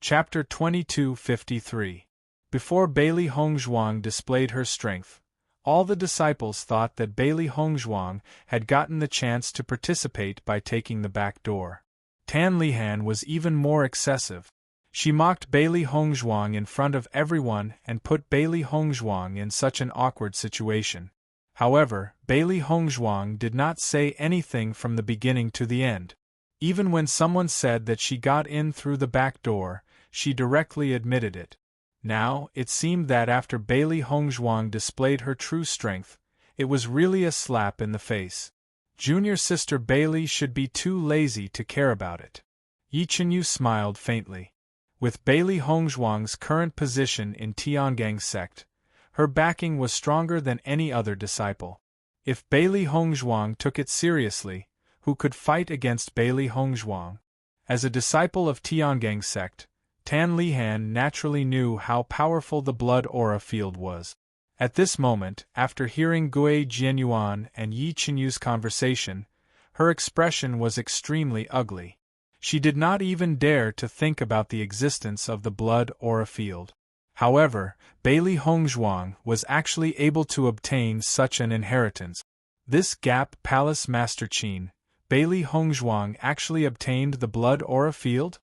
Chapter 2253. Before Bailey Hongzhuang displayed her strength, all the disciples thought that Bailey Hongzhuang had gotten the chance to participate by taking the back door. Tan Lihan was even more excessive. She mocked Bailey Hongzhuang in front of everyone and put Bailey Hongzhuang in such an awkward situation. However, Bailey Hongzhuang did not say anything from the beginning to the end. Even when someone said that she got in through the back door, she directly admitted it. Now, it seemed that after Bailey Hongzhuang displayed her true strength, it was really a slap in the face. Junior sister Bailey should be too lazy to care about it. Yi Chenyu smiled faintly. With Bailey Hongzhuang's current position in Tiangang sect, her backing was stronger than any other disciple. If Bailey Hongzhuang took it seriously, who could fight against Bailey Hongzhuang? As a disciple of Tiangang sect, Tan Lihan naturally knew how powerful the blood aura field was. At this moment, after hearing Gui Jianyuan and Yi Chenyu's conversation, her expression was extremely ugly. She did not even dare to think about the existence of the blood aura field. However, Bailey Hongzhuang was actually able to obtain such an inheritance. This Gap Palace Master Qin, Bailey Hongzhuang actually obtained the blood aura field?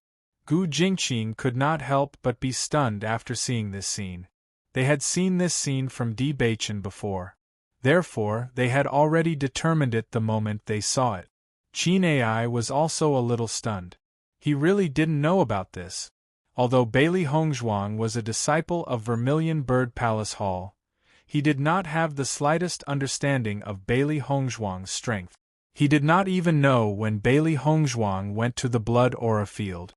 Gu Jingqing could not help but be stunned after seeing this scene. They had seen this scene from Di Beichen before. Therefore, they had already determined it the moment they saw it. Qin Ai was also a little stunned. He really didn't know about this. Although Bailey Hongzhuang was a disciple of Vermilion Bird Palace Hall, he did not have the slightest understanding of Bailey Hongzhuang's strength. He did not even know when Bailey Hongzhuang went to the blood aura field.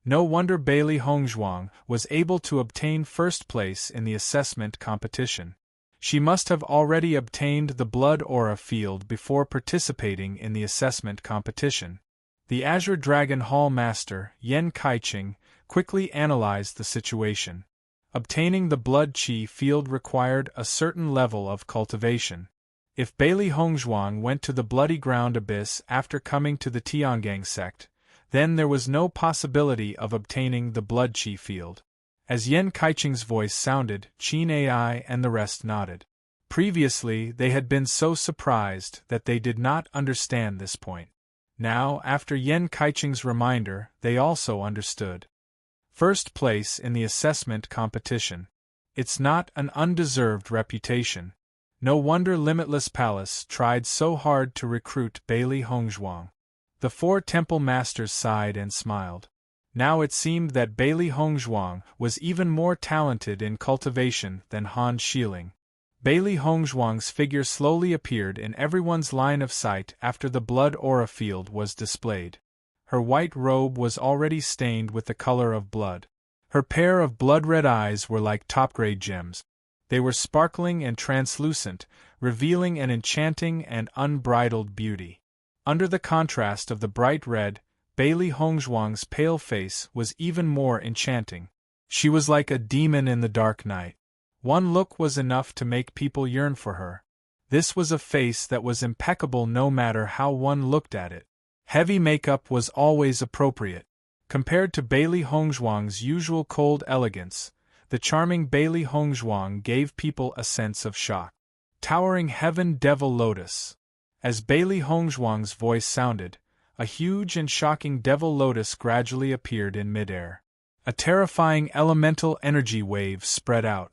No wonder Bailey Hongzhuang was able to obtain first place in the assessment competition. She must have already obtained the blood aura field before participating in the assessment competition. The Azure Dragon Hall Master, Yan Kaiqing, quickly analyzed the situation. Obtaining the blood qi field required a certain level of cultivation. If Bailey Hongzhuang went to the Bloody Ground Abyss after coming to the Tiangang sect, then there was no possibility of obtaining the blood qi field. As Yan Kaiqing's voice sounded, Qin Ai and the rest nodded. Previously, they had been so surprised that they did not understand this point. Now, after Yan Kaiqing's reminder, they also understood. First place in the assessment competition. It's not an undeserved reputation. No wonder Limitless Palace tried so hard to recruit Bailey Hongzhuang. The four temple masters sighed and smiled. Now it seemed that Bailey Hongzhuang was even more talented in cultivation than Han Xiling. Bailey Hongzhuang's figure slowly appeared in everyone's line of sight after the blood aura field was displayed. Her white robe was already stained with the color of blood. Her pair of blood-red eyes were like top-grade gems. They were sparkling and translucent, revealing an enchanting and unbridled beauty. Under the contrast of the bright red, Bailey Hongzhuang's pale face was even more enchanting. She was like a demon in the dark night. One look was enough to make people yearn for her. This was a face that was impeccable no matter how one looked at it. Heavy makeup was always appropriate. Compared to Bailey Hongzhuang's usual cold elegance, the charming Bailey Hongzhuang gave people a sense of shock. Towering Heaven Devil Lotus. As Bailey Hongzhuang's voice sounded, a huge and shocking Devil Lotus gradually appeared in midair. A terrifying elemental energy wave spread out.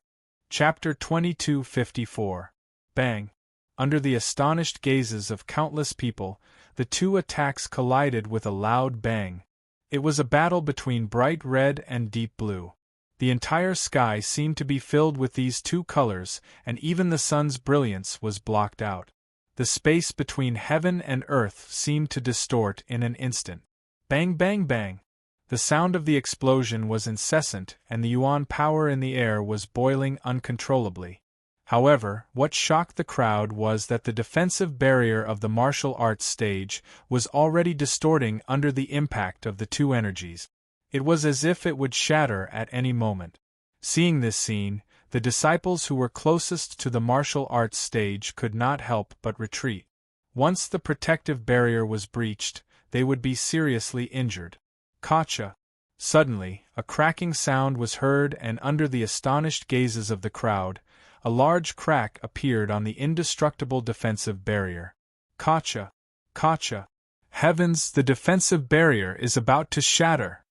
Chapter 2254. Bang! Under the astonished gazes of countless people, the two attacks collided with a loud bang. It was a battle between bright red and deep blue. The entire sky seemed to be filled with these two colors, and even the sun's brilliance was blocked out. The space between heaven and earth seemed to distort in an instant. Bang bang bang! The sound of the explosion was incessant, and the yuan power in the air was boiling uncontrollably. However, what shocked the crowd was that the defensive barrier of the martial arts stage was already distorting under the impact of the two energies. It was as if it would shatter at any moment. Seeing this scene, the disciples who were closest to the martial arts stage could not help but retreat. Once the protective barrier was breached, they would be seriously injured. Kacha! Suddenly, a cracking sound was heard, and under the astonished gazes of the crowd, a large crack appeared on the indestructible defensive barrier. Gotcha! Gotcha! Heavens, the defensive barrier is about to shatter!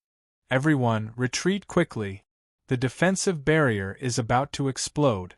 Everyone, retreat quickly! The defensive barrier is about to explode.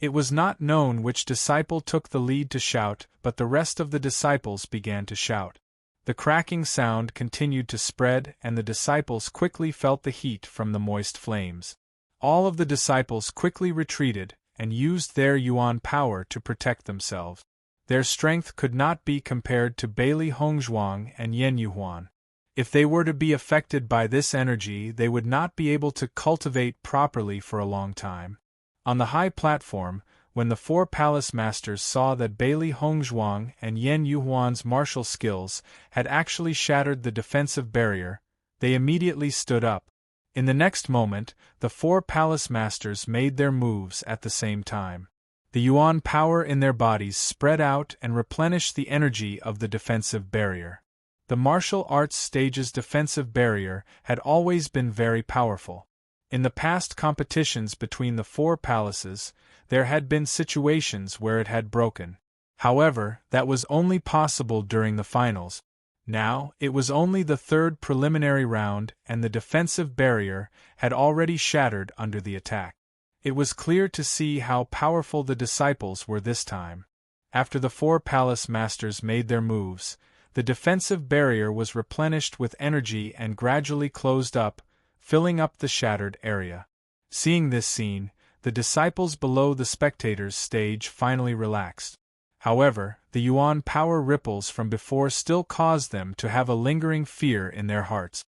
It was not known which disciple took the lead to shout, but the rest of the disciples began to shout. The cracking sound continued to spread, and the disciples quickly felt the heat from the moist flames. All of the disciples quickly retreated, and used their yuan power to protect themselves. Their strength could not be compared to Bailey Hongzhuang and Yen Yuhuan. If they were to be affected by this energy, they would not be able to cultivate properly for a long time. On the high platform, when the four palace masters saw that Bailey Hongzhuang and Yen Yuhuan's martial skills had actually shattered the defensive barrier, they immediately stood up. In the next moment, the four palace masters made their moves at the same time. The yuan power in their bodies spread out and replenished the energy of the defensive barrier. The martial arts stage's defensive barrier had always been very powerful. In the past competitions between the four palaces, there had been situations where it had broken. However, that was only possible during the finals. Now, it was only the third preliminary round, and the defensive barrier had already shattered under the attack. It was clear to see how powerful the disciples were this time. After the four palace masters made their moves, the defensive barrier was replenished with energy and gradually closed up, filling up the shattered area. Seeing this scene, the disciples below the spectators' stage finally relaxed. However, the yuan power ripples from before still caused them to have a lingering fear in their hearts.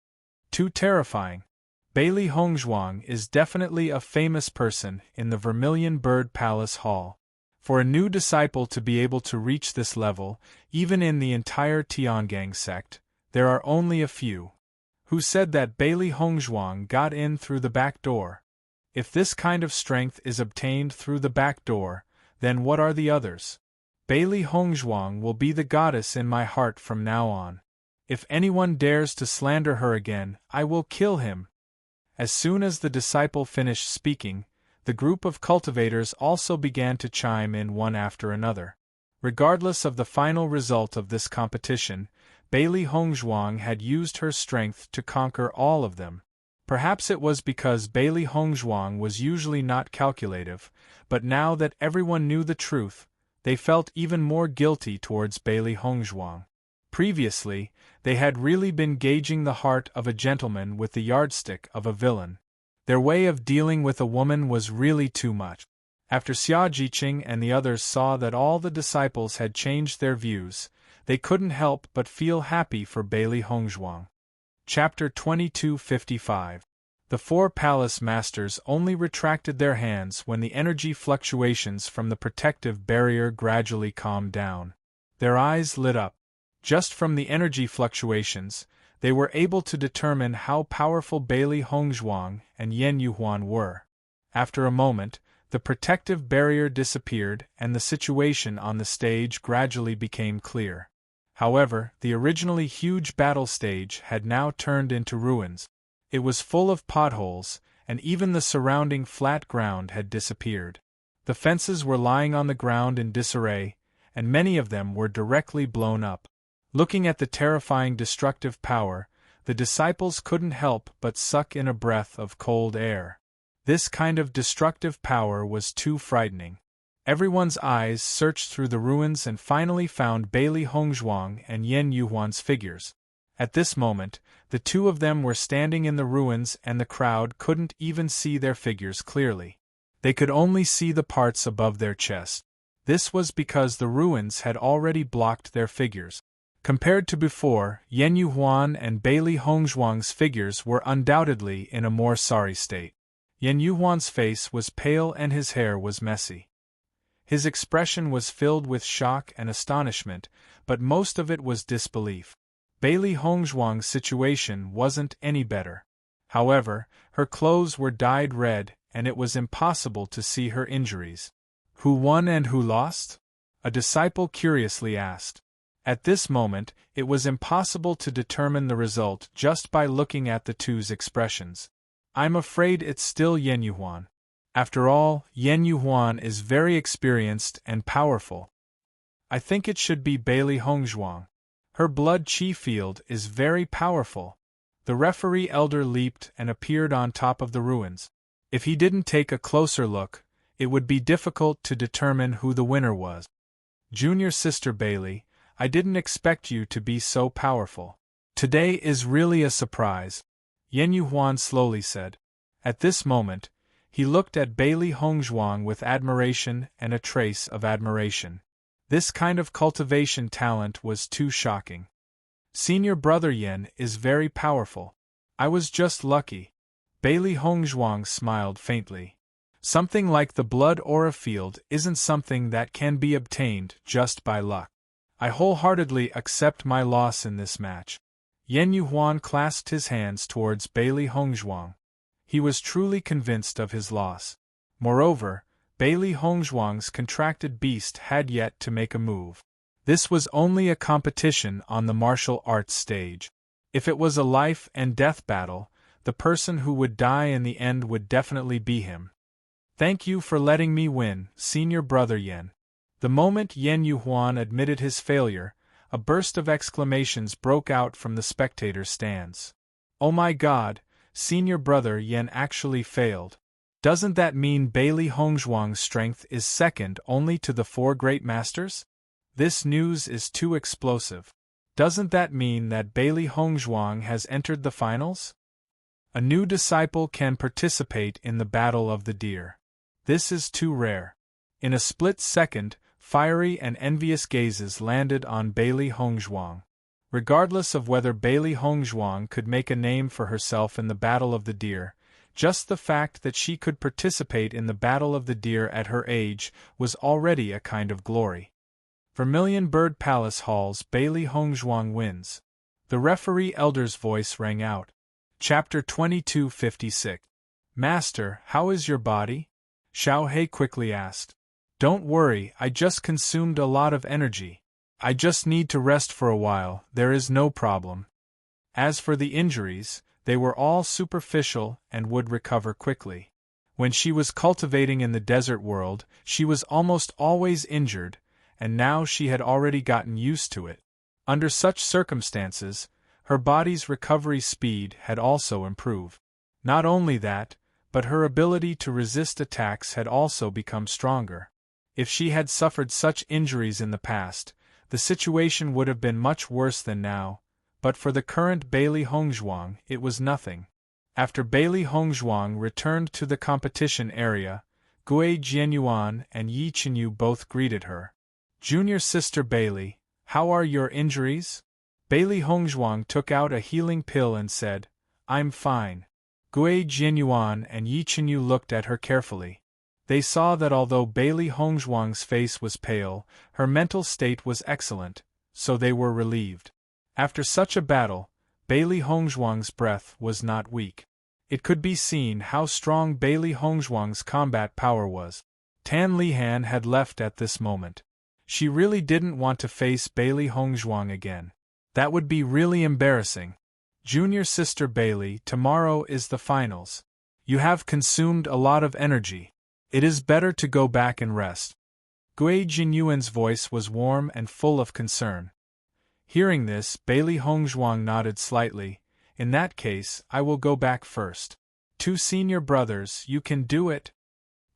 Too terrifying. Bailey Hongzhuang is definitely a famous person in the Vermilion Bird Palace Hall. For a new disciple to be able to reach this level, even in the entire Tiangang sect, there are only a few. Who said that Bailey Hongzhuang got in through the back door? If this kind of strength is obtained through the back door, then what are the others? Bailey Hongzhuang will be the goddess in my heart from now on. If anyone dares to slander her again, I will kill him. As soon as the disciple finished speaking, the group of cultivators also began to chime in one after another. Regardless of the final result of this competition, Bailey Hongzhuang had used her strength to conquer all of them. Perhaps it was because Bailey Hongzhuang was usually not calculative, but now that everyone knew the truth, they felt even more guilty towards Bailey Hongzhuang. Previously, they had really been gauging the heart of a gentleman with the yardstick of a villain. Their way of dealing with a woman was really too much. After Xia Jiqing and the others saw that all the disciples had changed their views, they couldn't help but feel happy for Bailey Hongzhuang. Chapter 2255. The four palace masters only retracted their hands when the energy fluctuations from the protective barrier gradually calmed down. Their eyes lit up. Just from the energy fluctuations, they were able to determine how powerful Bailey Hongzhuang and Yen Yuhuan were. After a moment, the protective barrier disappeared and the situation on the stage gradually became clear. However, the originally huge battle stage had now turned into ruins. It was full of potholes, and even the surrounding flat ground had disappeared. The fences were lying on the ground in disarray, and many of them were directly blown up. Looking at the terrifying destructive power, the disciples couldn't help but suck in a breath of cold air. This kind of destructive power was too frightening. Everyone's eyes searched through the ruins and finally found Bailey Hongzhuang and Yen Yuhuan's figures. At this moment, the two of them were standing in the ruins and the crowd couldn't even see their figures clearly. They could only see the parts above their chest. This was because the ruins had already blocked their figures. Compared to before, Yen Yuhuan and Bailey Hongzhuang's figures were undoubtedly in a more sorry state. Yen Yuhuan's face was pale and his hair was messy. His expression was filled with shock and astonishment, but most of it was disbelief. Bailey Hongzhuang's situation wasn't any better. However, her clothes were dyed red, and it was impossible to see her injuries. Who won and who lost? A disciple curiously asked. At this moment, it was impossible to determine the result just by looking at the two's expressions. I'm afraid it's still Yen Yuhuan. After all, Yen Yuhuan is very experienced and powerful. I think it should be Bailey Hongzhuang. Her blood chi field is very powerful. The referee elder leaped and appeared on top of the ruins. If he didn't take a closer look, it would be difficult to determine who the winner was. Junior sister Bailey, I didn't expect you to be so powerful. Today is really a surprise, Yen Yuhuan slowly said. At this moment, he looked at Bailey Hongzhuang with admiration and a trace of admiration. This kind of cultivation talent was too shocking. Senior brother Yen is very powerful. I was just lucky. Bailey Hongzhuang smiled faintly. Something like the blood aura field isn't something that can be obtained just by luck. I wholeheartedly accept my loss in this match. Yen Yuhuan clasped his hands towards Bailey Hongzhuang. He was truly convinced of his loss. Moreover, Bailey Hongzhuang's contracted beast had yet to make a move. This was only a competition on the martial arts stage. If it was a life and death battle, the person who would die in the end would definitely be him. Thank you for letting me win, senior brother Yen. The moment Yen Yuhuan admitted his failure, a burst of exclamations broke out from the spectator stands. Oh my God, senior brother Yen actually failed. Doesn't that mean Bailey Hongzhuang's strength is second only to the four great masters? This news is too explosive. Doesn't that mean that Bailey Hongzhuang has entered the finals? A new disciple can participate in the Battle of the Deer. This is too rare. In a split second, fiery and envious gazes landed on Bailey Hongzhuang. Regardless of whether Bailey Hongzhuang could make a name for herself in the Battle of the Deer, just the fact that she could participate in the Battle of the Deer at her age was already a kind of glory. Vermilion Bird Palace Halls, Bailey Hongzhuang wins. The referee elder's voice rang out. Chapter 2256. Master, how is your body? Xiao He quickly asked. Don't worry, I just consumed a lot of energy. I just need to rest for a while, there is no problem. As for the injuries, they were all superficial and would recover quickly. When she was cultivating in the desert world, she was almost always injured, and now she had already gotten used to it. Under such circumstances, her body's recovery speed had also improved. Not only that, but her ability to resist attacks had also become stronger. If she had suffered such injuries in the past, the situation would have been much worse than now, but for the current Bailey Hongzhuang, it was nothing. After Bailey Hongzhuang returned to the competition area, Gui Jianyuan and Yi Qinyu both greeted her. Junior sister Bailey, how are your injuries? Bailey Hongzhuang took out a healing pill and said, I'm fine. Gui Jianyuan and Yi Qinyu looked at her carefully. They saw that although Bailey Hongzhuang's face was pale, her mental state was excellent, so they were relieved. After such a battle, Bailey Hongzhuang's breath was not weak. It could be seen how strong Bailey Hongzhuang's combat power was. Tan Lihan had left at this moment. She really didn't want to face Bailey Hongzhuang again. That would be really embarrassing. Junior sister Bailey, tomorrow is the finals. You have consumed a lot of energy. It is better to go back and rest. Gui Jinyuan's voice was warm and full of concern. Hearing this, Bailey Hongzhuang nodded slightly. In that case, I will go back first. Two senior brothers, you can do it.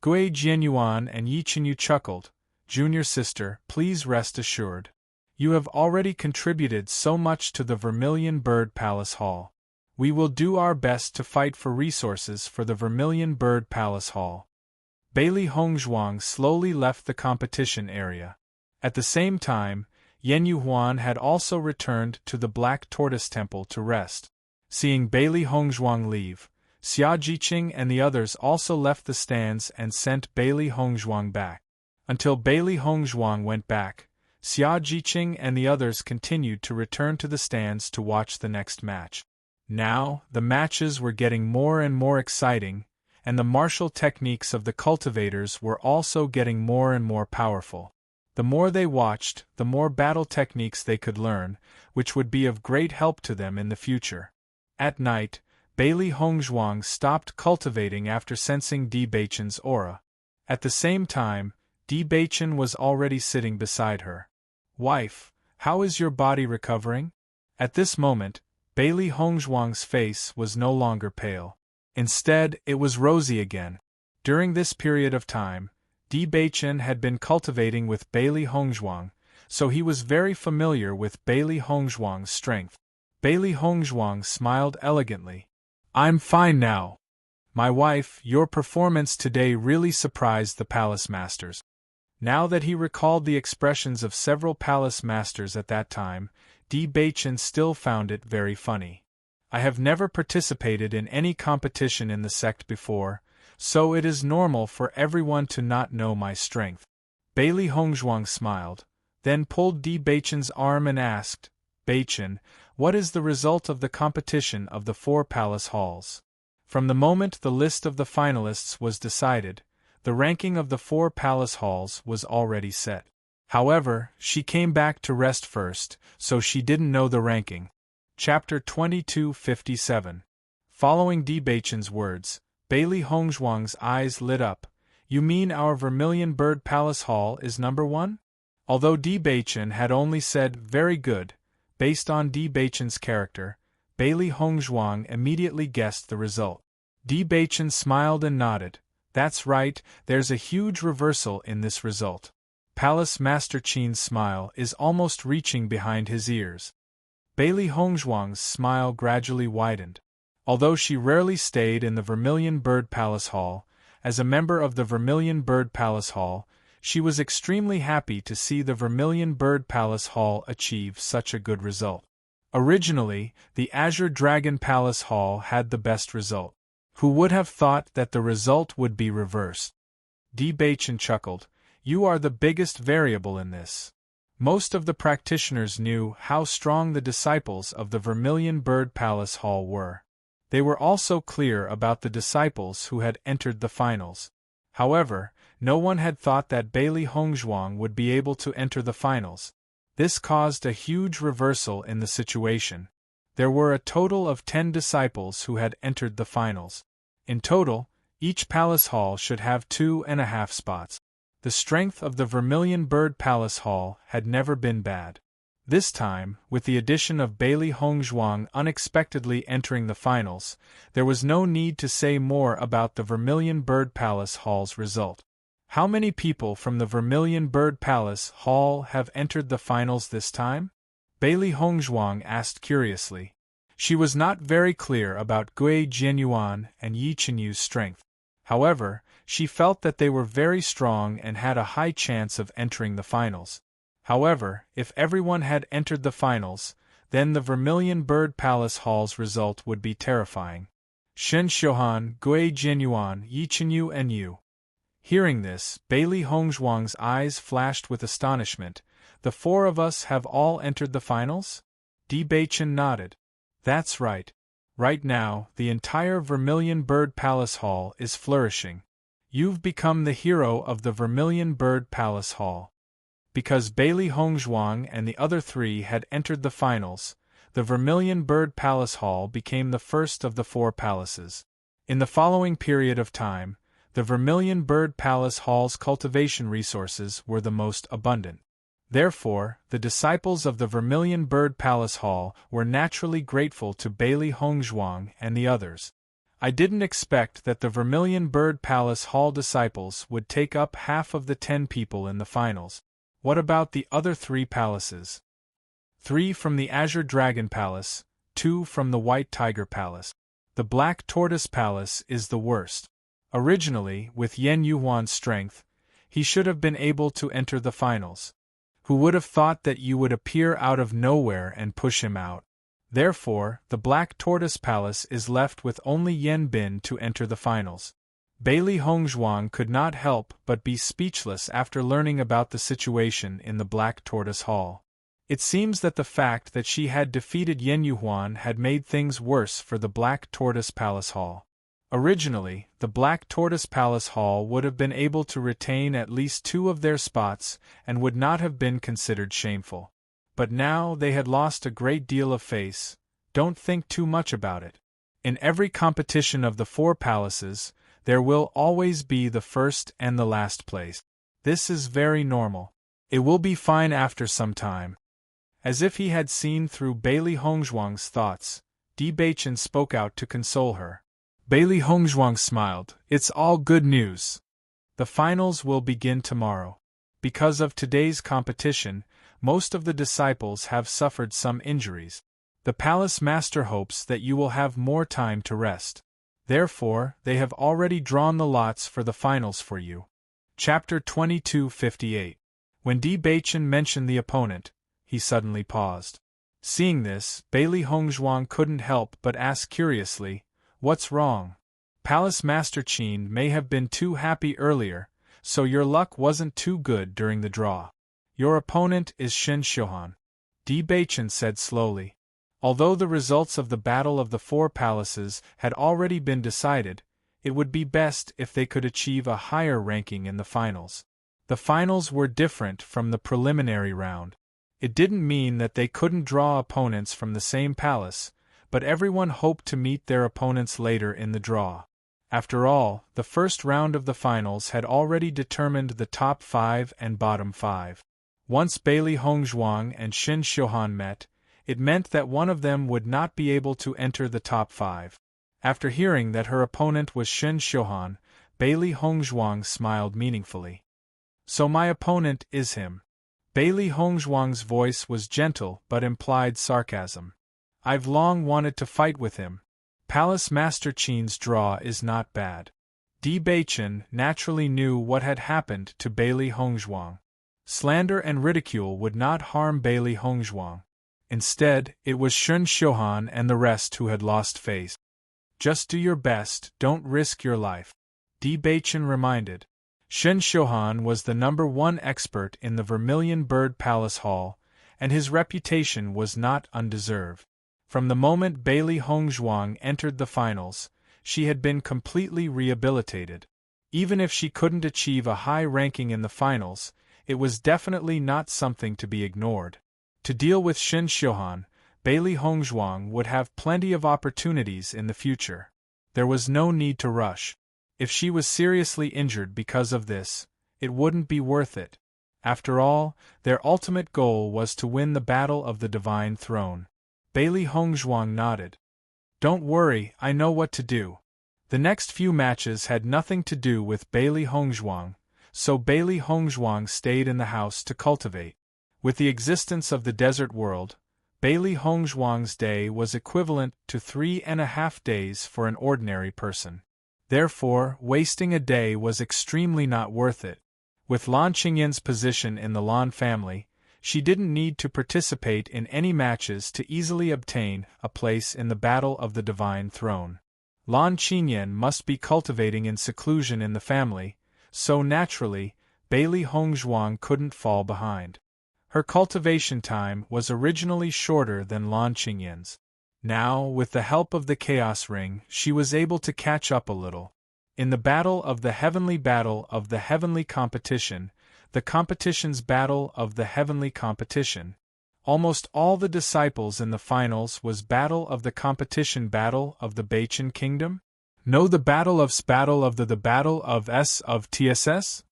Gui Jianyuan and Yi Qinyu chuckled. Junior sister, please rest assured. You have already contributed so much to the Vermilion Bird Palace Hall. We will do our best to fight for resources for the Vermilion Bird Palace Hall. Bailey Hongzhuang slowly left the competition area. At the same time, Yen Yuhuan had also returned to the Black Tortoise Temple to rest. Seeing Bailey Hongzhuang leave, Xia Jiqing and the others also left the stands and sent Bailey Hongzhuang back. Until Bailey Hongzhuang went back, Xia Jiqing and the others continued to return to the stands to watch the next match. Now, the matches were getting more and more exciting, and the martial techniques of the cultivators were also getting more and more powerful. The more they watched, the more battle techniques they could learn, which would be of great help to them in the future. At night, Bailey Hongzhuang stopped cultivating after sensing Di Beichen's aura. At the same time, Di Beichen was already sitting beside her. "Wife, how is your body recovering?" At this moment, Bailey Hongzhuang's face was no longer pale. Instead, it was rosy again. During this period of time, Di Beichen had been cultivating with Bailey Hongzhuang, so he was very familiar with Bailey Hongzhuang's strength. Bailey Hongzhuang smiled elegantly. "I'm fine now. My wife, your performance today really surprised the palace masters." Now that he recalled the expressions of several palace masters at that time, Di Beichen still found it very funny. "I have never participated in any competition in the sect before, so it is normal for everyone to not know my strength." Bailey Hongzhuang smiled, then pulled Di Beichen's arm and asked, "Beichen, what is the result of the competition of the 4 palace halls?" From the moment the list of the finalists was decided, the ranking of the 4 palace halls was already set. However, she came back to rest first, so she didn't know the ranking. Chapter 2257. Following Di Beichen's words, Bailey Hongzhuang's eyes lit up. "You mean our Vermilion Bird Palace Hall is number 1? Although Di Beichen had only said, "very good," based on Di Beichen's character, Bailey Hongzhuang immediately guessed the result. Di Beichen smiled and nodded. "That's right, there's a huge reversal in this result." Palace Master Qin's smile is almost reaching behind his ears. Bailey Hongzhuang's smile gradually widened. Although she rarely stayed in the Vermilion Bird Palace Hall, as a member of the Vermilion Bird Palace Hall, she was extremely happy to see the Vermilion Bird Palace Hall achieve such a good result. Originally, the Azure Dragon Palace Hall had the best result. Who would have thought that the result would be reversed? Di Beichen chuckled. "You are the biggest variable in this." Most of the practitioners knew how strong the disciples of the Vermilion Bird Palace Hall were. They were also clear about the disciples who had entered the finals. However, no one had thought that Bailey Hongzhuang would be able to enter the finals. This caused a huge reversal in the situation. There were a total of 10 disciples who had entered the finals. In total, each palace hall should have 2.5 spots. The strength of the Vermilion Bird Palace Hall had never been bad. This time, with the addition of Bailey Hongzhuang unexpectedly entering the finals, there was no need to say more about the Vermilion Bird Palace Hall's result. How many people from the Vermilion Bird Palace Hall have entered the finals this time? Bailey Hongzhuang asked curiously. She was not very clear about Gui Jianyuan and Yi Qinyu's strength. However, she felt that they were very strong and had a high chance of entering the finals. However, if everyone had entered the finals, then the Vermilion Bird Palace Hall's result would be terrifying. Shen Xiuhan, Gui Jianyuan, Yi Qinyu and Yu. Hearing this, Bailey Hongzhuang's eyes flashed with astonishment. "The 4 of us have all entered the finals?" Di Beichen nodded. "That's right. Right now, the entire Vermilion Bird Palace Hall is flourishing. You've become the hero of the Vermilion Bird Palace Hall." Because Bailey Hongzhuang and the other 3 had entered the finals, the Vermilion Bird Palace Hall became the first of the 4 palaces. In the following period of time, the Vermilion Bird Palace Hall's cultivation resources were the most abundant. Therefore, the disciples of the Vermilion Bird Palace Hall were naturally grateful to Bailey Hongzhuang and the others. "I didn't expect that the Vermilion Bird Palace Hall disciples would take up half of the 10 people in the finals. What about the other 3 palaces?" 3 from the Azure Dragon Palace, 2 from the White Tiger Palace. The Black Tortoise Palace is the worst. Originally, with Yen Yuhuan's strength, he should have been able to enter the finals. Who would have thought that you would appear out of nowhere and push him out? Therefore, the Black Tortoise Palace is left with only Yen Bin to enter the finals. Bailey Hongzhuang could not help but be speechless after learning about the situation in the Black Tortoise Hall. It seems that the fact that she had defeated Yen Yuhuan had made things worse for the Black Tortoise Palace Hall. Originally, the Black Tortoise Palace Hall would have been able to retain at least 2 of their spots and would not have been considered shameful. But now they had lost a great deal of face. Don't think too much about it. In every competition of the 4 palaces, there will always be the first and the last place. This is very normal. It will be fine after some time. As if he had seen through Bailey Hongzhuang's thoughts, Di Baichen spoke out to console her. Bailey Hongzhuang smiled. It's all good news. The finals will begin tomorrow. Because of today's competition, most of the disciples have suffered some injuries. The palace master hopes that you will have more time to rest. Therefore, they have already drawn the lots for the finals for you. Chapter 22:58. When Di Baichen mentioned the opponent, he suddenly paused. Seeing this, Bailey Hongzhuang couldn't help but ask curiously, "What's wrong? Palace Master Qin may have been too happy earlier, so your luck wasn't too good during the draw. Your opponent is Shen Xiuhan," Di Baichen said slowly. Although the results of the Battle of the 4 Palaces had already been decided, it would be best if they could achieve a higher ranking in the finals. The finals were different from the preliminary round. It didn't mean that they couldn't draw opponents from the same palace, but everyone hoped to meet their opponents later in the draw. After all, the first round of the finals had already determined the top 5 and bottom 5. Once Bailey Hongzhuang and Shen Xiuhan met, it meant that one of them would not be able to enter the top 5. After hearing that her opponent was Shen Xiuhan, Bailey Hongzhuang smiled meaningfully. So my opponent is him. Bailey Hongzhuang's voice was gentle but implied sarcasm. I've long wanted to fight with him. Palace Master Qin's draw is not bad. Di Baichen naturally knew what had happened to Bailey Hongzhuang. Slander and ridicule would not harm Bailey Hongzhuang. Instead, it was Shen Xiuhan and the rest who had lost face. Just do your best, don't risk your life, Di Baichen reminded. Shen Xiuhan was the #1 expert in the Vermilion Bird Palace Hall, and his reputation was not undeserved. From the moment Bailey Hongzhuang entered the finals, she had been completely rehabilitated. Even if she couldn't achieve a high ranking in the finals, it was definitely not something to be ignored. To deal with Shen Xiuhan, Bailey Hongzhuang would have plenty of opportunities in the future. There was no need to rush. If she was seriously injured because of this, it wouldn't be worth it. After all, their ultimate goal was to win the Battle of the Divine Throne. Bailey Hongzhuang nodded. Don't worry, I know what to do. The next few matches had nothing to do with Bailey Hongzhuang, so Bailey Hongzhuang stayed in the house to cultivate. With the existence of the desert world, Bailey Hongzhuang's day was equivalent to 3.5 days for an ordinary person. Therefore, wasting a day was extremely not worth it. With Lan Qinyan's position in the Lan family, she didn't need to participate in any matches to easily obtain a place in the Battle of the Divine Throne. Lan Qinyan must be cultivating in seclusion in the family, so naturally, Bailey Hongzhuang couldn't fall behind. Her cultivation time was originally shorter than Lan Qinyan's. Now, with the help of the Chaos Ring, she was able to catch up a little. In the Battle of the Heavenly Competition, the competition's Battle of the Heavenly Competition, almost all the disciples in the finals was Battle of the Competition Battle of the Baichen Kingdom? No, the Battle of TSS?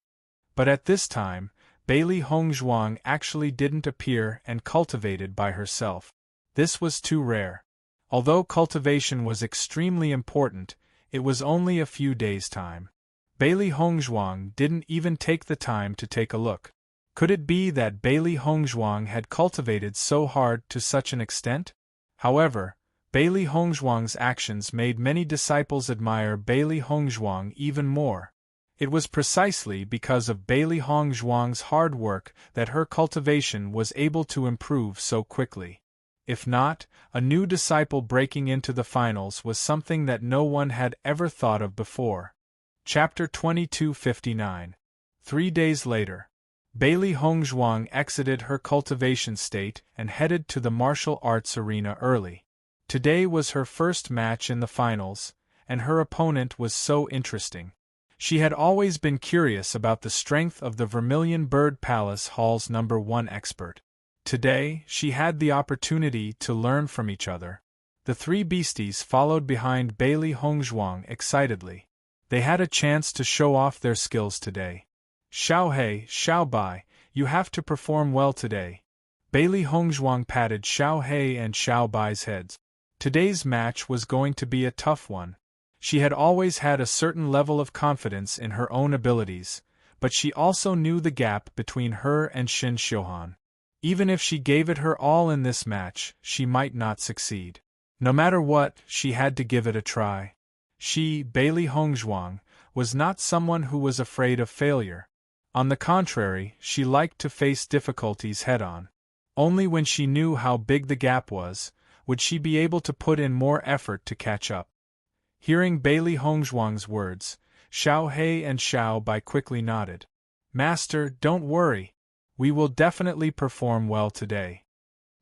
But at this time, Bailey Hongzhuang actually didn't appear and cultivated by herself. This was too rare. Although cultivation was extremely important, it was only a few days' time. Bailey Hongzhuang didn't even take the time to take a look. Could it be that Bailey Hongzhuang had cultivated so hard to such an extent? However, Bailey Hongzhuang's actions made many disciples admire Bailey Hongzhuang even more. It was precisely because of Bailey Hongzhuang's hard work that her cultivation was able to improve so quickly. If not, a new disciple breaking into the finals was something that no one had ever thought of before. Chapter 22:59. 3 days later, Bailey Hongzhuang exited her cultivation state and headed to the martial arts arena early. Today was her first match in the finals, and her opponent was so interesting. She had always been curious about the strength of the Vermilion Bird Palace Hall's #1 expert. Today, she had the opportunity to learn from each other. The three beasties followed behind Bailey Hongzhuang excitedly. They had a chance to show off their skills today. Xiao He, Xiao Bai, you have to perform well today. Bailey Hongzhuang patted Xiao He and Xiao Bai's heads. Today's match was going to be a tough one. She had always had a certain level of confidence in her own abilities, but she also knew the gap between her and Shin Xiuhan. Even if she gave it her all in this match, she might not succeed. No matter what, she had to give it a try. She, Bailey Hongzhuang, was not someone who was afraid of failure. On the contrary, she liked to face difficulties head-on. Only when she knew how big the gap was, would she be able to put in more effort to catch up. Hearing Bailey Hongzhuang's words, Xiao He and Xiao Bai quickly nodded. Master, don't worry. We will definitely perform well today.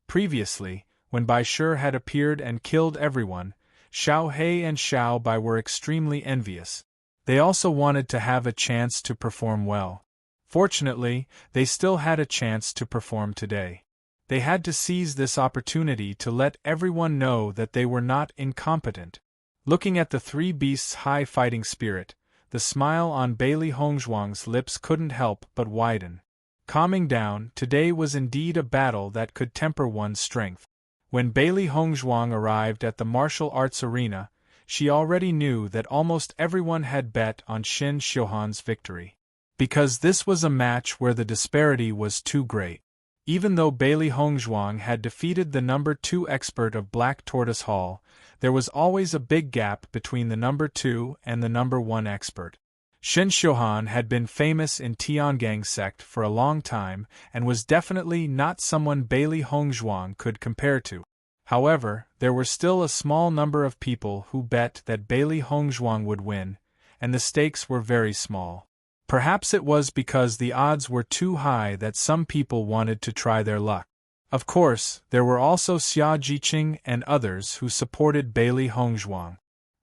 Previously, when Bai Shi had appeared and killed everyone, Xiao He and Xiao Bai were extremely envious. They also wanted to have a chance to perform well. Fortunately, they still had a chance to perform today. They had to seize this opportunity to let everyone know that they were not incompetent. Looking at the three beasts' high fighting spirit, the smile on Bailey Hongzhuang's lips couldn't help but widen. Calming down, today was indeed a battle that could temper one's strength. When Bailey Hongzhuang arrived at the martial arts arena, she already knew that almost everyone had bet on Shin Xiuhan's victory. Because this was a match where the disparity was too great. Even though Bailey Hongzhuang had defeated the #2 expert of Black Tortoise Hall, there was always a big gap between the #2 and the #1 expert. Shin Xiuhan had been famous in Tiangang sect for a long time and was definitely not someone Bailey Hongzhuang could compare to. However, there were still a small number of people who bet that Bailey Hongzhuang would win, and the stakes were very small. Perhaps it was because the odds were too high that some people wanted to try their luck. Of course, there were also Xia Jiqing and others who supported Bailey Hongzhuang.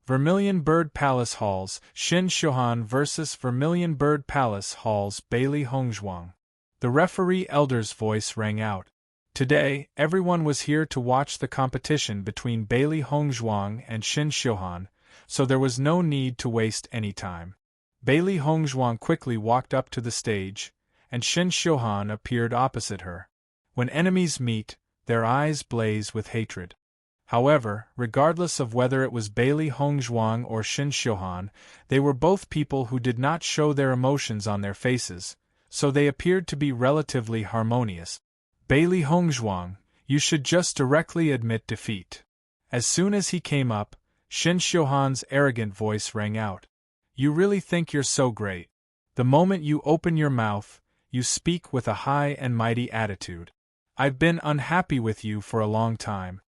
Vermilion Bird Palace Halls, Shin Xiuhan vs. Vermilion Bird Palace Halls, Bailey Hongzhuang. The referee elder's voice rang out. Today, everyone was here to watch the competition between Bailey Hongzhuang and Shin Xiuhan, so there was no need to waste any time. Bailey Hongzhuang quickly walked up to the stage, and Shin Xiuhan appeared opposite her. When enemies meet, their eyes blaze with hatred. However, regardless of whether it was Bailey Hongzhuang or Shin Xiuhan, they were both people who did not show their emotions on their faces, so they appeared to be relatively harmonious. Bailey Hongzhuang, you should just directly admit defeat. As soon as he came up, Shin Xiuhan's arrogant voice rang out. You really think you're so great. The moment you open your mouth, you speak with a high and mighty attitude. I've been unhappy with you for a long time.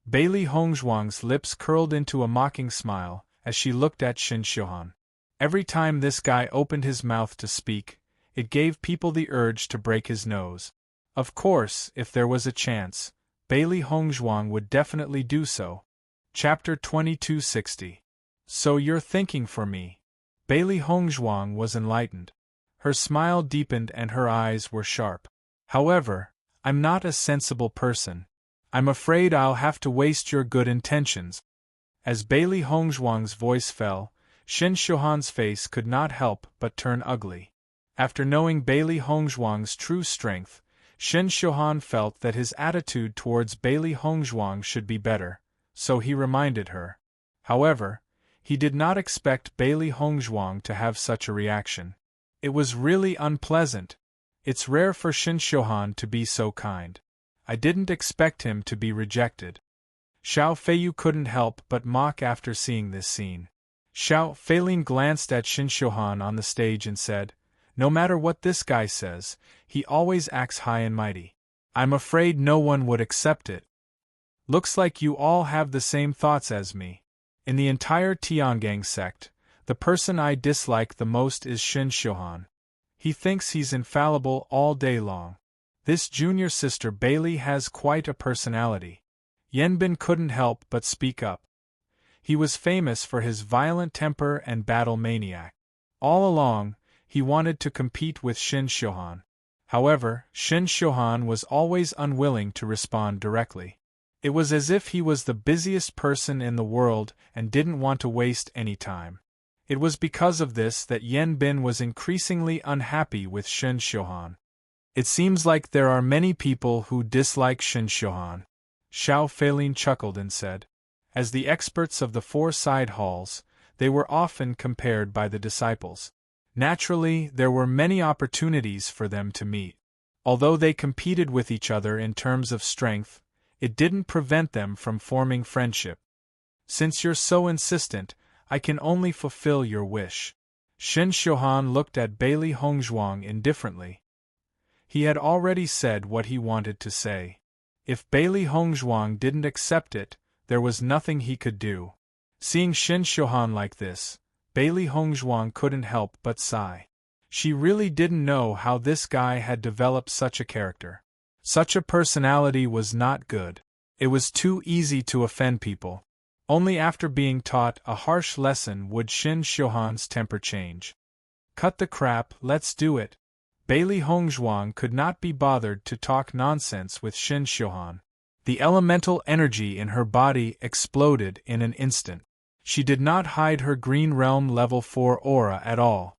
Bailey Hongzhuang's lips curled into a mocking smile as she looked at Shin Xiuhan. Every time this guy opened his mouth to speak, it gave people the urge to break his nose. Of course, if there was a chance, Bailey Hongzhuang would definitely do so. Chapter 2260. So you're thinking for me. Bailey Hongzhuang was enlightened. Her smile deepened and her eyes were sharp. However, I'm not a sensible person. I'm afraid I'll have to waste your good intentions. As Bailey Hongzhuang's voice fell, Shin Xiuhan's face could not help but turn ugly. After knowing Bailey Hongzhuang's true strength, Shin Xiuhan felt that his attitude towards Bailey Hongzhuang should be better, so he reminded her. However, he did not expect Bailey Hongzhuang to have such a reaction. It was really unpleasant. It's rare for Shin Xiuhan to be so kind. I didn't expect him to be rejected. Xiao Feiyu couldn't help but mock after seeing this scene. Xiao Feilin glanced at Shin Xiuhan on the stage and said, no matter what this guy says, he always acts high and mighty. I'm afraid no one would accept it. Looks like you all have the same thoughts as me. In the entire Tiangang sect, the person I dislike the most is Shin Xiuhan. He thinks he's infallible all day long. This junior sister Bailey has quite a personality. Yanbin couldn't help but speak up. He was famous for his violent temper and battle maniac. All along, he wanted to compete with Shin Shohan. However, Shin Shohan was always unwilling to respond directly. It was as if he was the busiest person in the world and didn't want to waste any time. It was because of this that Yen Bin was increasingly unhappy with Shin Shohan. It seems like there are many people who dislike Shin Shohan. Xiao Feilin chuckled and said. As the experts of the four side halls, they were often compared by the disciples. Naturally, there were many opportunities for them to meet. Although they competed with each other in terms of strength, it didn't prevent them from forming friendship. Since you're so insistent, I can only fulfill your wish. Shin Shohan looked at Bailey Hongzhuang indifferently. He had already said what he wanted to say. If Bailey Hongzhuang didn't accept it, there was nothing he could do. Seeing Shin Shohan like this, Bailey Hongzhuang couldn't help but sigh. She really didn't know how this guy had developed such a character. Such a personality was not good. It was too easy to offend people. Only after being taught a harsh lesson would Shin Shohan's temper change. Cut the crap, let's do it. Bailey Hongzhuang could not be bothered to talk nonsense with Shin Shohan. The elemental energy in her body exploded in an instant. She did not hide her Green Realm Level 4 aura at all.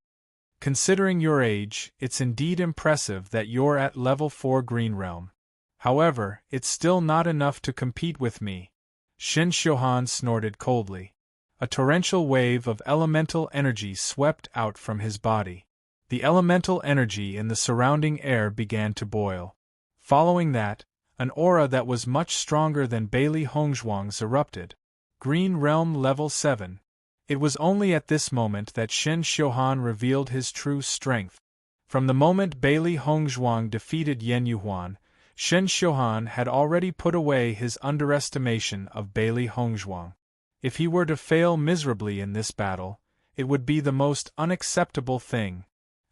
Considering your age, it's indeed impressive that you're at Level 4 Green Realm. However, it's still not enough to compete with me. Shin Shohan snorted coldly. A torrential wave of elemental energy swept out from his body. The elemental energy in the surrounding air began to boil. Following that, an aura that was much stronger than Bailey Hongzhuang's erupted. Green Realm Level 7. It was only at this moment that Shin Shohan revealed his true strength. From the moment Bailey Hongzhuang defeated Yen Yuhuan, Shin Shohan had already put away his underestimation of Bailey Hongzhuang. If he were to fail miserably in this battle, it would be the most unacceptable thing.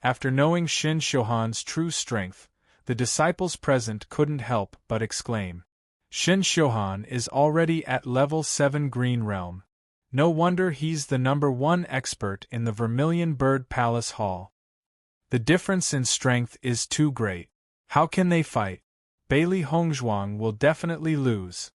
After knowing Shin Shohan's true strength, the disciples present couldn't help but exclaim. Shin Shohan is already at Level 7 Green Realm. No wonder he's the #1 expert in the Vermilion Bird Palace Hall. The difference in strength is too great. How can they fight? Bailey Hongzhuang will definitely lose.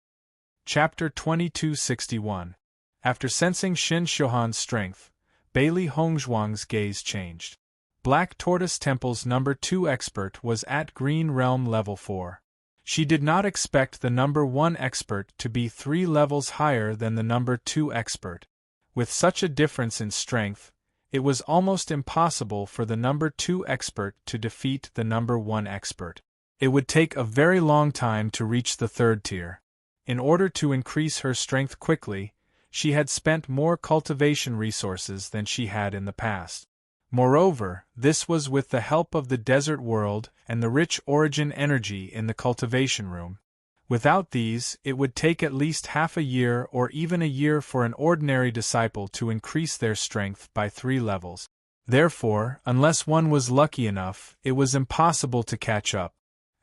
Chapter 2261. After sensing Shin Shohan's strength, Bailey Hongzhuang's gaze changed. Black Tortoise Temple's #2 expert was at Green Realm Level 4. She did not expect the #1 expert to be 3 levels higher than the #2 expert. With such a difference in strength, it was almost impossible for the #2 expert to defeat the #1 expert. It would take a very long time to reach the 3rd tier. In order to increase her strength quickly, she had spent more cultivation resources than she had in the past. Moreover, this was with the help of the desert world and the rich origin energy in the cultivation room. Without these, it would take at least half a year or even a year for an ordinary disciple to increase their strength by 3 levels. Therefore, unless one was lucky enough, it was impossible to catch up.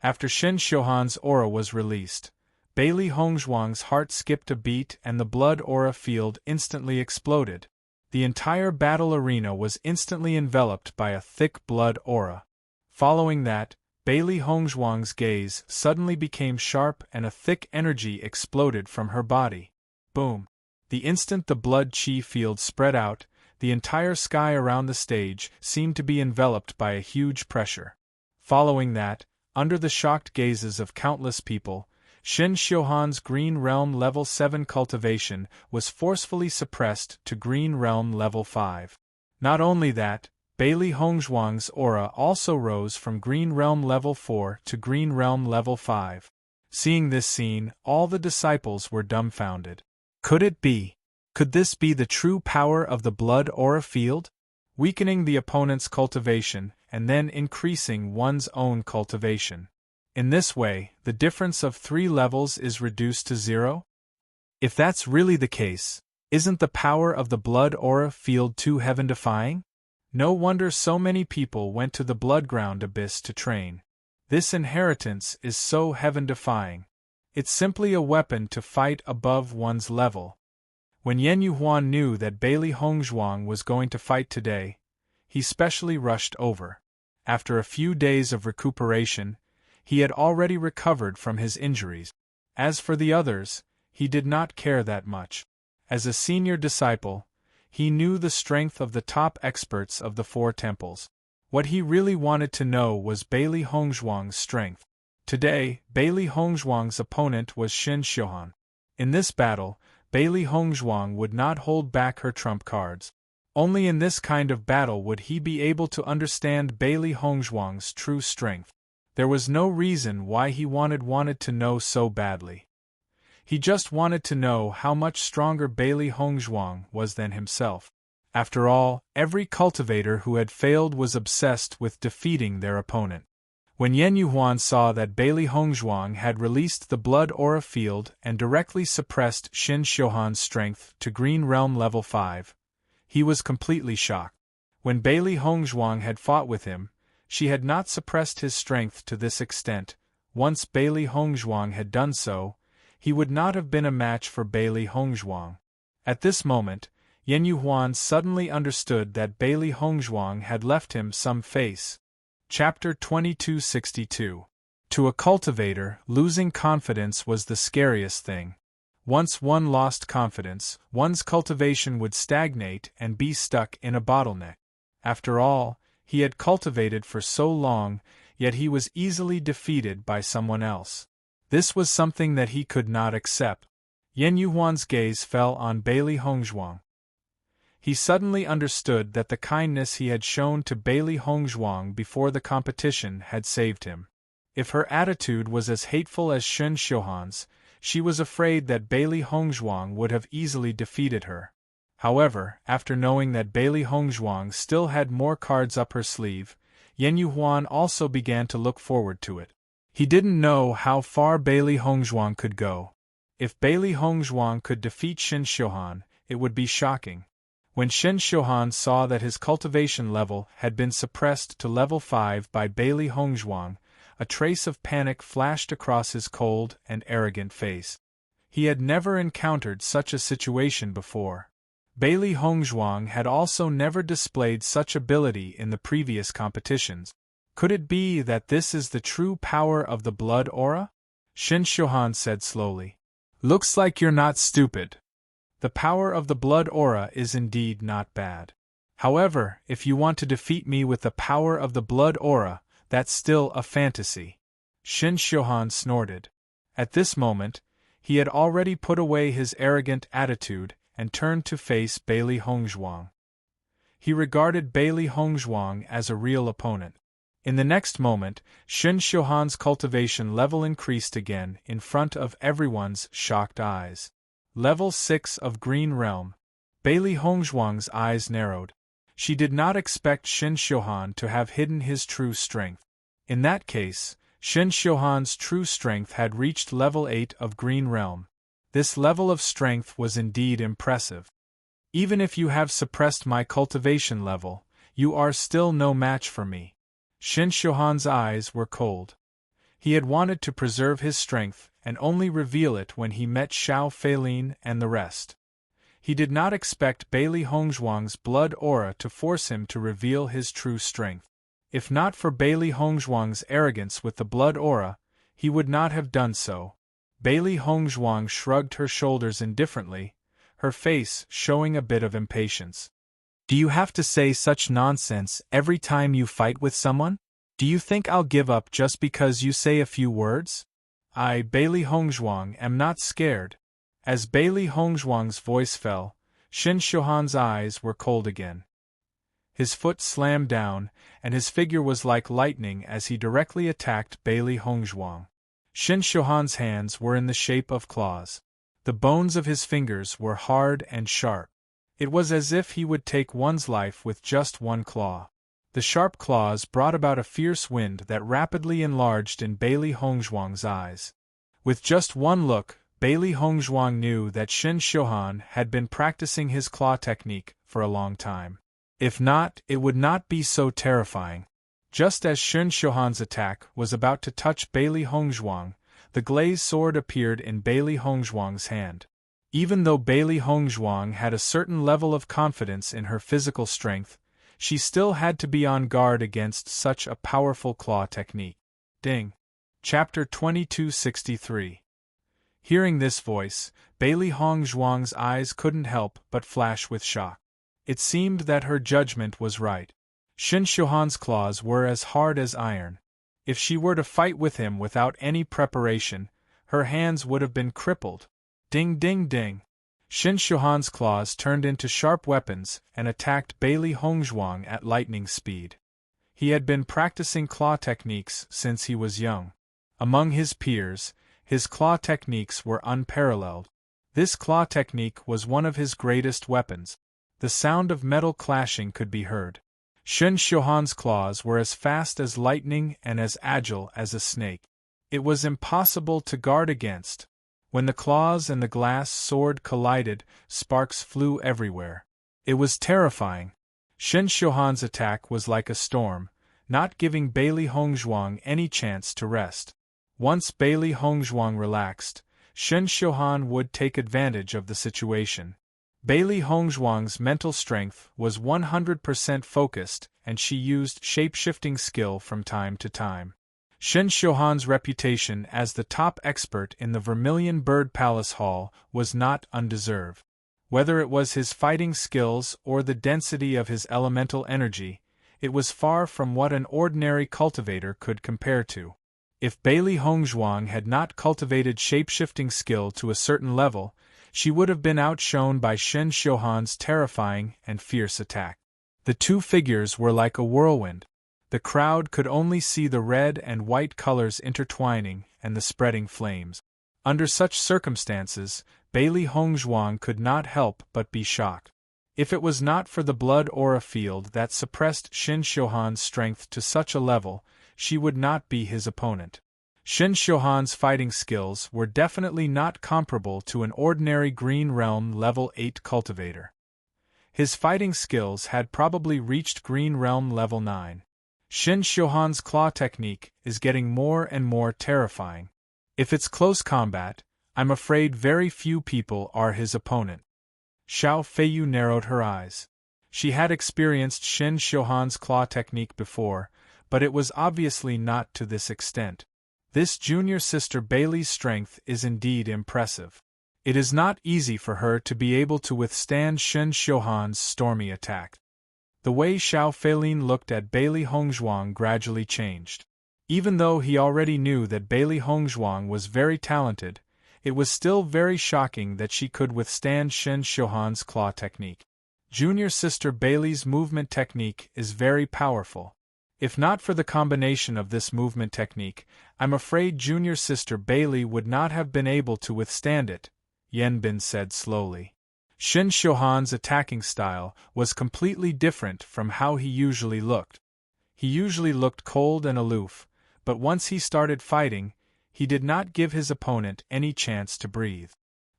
After Shin Shohan's aura was released, Bailey Hongzhuang's heart skipped a beat and the blood aura field instantly exploded. The entire battle arena was instantly enveloped by a thick blood aura. Following that, Bailey Hongzhuang's gaze suddenly became sharp and a thick energy exploded from her body. Boom! The instant the blood chi field spread out, the entire sky around the stage seemed to be enveloped by a huge pressure. Following that, under the shocked gazes of countless people, Shin Shohan's Green Realm Level 7 cultivation was forcefully suppressed to Green Realm Level 5. Not only that, Bailey Hongzhuang's aura also rose from Green Realm Level 4 to Green Realm Level 5. Seeing this scene, all the disciples were dumbfounded. Could it be? Could this be the true power of the blood aura field? Weakening the opponent's cultivation and then increasing one's own cultivation. In this way, the difference of 3 levels is reduced to 0? If that's really the case, isn't the power of the blood aura field too heaven-defying? No wonder so many people went to the Bloodground Abyss to train. This inheritance is so heaven-defying. It's simply a weapon to fight above one's level. When Yen Yuhuan knew that Bailey Hongzhuang was going to fight today, he specially rushed over. After a few days of recuperation, he had already recovered from his injuries. As for the others, he did not care that much. As a senior disciple, he knew the strength of the top experts of the Four Temples. What he really wanted to know was Bailey Hongzhuang's strength. Today, Bailey Hongzhuang's opponent was Shen Xiuhan. In this battle, Bailey Hongzhuang would not hold back her trump cards. Only in this kind of battle would he be able to understand Bailey Hongzhuang's true strength. There was no reason why he wanted to know so badly. He just wanted to know how much stronger Bailey Hongzhuang was than himself. After all, every cultivator who had failed was obsessed with defeating their opponent. When Yen Yuhuan saw that Bailey Hongzhuang had released the blood aura field and directly suppressed Shen Xiuhan's strength to Green Realm level 5, he was completely shocked. When Bailey Hongzhuang had fought with him, she had not suppressed his strength to this extent. Once Bailey Hongzhuang had done so, he would not have been a match for Bailey Hongzhuang. At this moment, Yen Yuhuan suddenly understood that Bailey Hongzhuang had left him some face. Chapter 2262. To a cultivator, losing confidence was the scariest thing. Once one lost confidence, one's cultivation would stagnate and be stuck in a bottleneck. After all, he had cultivated for so long, yet he was easily defeated by someone else. This was something that he could not accept. Yen Yuhuan's gaze fell on Bailey Hongzhuang. He suddenly understood that the kindness he had shown to Bailey Hongzhuang before the competition had saved him. If her attitude was as hateful as Shen Xiuhan's, she was afraid that Bailey Hongzhuang would have easily defeated her. However, after knowing that Bailey Hongzhuang still had more cards up her sleeve, Yen Yuhuan also began to look forward to it. He didn't know how far Bailey Hongzhuang could go. If Bailey Hongzhuang could defeat Shen Xiuhan, it would be shocking. When Shen Xiuhan saw that his cultivation level had been suppressed to level 5 by Bailey Hongzhuang, a trace of panic flashed across his cold and arrogant face. He had never encountered such a situation before. Bailey Hongzhuang had also never displayed such ability in the previous competitions. Could it be that this is the true power of the blood aura? Shen Xiuhan said slowly. Looks like you're not stupid. The power of the blood aura is indeed not bad. However, if you want to defeat me with the power of the blood aura, that's still a fantasy. Shen Xiuhan snorted. At this moment, he had already put away his arrogant attitude and turned to face Bailey Hongzhuang. He regarded Bailey Hongzhuang as a real opponent. In the next moment, Shen Xiuhan's cultivation level increased again in front of everyone's shocked eyes. Level 6 of Green Realm. Bailey Hongzhuang's eyes narrowed. She did not expect Shen Xiuhan to have hidden his true strength. In that case, Shen Xiuhan's true strength had reached level 8 of Green Realm. This level of strength was indeed impressive. Even if you have suppressed my cultivation level, you are still no match for me. Shen Xiuhan's eyes were cold. He had wanted to preserve his strength and only reveal it when he met Xiao Feilin and the rest. He did not expect Bailey Hongzhuang's blood aura to force him to reveal his true strength. If not for Bailey Hongzhuang's arrogance with the blood aura, he would not have done so. Bailey Hongzhuang shrugged her shoulders indifferently, her face showing a bit of impatience. Do you have to say such nonsense every time you fight with someone? Do you think I'll give up just because you say a few words? I, Bailey Hongzhuang, am not scared. As Bailey Hongzhuang's voice fell, Shen Xiuhan's eyes were cold again. His foot slammed down, and his figure was like lightning as he directly attacked Bailey Hongzhuang. Shen Xiuhan's hands were in the shape of claws. The bones of his fingers were hard and sharp. It was as if he would take one's life with just one claw. The sharp claws brought about a fierce wind that rapidly enlarged in Bailey Hongzhuang's eyes. With just one look, Bailey Hongzhuang knew that Shen Xiuhan had been practicing his claw technique for a long time. If not, it would not be so terrifying. Just as Shen Xiuhan's attack was about to touch Bailey Hongzhuang, the glazed sword appeared in Bailey Hongzhuang's hand. Even though Bailey Hongzhuang had a certain level of confidence in her physical strength, she still had to be on guard against such a powerful claw technique. Ding. Chapter 2263. Hearing this voice, Bailey Hongzhuang's eyes couldn't help but flash with shock. It seemed that her judgment was right. Shen Xiuhan's claws were as hard as iron. If she were to fight with him without any preparation, her hands would have been crippled. Ding ding ding. Shen Xiuhan's claws turned into sharp weapons and attacked Bailey Hongzhuang at lightning speed. He had been practicing claw techniques since he was young. Among his peers, his claw techniques were unparalleled. This claw technique was one of his greatest weapons. The sound of metal clashing could be heard. Shen Xiuhan's claws were as fast as lightning and as agile as a snake. It was impossible to guard against. When the claws and the glass sword collided, sparks flew everywhere. It was terrifying. Shen Xiuhan's attack was like a storm, not giving Bailey Hongzhuang any chance to rest. Once Bailey Hongzhuang relaxed, Shen Xiuhan would take advantage of the situation. Bailey Hongzhuang's mental strength was 100% focused, and she used shape-shifting skill from time to time. Shen Xiuhan's reputation as the top expert in the Vermilion Bird Palace Hall was not undeserved. Whether it was his fighting skills or the density of his elemental energy, it was far from what an ordinary cultivator could compare to. If Bailey Hongzhuang had not cultivated shape-shifting skill to a certain level, she would have been outshone by Shen Xiuhan's terrifying and fierce attack. The two figures were like a whirlwind. The crowd could only see the red and white colors intertwining and the spreading flames. Under such circumstances, Bailey Hongzhuang could not help but be shocked. If it was not for the blood aura field that suppressed Shen Xiuhan's strength to such a level, she would not be his opponent. Shen Xiuhan's fighting skills were definitely not comparable to an ordinary Green Realm Level 8 cultivator. His fighting skills had probably reached Green Realm Level 9. Shen Xiuhan's claw technique is getting more and more terrifying. If it's close combat, I'm afraid very few people are his opponent. Xiao Feiyu narrowed her eyes. She had experienced Shen Xiuhan's claw technique before, but it was obviously not to this extent. This junior sister Bailey's strength is indeed impressive. It is not easy for her to be able to withstand Shen Xiuhan's stormy attack. The way Xiao Feilin looked at Bailey Hongzhuang gradually changed. Even though he already knew that Bailey Hongzhuang was very talented, it was still very shocking that she could withstand Shen Xiuhan's claw technique. Junior sister Bailey's movement technique is very powerful. If not for the combination of this movement technique, I'm afraid junior sister Bailey would not have been able to withstand it, Yanbin said slowly. Shen Xiuhan's attacking style was completely different from how he usually looked. He usually looked cold and aloof, but once he started fighting, he did not give his opponent any chance to breathe.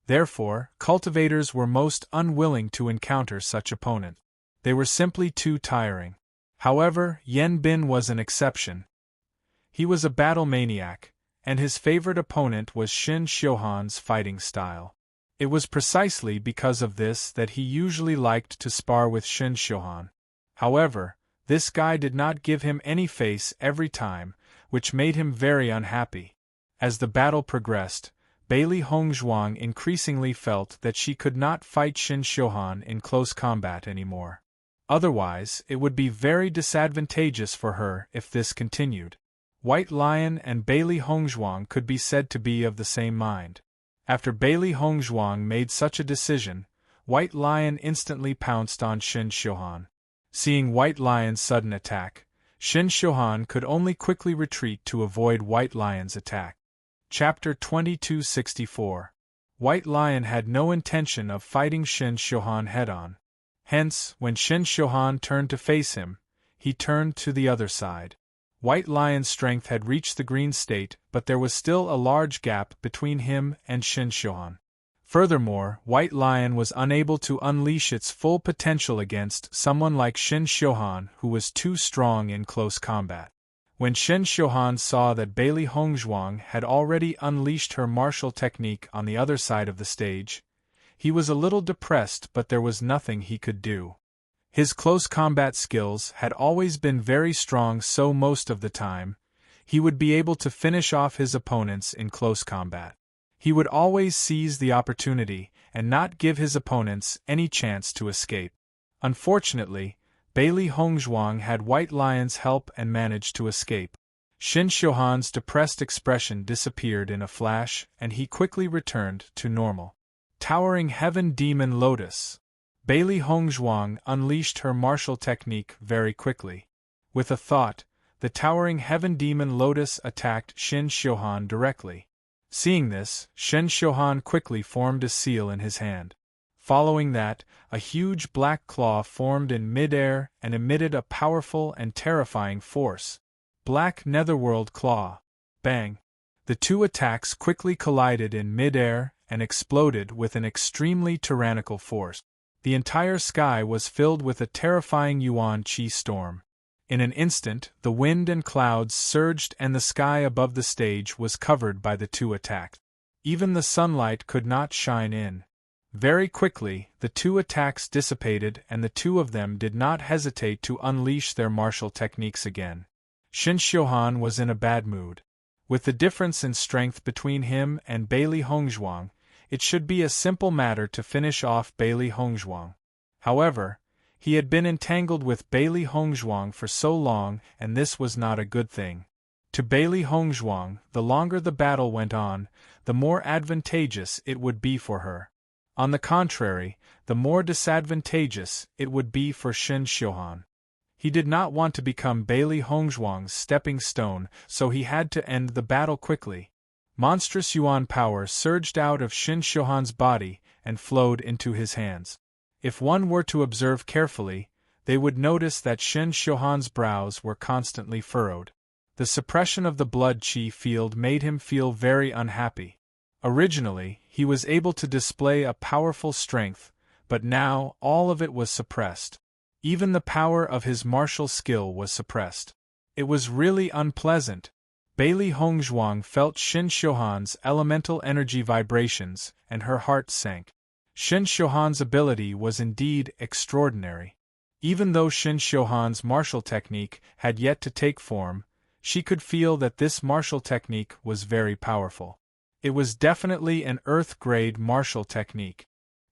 Therefore, cultivators were most unwilling to encounter such opponents. They were simply too tiring. However, Yanbin was an exception. He was a battle maniac, and his favorite opponent was Shen Xiuhan's fighting style. It was precisely because of this that he usually liked to spar with Shen Xiuhan. However, this guy did not give him any face every time, which made him very unhappy. As the battle progressed, Bailey Hongzhuang increasingly felt that she could not fight Shen Xiuhan in close combat anymore. Otherwise, it would be very disadvantageous for her if this continued. White Lion and Bailey Hongzhuang could be said to be of the same mind. After Bailey Hongzhuang made such a decision, White Lion instantly pounced on Shen Xiuhan. Seeing White Lion's sudden attack, Shen Xiuhan could only quickly retreat to avoid White Lion's attack. Chapter 2264. White Lion had no intention of fighting Shen Xiuhan head-on. Hence, when Shen Xiuhan turned to face him, he turned to the other side. White Lion's strength had reached the green state, but there was still a large gap between him and Shen Xiuhan. Furthermore, White Lion was unable to unleash its full potential against someone like Shen Xiuhan, who was too strong in close combat. When Shen Xiuhan saw that Bailey Hongzhuang had already unleashed her martial technique on the other side of the stage, He was a little depressed, but there was nothing he could do. His close combat skills had always been very strong, so most of the time, he would be able to finish off his opponents in close combat. He would always seize the opportunity and not give his opponents any chance to escape. Unfortunately, Bailey Hongzhuang had White Lion's help and managed to escape. Shin Xiuhan's depressed expression disappeared in a flash, and he quickly returned to normal. Towering Heaven Demon Lotus. Bailey Hongzhuang unleashed her martial technique very quickly. With a thought, the Towering Heaven Demon Lotus attacked Shin Xiuhan directly. Seeing this, Shin Xiuhan quickly formed a seal in his hand. Following that, a huge black claw formed in mid-air and emitted a powerful and terrifying force. Black Netherworld Claw. Bang! The two attacks quickly collided in mid-air and exploded with an extremely tyrannical force. The entire sky was filled with a terrifying Yuan Qi storm. In an instant, the wind and clouds surged and the sky above the stage was covered by the two attacks. Even the sunlight could not shine in. Very quickly, the two attacks dissipated and the two of them did not hesitate to unleash their martial techniques again. Shin Xiuhan was in a bad mood. With the difference in strength between him and Bailey Hongzhuang, it should be a simple matter to finish off Bailey Hongzhuang. However, he had been entangled with Bailey Hongzhuang for so long, and this was not a good thing. To Bailey Hongzhuang, the longer the battle went on, the more advantageous it would be for her. On the contrary, the more disadvantageous it would be for Shin Xiuhan. He did not want to become Bailey Hongzhuang's stepping stone, so he had to end the battle quickly. Monstrous Yuan power surged out of Shin Xiuhan's body and flowed into his hands. If one were to observe carefully, they would notice that Shin Xiuhan's brows were constantly furrowed. The suppression of the blood qi field made him feel very unhappy. Originally, he was able to display a powerful strength, but now all of it was suppressed. Even the power of his martial skill was suppressed. It was really unpleasant. Bailey Hongzhuang felt Shin Xiuhan's elemental energy vibrations, and her heart sank. Shin Xiuhan's ability was indeed extraordinary. Even though Shin Xiuhan's martial technique had yet to take form, she could feel that this martial technique was very powerful. It was definitely an Earth-grade martial technique.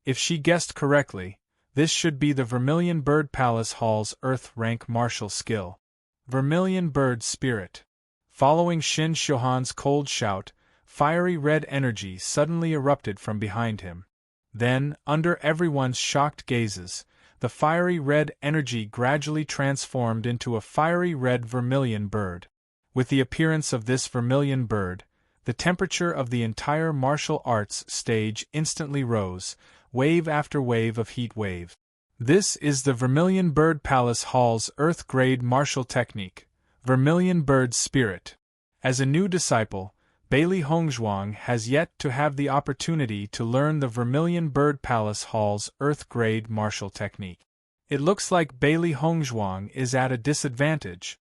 If she guessed correctly, this should be the Vermilion Bird Palace Hall's Earth-rank martial skill. Vermilion Bird Spirit. Following Shin Xiuhan's cold shout, fiery red energy suddenly erupted from behind him. Then, under everyone's shocked gazes, the fiery red energy gradually transformed into a fiery red vermilion bird. With the appearance of this vermilion bird, the temperature of the entire martial arts stage instantly rose, wave after wave of heat wave. This is the Vermilion Bird Palace Hall's Earth-grade martial technique, Vermilion Bird Spirit. As a new disciple, Bailey Hongzhuang has yet to have the opportunity to learn the Vermilion Bird Palace Hall's Earth-grade martial technique. It looks like Bailey Hongzhuang is at a disadvantage.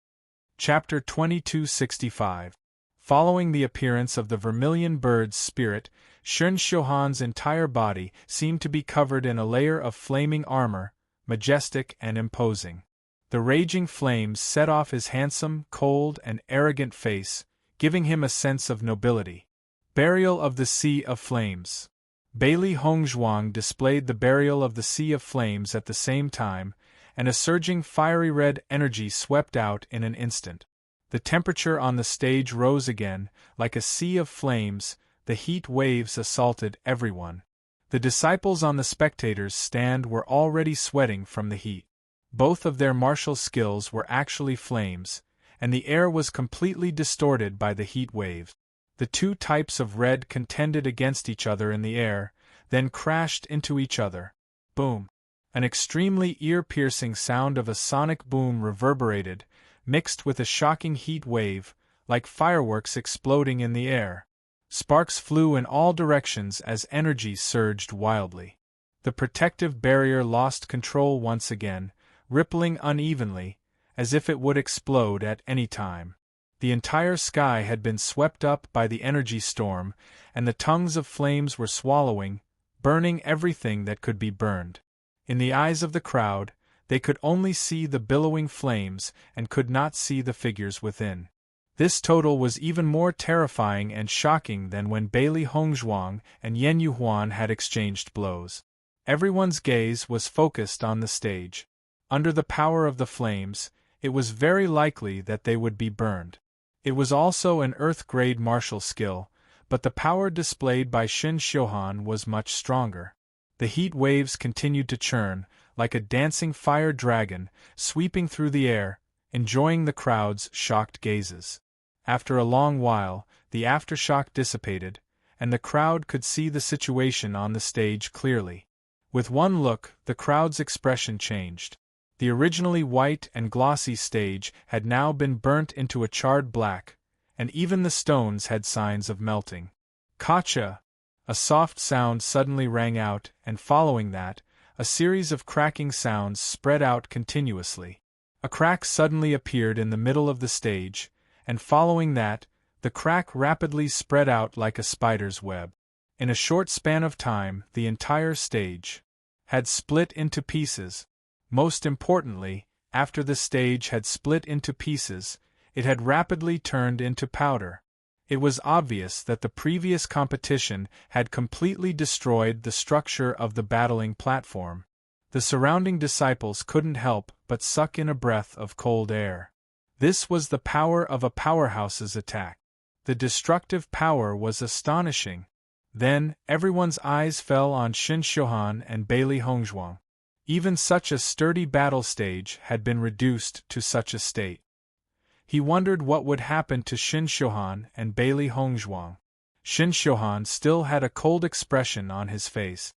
Chapter 2265. Following the appearance of the Vermilion Bird's spirit, Shin Xiuhan's entire body seemed to be covered in a layer of flaming armor, majestic and imposing. The raging flames set off his handsome, cold, and arrogant face, giving him a sense of nobility. Burial of the Sea of Flames. Bailey Hongzhuang displayed the Burial of the Sea of Flames at the same time, and a surging fiery red energy swept out in an instant. The temperature on the stage rose again, like a sea of flames, the heat waves assaulted everyone. The disciples on the spectators' stand were already sweating from the heat. Both of their martial skills were actually flames, and the air was completely distorted by the heat waves. The two types of red contended against each other in the air, then crashed into each other. Boom! An extremely ear-piercing sound of a sonic boom reverberated, mixed with a shocking heat wave, like fireworks exploding in the air. Sparks flew in all directions as energy surged wildly. The protective barrier lost control once again, rippling unevenly, as if it would explode at any time. The entire sky had been swept up by the energy storm, and the tongues of flames were swallowing, burning everything that could be burned. In the eyes of the crowd, they could only see the billowing flames and could not see the figures within. This total was even more terrifying and shocking than when Bailey Hongzhuang and Yen Yuhuan had exchanged blows. Everyone's gaze was focused on the stage. Under the power of the flames, it was very likely that they would be burned. It was also an Earth-grade martial skill, but the power displayed by Shen Xiuhan was much stronger. The heat waves continued to churn, like a dancing fire dragon, sweeping through the air, enjoying the crowd's shocked gazes. After a long while, the aftershock dissipated, and the crowd could see the situation on the stage clearly. With one look, the crowd's expression changed. The originally white and glossy stage had now been burnt into a charred black, and even the stones had signs of melting. Kacha! A soft sound suddenly rang out, and following that, a series of cracking sounds spread out continuously. A crack suddenly appeared in the middle of the stage, and following that, the crack rapidly spread out like a spider's web. In a short span of time, the entire stage had split into pieces. Most importantly, after the stage had split into pieces, it had rapidly turned into powder. It was obvious that the previous competition had completely destroyed the structure of the battling platform. The surrounding disciples couldn't help but suck in a breath of cold air. This was the power of a powerhouse's attack. The destructive power was astonishing. Then, everyone's eyes fell on Shen Xiuhan and Bailey Hongzhuang. Even such a sturdy battle stage had been reduced to such a state. He wondered what would happen to Shen Xiuhan and Bailey Hongzhuang. Shen Xiuhan still had a cold expression on his face.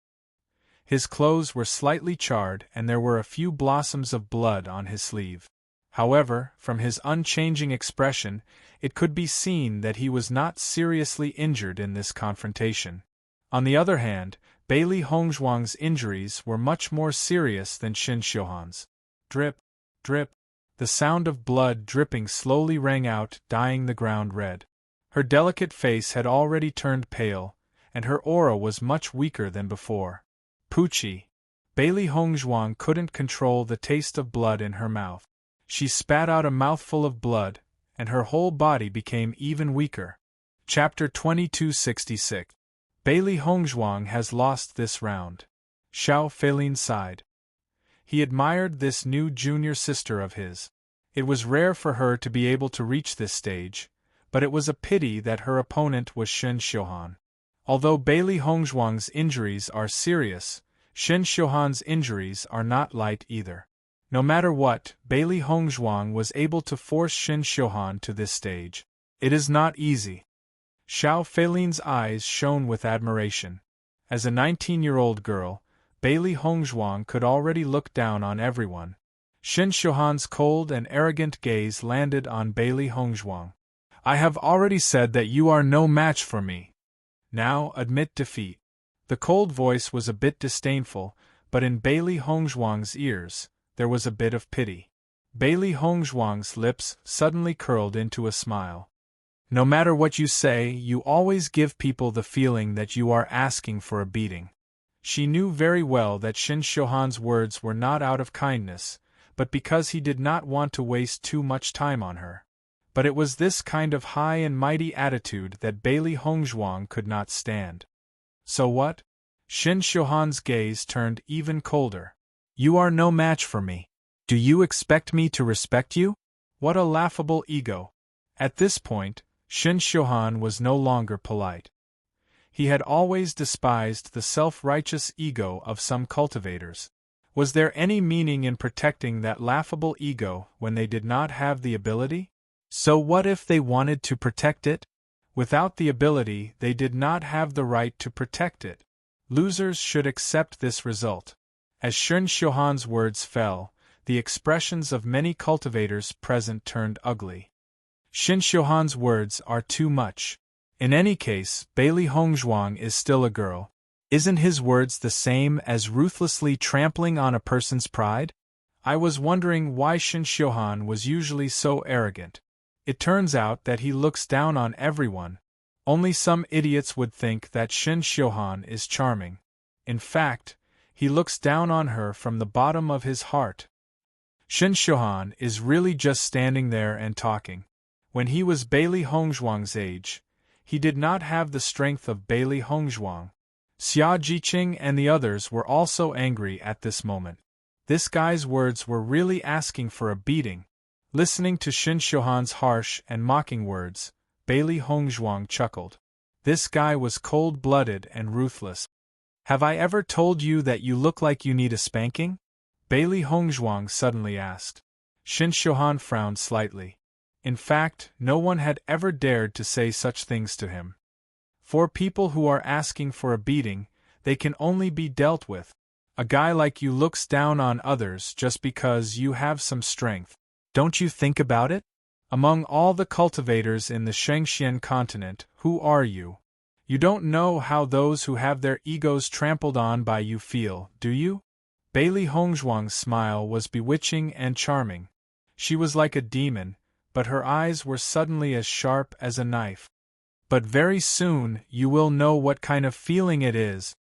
His clothes were slightly charred and there were a few blossoms of blood on his sleeve. However, from his unchanging expression, it could be seen that he was not seriously injured in this confrontation. On the other hand, Bailey Hongzhuang's injuries were much more serious than Shen Xiuhan's. Drip, drip. The sound of blood dripping slowly rang out, dyeing the ground red. Her delicate face had already turned pale, and her aura was much weaker than before. Poochie! Bailey Hongzhuang couldn't control the taste of blood in her mouth. She spat out a mouthful of blood, and her whole body became even weaker. Chapter 2266. Bailey Hongzhuang has lost this round. Xiao Feilin sighed. He admired this new junior sister of his. It was rare for her to be able to reach this stage, but it was a pity that her opponent was Shen Xiuhan. Although Bailey Hongzhuang's injuries are serious, Shen Xiuhan's injuries are not light either. No matter what, Bailey Hongzhuang was able to force Shen Xiuhan to this stage. It is not easy. Xiao Feilin's eyes shone with admiration. As a 19-year-old girl, Bailey Hongzhuang could already look down on everyone. Shen Xiuhan's cold and arrogant gaze landed on Bailey Hongzhuang. I have already said that you are no match for me. Now admit defeat. The cold voice was a bit disdainful, but in Bailey Hongzhuang's ears, there was a bit of pity. Bailey Hongzhuang's lips suddenly curled into a smile. No matter what you say, you always give people the feeling that you are asking for a beating. She knew very well that Shen Xiuhan's words were not out of kindness, but because he did not want to waste too much time on her. But it was this kind of high and mighty attitude that Bailey Hongzhuang could not stand. So what? Shen Xiuhan's gaze turned even colder. You are no match for me. Do you expect me to respect you? What a laughable ego. At this point, Shen Xiuhan was no longer polite. He had always despised the self-righteous ego of some cultivators. Was there any meaning in protecting that laughable ego when they did not have the ability? So what if they wanted to protect it? Without the ability, they did not have the right to protect it. Losers should accept this result. As Shen Xiuhan's words fell, the expressions of many cultivators present turned ugly. Shen Xiuhan's words are too much. In any case, Bailey Hongzhuang is still a girl. Isn't his words the same as ruthlessly trampling on a person's pride? I was wondering why Shen Xiuhan was usually so arrogant. It turns out that he looks down on everyone. Only some idiots would think that Shen Xiuhan is charming. In fact, he looks down on her from the bottom of his heart. Shin Shohan is really just standing there and talking. When he was Bailey Hongzhuang's age, he did not have the strength of Bailey Hongzhuang. Xia Jiqing and the others were also angry at this moment. This guy's words were really asking for a beating. Listening to Shin Shohan's harsh and mocking words, Bailey Hongzhuang chuckled. This guy was cold-blooded and ruthless. Have I ever told you that you look like you need a spanking? Bailey Hongzhuang suddenly asked. Shin Shohan frowned slightly. In fact, no one had ever dared to say such things to him. For people who are asking for a beating, they can only be dealt with. A guy like you looks down on others just because you have some strength. Don't you think about it? Among all the cultivators in the Shengxian continent, who are you? You don't know how those who have their egos trampled on by you feel, do you? Bailey Hongzhuang's smile was bewitching and charming. She was like a demon, but her eyes were suddenly as sharp as a knife. But very soon you will know what kind of feeling it is.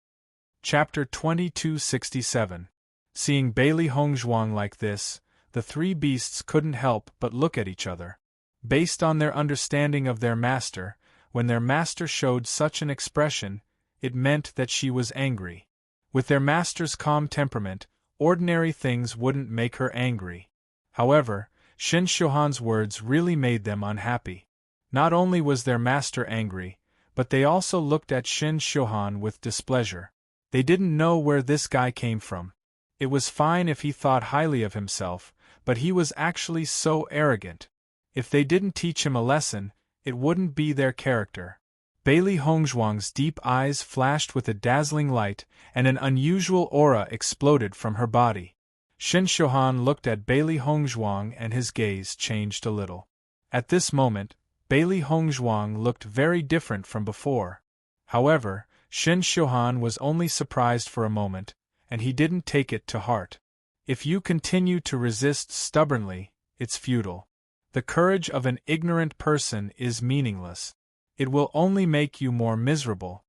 Chapter 2267. Seeing Bailey Hongzhuang like this, the three beasts couldn't help but look at each other. Based on their understanding of their master, when their master showed such an expression, it meant that she was angry. With their master's calm temperament, ordinary things wouldn't make her angry. However, Shin Shohan's words really made them unhappy. Not only was their master angry, but they also looked at Shin Shohan with displeasure. They didn't know where this guy came from. It was fine if he thought highly of himself, but he was actually so arrogant. If they didn't teach him a lesson, it wouldn't be their character. Bailey Hongzhuang's deep eyes flashed with a dazzling light, and an unusual aura exploded from her body. Shin Shohan looked at Bailey Hongzhuang and his gaze changed a little. At this moment, Bailey Hongzhuang looked very different from before. However, Shin Shohan was only surprised for a moment, and he didn't take it to heart. If you continue to resist stubbornly, it's futile. The courage of an ignorant person is meaningless. It will only make you more miserable.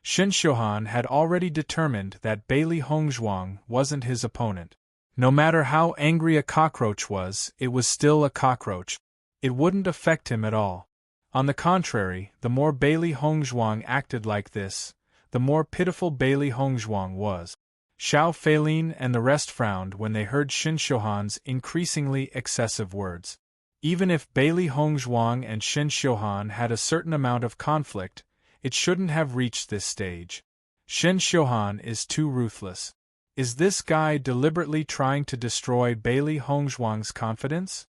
Shin Shohan had already determined that Bailey Hongzhuang wasn't his opponent. No matter how angry a cockroach was, it was still a cockroach. It wouldn't affect him at all. On the contrary, the more Bailey Hongzhuang acted like this, the more pitiful Bailey Hongzhuang was. Xiao Feilin and the rest frowned when they heard Shin Shohan's increasingly excessive words. Even if Bailey Hongzhuang and Shin Shohan had a certain amount of conflict, it shouldn't have reached this stage. Shin Shohan is too ruthless. Is this guy deliberately trying to destroy Bailey Hongzhuang's confidence?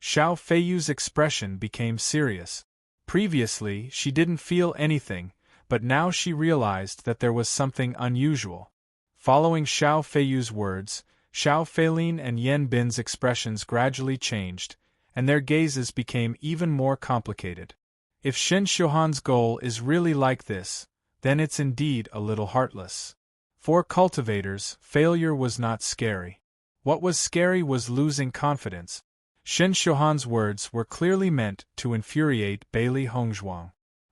Xiao Feiyu's expression became serious. Previously, she didn't feel anything, but now she realized that there was something unusual. Following Xiao Feiyu's words, Xiao Feilin and Yan Bin's expressions gradually changed, and their gazes became even more complicated. If Shin Shohan's goal is really like this, then it's indeed a little heartless. For cultivators, failure was not scary. What was scary was losing confidence. Shin Shohan's words were clearly meant to infuriate Bailey Hongzhuang.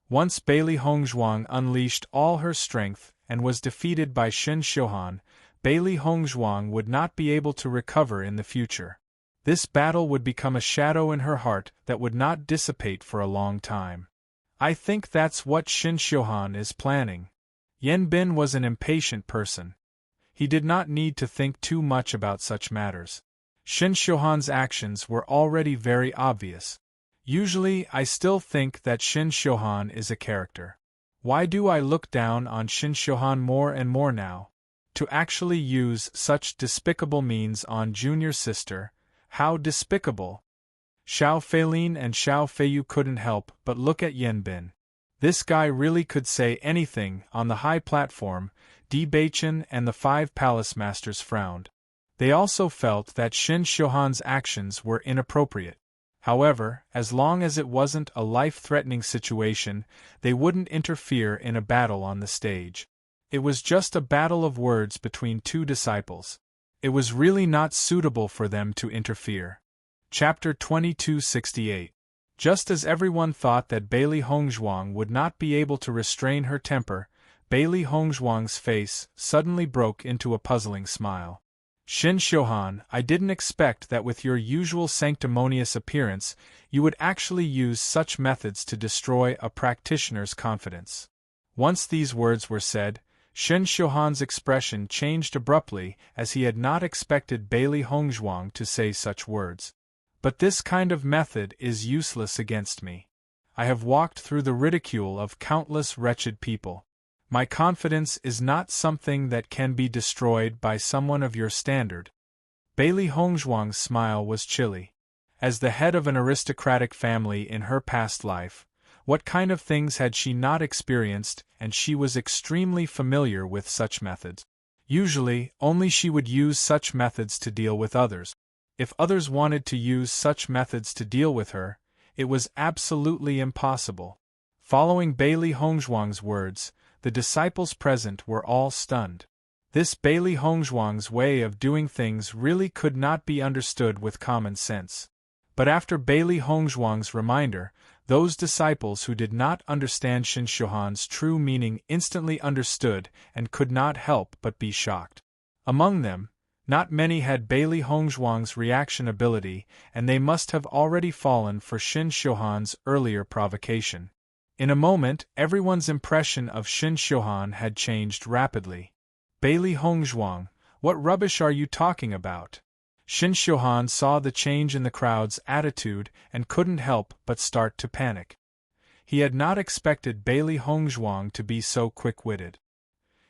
Once Bailey Hongzhuang unleashed all her strength and was defeated by Shin Shohan, Bailey Hongzhuang would not be able to recover in the future. This battle would become a shadow in her heart that would not dissipate for a long time. I think that's what Shin Shohan is planning. Yan Bin was an impatient person. He did not need to think too much about such matters. Shin Shohan's actions were already very obvious. Usually, I still think that Shin Shohan is a character. Why do I look down on Shin Shohan more and more now? To actually use such despicable means on junior sister, how despicable! Xiao Feilin and Xiao Feiyu couldn't help but look at Yan Bin. This guy really could say anything. On the high platform, Di Baichen and the 5 palace masters frowned. They also felt that Shin Shohan's actions were inappropriate. However, as long as it wasn't a life-threatening situation, they wouldn't interfere in a battle on the stage. It was just a battle of words between 2 disciples. It was really not suitable for them to interfere. Chapter 2268. Just as everyone thought that Bailey Hongzhuang would not be able to restrain her temper, Bailey Hongzhuang's face suddenly broke into a puzzling smile. Shin Xiuhan, I didn't expect that with your usual sanctimonious appearance, you would actually use such methods to destroy a practitioner's confidence. Once these words were said, Shin Xiuhan's expression changed abruptly as he had not expected Bailey Hongzhuang to say such words. But this kind of method is useless against me. I have walked through the ridicule of countless wretched people. My confidence is not something that can be destroyed by someone of your standard. Bailey Hongzhuang's smile was chilly. As the head of an aristocratic family in her past life, what kind of things had she not experienced, and she was extremely familiar with such methods. Usually, only she would use such methods to deal with others. If others wanted to use such methods to deal with her, it was absolutely impossible. Following Bailey Hongzhuang's words, the disciples present were all stunned. This Bailey Hongzhuang's way of doing things really could not be understood with common sense. But after Bailey Hongzhuang's reminder, those disciples who did not understand Shin Xiuhan's true meaning instantly understood and could not help but be shocked. Among them, not many had Bailey Hongzhuang's reaction ability, and they must have already fallen for Shin Xiuhan's earlier provocation. In a moment, everyone's impression of Shin Xiuhan had changed rapidly. Bailey Hongzhuang, what rubbish are you talking about? Shin Xiuhan saw the change in the crowd's attitude and couldn't help but start to panic. He had not expected Bailey Hongzhuang to be so quick-witted.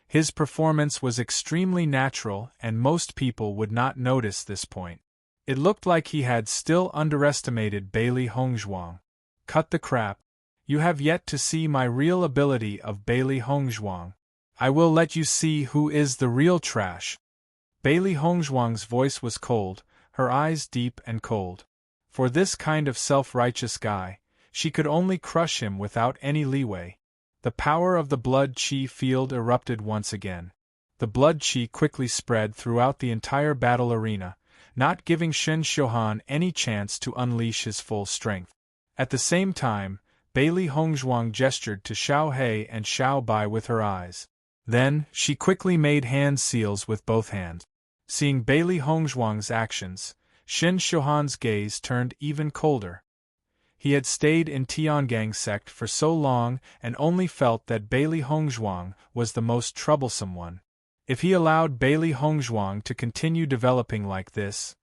His performance was extremely natural and most people would not notice this point. It looked like he had still underestimated Bailey Hongzhuang. Cut the crap. You have yet to see my real ability of Bailey Hongzhuang. I will let you see who is the real trash. Bailey Hongzhuang's voice was cold, her eyes deep and cold. For this kind of self-righteous guy, she could only crush him without any leeway. The power of the blood qi field erupted once again. The blood qi quickly spread throughout the entire battle arena, not giving Shin Xiuhan any chance to unleash his full strength. At the same time, Bailey Hongzhuang gestured to Xiao He and Xiao Bai with her eyes. Then, she quickly made hand seals with both hands. Seeing Bailey Hongzhuang's actions, Shin Xiuhan's gaze turned even colder. He had stayed in Tiangang sect for so long and only felt that Bailey Hongzhuang was the most troublesome one. If he allowed Bailey Hongzhuang to continue developing like this,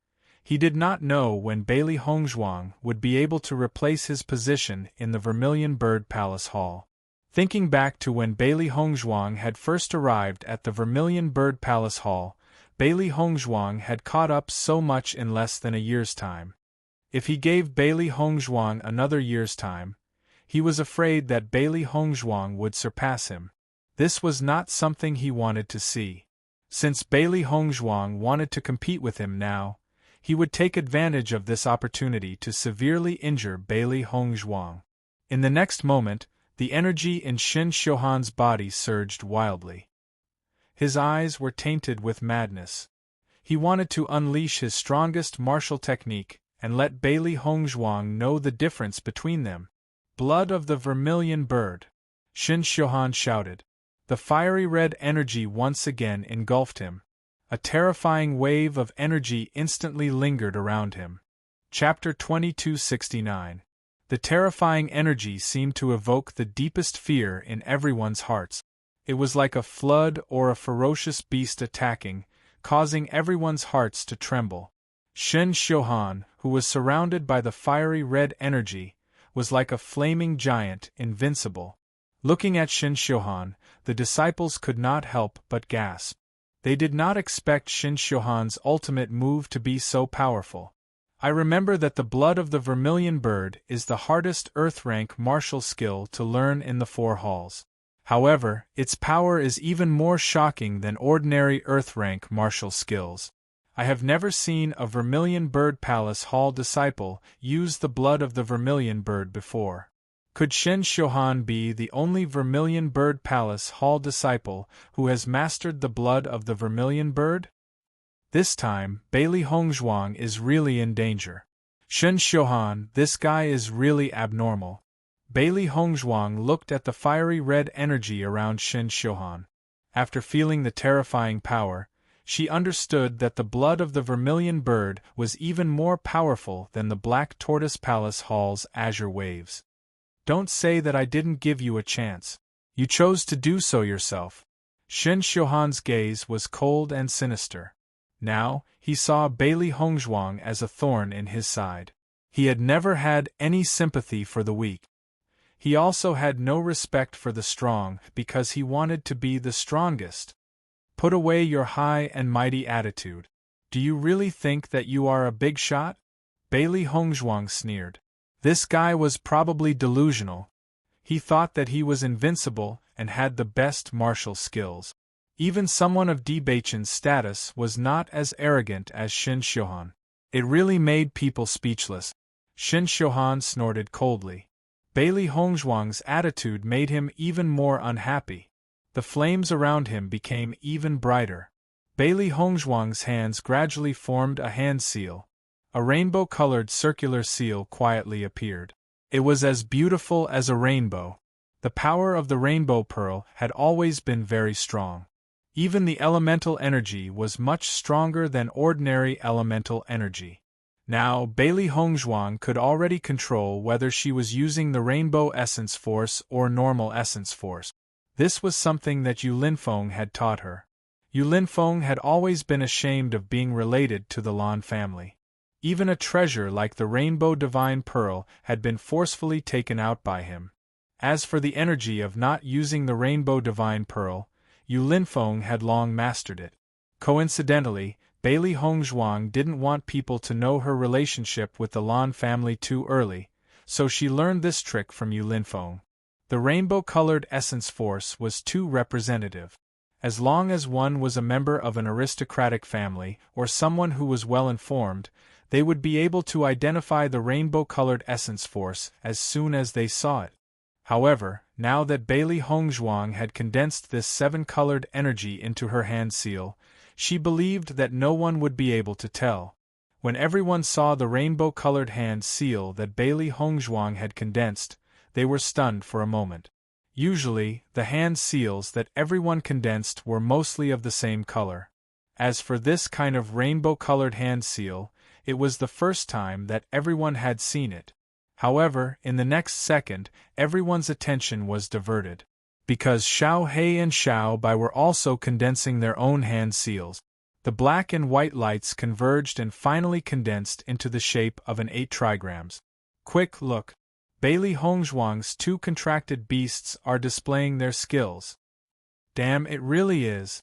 he did not know when Bailey Hongzhuang would be able to replace his position in the Vermilion Bird Palace Hall. Thinking back to when Bailey Hongzhuang had first arrived at the Vermilion Bird Palace Hall, Bailey Hongzhuang had caught up so much in less than a year's time. If he gave Bailey Hongzhuang another year's time, he was afraid that Bailey Hongzhuang would surpass him. This was not something he wanted to see. Since Bailey Hongzhuang wanted to compete with him now, he would take advantage of this opportunity to severely injure Bailey Hongzhuang. In the next moment, the energy in Shin Xiuhan's body surged wildly. His eyes were tainted with madness. He wanted to unleash his strongest martial technique and let Bailey Hongzhuang know the difference between them. Blood of the Vermilion Bird! Shin Xiuhan shouted. The fiery red energy once again engulfed him. A terrifying wave of energy instantly lingered around him. Chapter 2269. The terrifying energy seemed to evoke the deepest fear in everyone's hearts. It was like a flood or a ferocious beast attacking, causing everyone's hearts to tremble. Shin Xiuhan, who was surrounded by the fiery red energy, was like a flaming giant, invincible. Looking at Shin Xiuhan, the disciples could not help but gasp. They did not expect Shin Xiuhan's ultimate move to be so powerful. I remember that the blood of the Vermilion Bird is the hardest Earth-rank martial skill to learn in the Four Halls. However, its power is even more shocking than ordinary Earth-rank martial skills. I have never seen a Vermilion Bird Palace Hall disciple use the blood of the Vermilion Bird before. Could Shin Xiuhan be the only Vermilion Bird Palace Hall disciple who has mastered the blood of the Vermilion Bird? This time, Bailey Hongzhuang is really in danger. Shin Xiuhan, this guy is really abnormal. Bailey Hongzhuang looked at the fiery red energy around Shen Xiuhan. After feeling the terrifying power, she understood that the blood of the vermilion bird was even more powerful than the black tortoise palace hall's azure waves. Don't say that I didn't give you a chance. You chose to do so yourself. Shen Xiuhan's gaze was cold and sinister. Now, he saw Bailey Hongzhuang as a thorn in his side. He had never had any sympathy for the weak. He also had no respect for the strong because he wanted to be the strongest. Put away your high and mighty attitude. Do you really think that you are a big shot? Bailey Hongzhuang sneered. This guy was probably delusional. He thought that he was invincible and had the best martial skills. Even someone of Di Beichen's status was not as arrogant as Shen Xiuhan. It really made people speechless. Shen Xiuhan snorted coldly. Bailey Hongzhuang's attitude made him even more unhappy. The flames around him became even brighter. Bailey Hongzhuang's hands gradually formed a hand seal. A rainbow-colored circular seal quietly appeared. It was as beautiful as a rainbow. The power of the rainbow pearl had always been very strong. Even the elemental energy was much stronger than ordinary elemental energy. Now, Bailey Hongzhuang could already control whether she was using the rainbow essence force or normal essence force. This was something that Yu Linfeng had taught her. Yu Linfeng had always been ashamed of being related to the Lan family. Even a treasure like the Rainbow Divine Pearl had been forcefully taken out by him. As for the energy of not using the Rainbow Divine Pearl, Yu Linfeng had long mastered it. Coincidentally, Bailey Hongzhuang didn't want people to know her relationship with the Lan family too early, so she learned this trick from Yu Linfeng. The rainbow-colored essence force was too representative. As long as one was a member of an aristocratic family or someone who was well-informed, they would be able to identify the rainbow-colored essence force as soon as they saw it. However, now that Bailey Hongzhuang had condensed this seven-colored energy into her hand seal, she believed that no one would be able to tell. When everyone saw the rainbow-colored hand seal that Bailey Hongzhuang had condensed, they were stunned for a moment. Usually, the hand seals that everyone condensed were mostly of the same color. As for this kind of rainbow-colored hand seal, it was the first time that everyone had seen it. However, in the next second, everyone's attention was diverted. Because Xiao He and Xiao Bai were also condensing their own hand seals. The black and white lights converged and finally condensed into the shape of an 8 trigrams. Quick look! Bailey Hongzhuang's 2 contracted beasts are displaying their skills. Damn, it really is.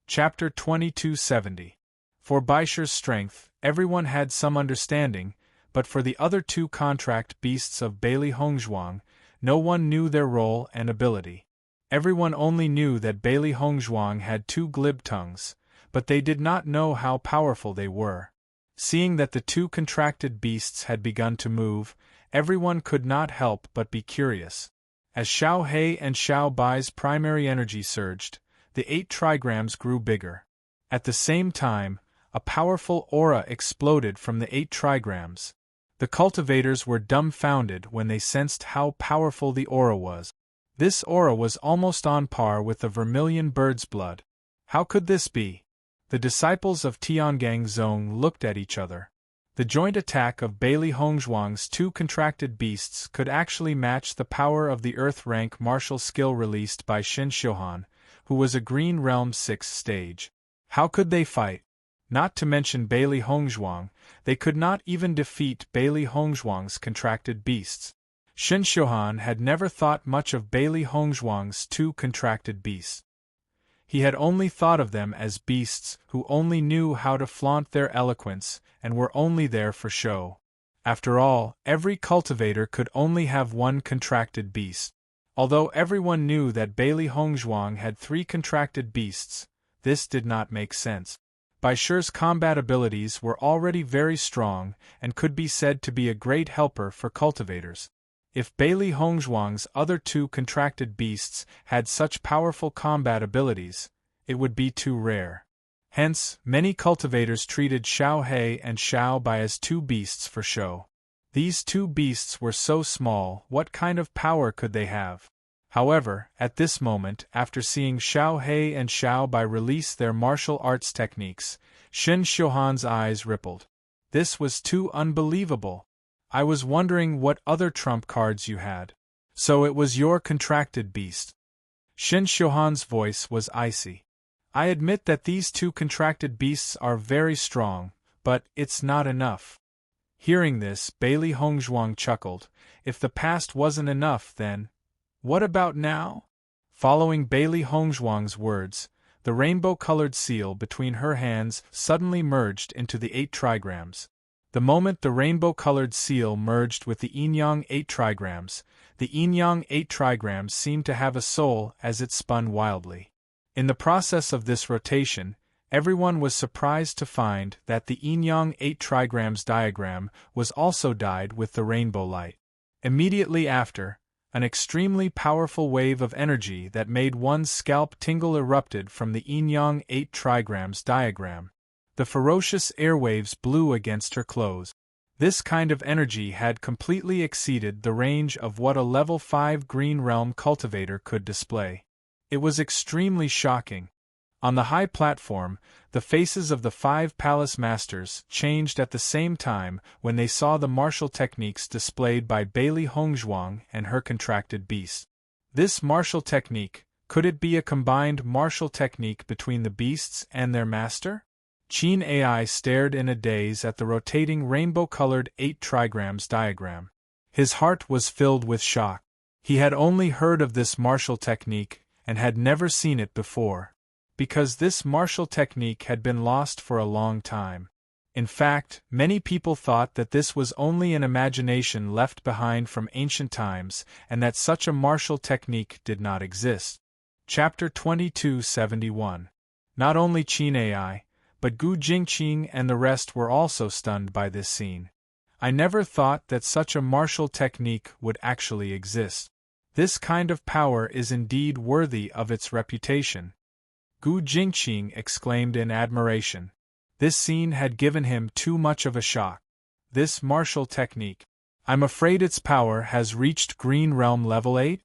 Chapter 2270. For Baisher's strength, everyone had some understanding, but for the other 2 contract beasts of Bailey Hongzhuang, no one knew their role and ability. Everyone only knew that Bailey Hongzhuang had 2 glib tongues, but they did not know how powerful they were. Seeing that the 2 contracted beasts had begun to move, everyone could not help but be curious. As Xiao He and Xiao Bai's primary energy surged, the 8 trigrams grew bigger. At the same time, a powerful aura exploded from the 8 trigrams. The cultivators were dumbfounded when they sensed how powerful the aura was. This aura was almost on par with the vermilion bird's blood. How could this be? The disciples of Tiangang Zong looked at each other. The joint attack of Bailey Hongzhuang's 2 contracted beasts could actually match the power of the Earth rank martial skill released by Shen Xiuhan, who was a Green Realm 6 stage. How could they fight? Not to mention Bailey Hongzhuang, they could not even defeat Bailey Hongzhuang's contracted beasts. Shen Xiuhan had never thought much of Bailey Hongzhuang's 2 contracted beasts. He had only thought of them as beasts who only knew how to flaunt their eloquence and were only there for show. After all, every cultivator could only have 1 contracted beast. Although everyone knew that Bailey Hongzhuang had 3 contracted beasts, this did not make sense. Baisher's combat abilities were already very strong and could be said to be a great helper for cultivators. If Bailey Hongzhuang's other 2 contracted beasts had such powerful combat abilities, it would be too rare. Hence, many cultivators treated Xiao He and Xiao Bai as 2 beasts for show. These two beasts were so small, what kind of power could they have? However, at this moment, after seeing Xiao He and Xiao Bai release their martial arts techniques, Shen Xiuhan's eyes rippled. This was too unbelievable. I was wondering what other trump cards you had. So it was your contracted beast. Shen Xiuhan's voice was icy. I admit that these two contracted beasts are very strong, but it's not enough. Hearing this, Bailey Hongzhuang chuckled. If the past wasn't enough, then what about now? Following Bailey Hongzhuang's words, the rainbow-colored seal between her hands suddenly merged into the 8 trigrams. The moment the rainbow-colored seal merged with the yin-yang 8 trigrams, the yin-yang 8 trigrams seemed to have a soul as it spun wildly. In the process of this rotation, everyone was surprised to find that the yin-yang 8 trigrams diagram was also dyed with the rainbow light. Immediately after, an extremely powerful wave of energy that made one's scalp tingle erupted from the yin-yang 8 trigrams diagram. The ferocious airwaves blew against her clothes. This kind of energy had completely exceeded the range of what a level 5 Green Realm cultivator could display. It was extremely shocking. On the high platform, the faces of the 5 palace masters changed at the same time when they saw the martial techniques displayed by Bailey Hongzhuang and her contracted beast. This martial technique, could it be a combined martial technique between the beasts and their master? Qin Ai stared in a daze at the rotating rainbow-colored 8 trigrams diagram. His heart was filled with shock. He had only heard of this martial technique and had never seen it before, because this martial technique had been lost for a long time. In fact, many people thought that this was only an imagination left behind from ancient times and that such a martial technique did not exist. Chapter 2271. Not only Qin Ai, but Gu Jingqing and the rest were also stunned by this scene. I never thought that such a martial technique would actually exist. This kind of power is indeed worthy of its reputation. Gu Jingqing exclaimed in admiration. This scene had given him too much of a shock. This martial technique. I'm afraid its power has reached Green Realm level 8?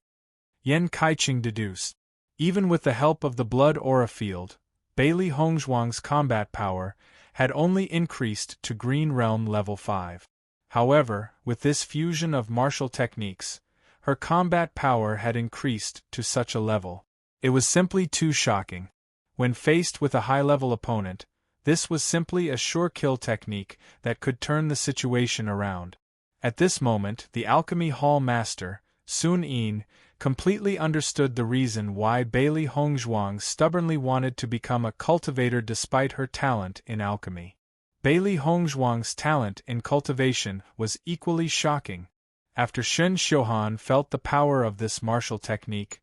Yan Kaiqing deduced. Even with the help of the blood aura field, Bailey Hongzhuang's combat power had only increased to Green Realm level 5. However, with this fusion of martial techniques, her combat power had increased to such a level. It was simply too shocking. When faced with a high-level opponent, this was simply a sure kill technique that could turn the situation around. At this moment, the Alchemy Hall Master, Sun Yin, completely understood the reason why Bailey Hongzhuang stubbornly wanted to become a cultivator despite her talent in alchemy. Bailey Hongzhuang's talent in cultivation was equally shocking. After Shen Xiuhan felt the power of this martial technique,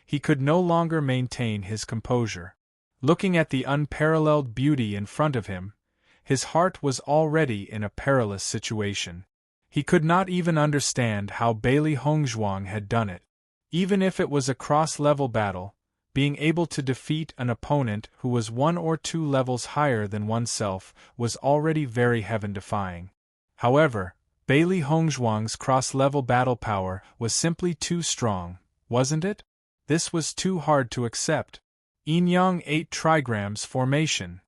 he could no longer maintain his composure. Looking at the unparalleled beauty in front of him, his heart was already in a perilous situation. He could not even understand how Bailey Hongzhuang had done it. Even if it was a cross-level battle, being able to defeat an opponent who was 1 or 2 levels higher than oneself was already very heaven-defying. However, Bailey Hongzhuang's cross-level battle power was simply too strong, wasn't it? This was too hard to accept. Yin-yang 8 trigrams formation.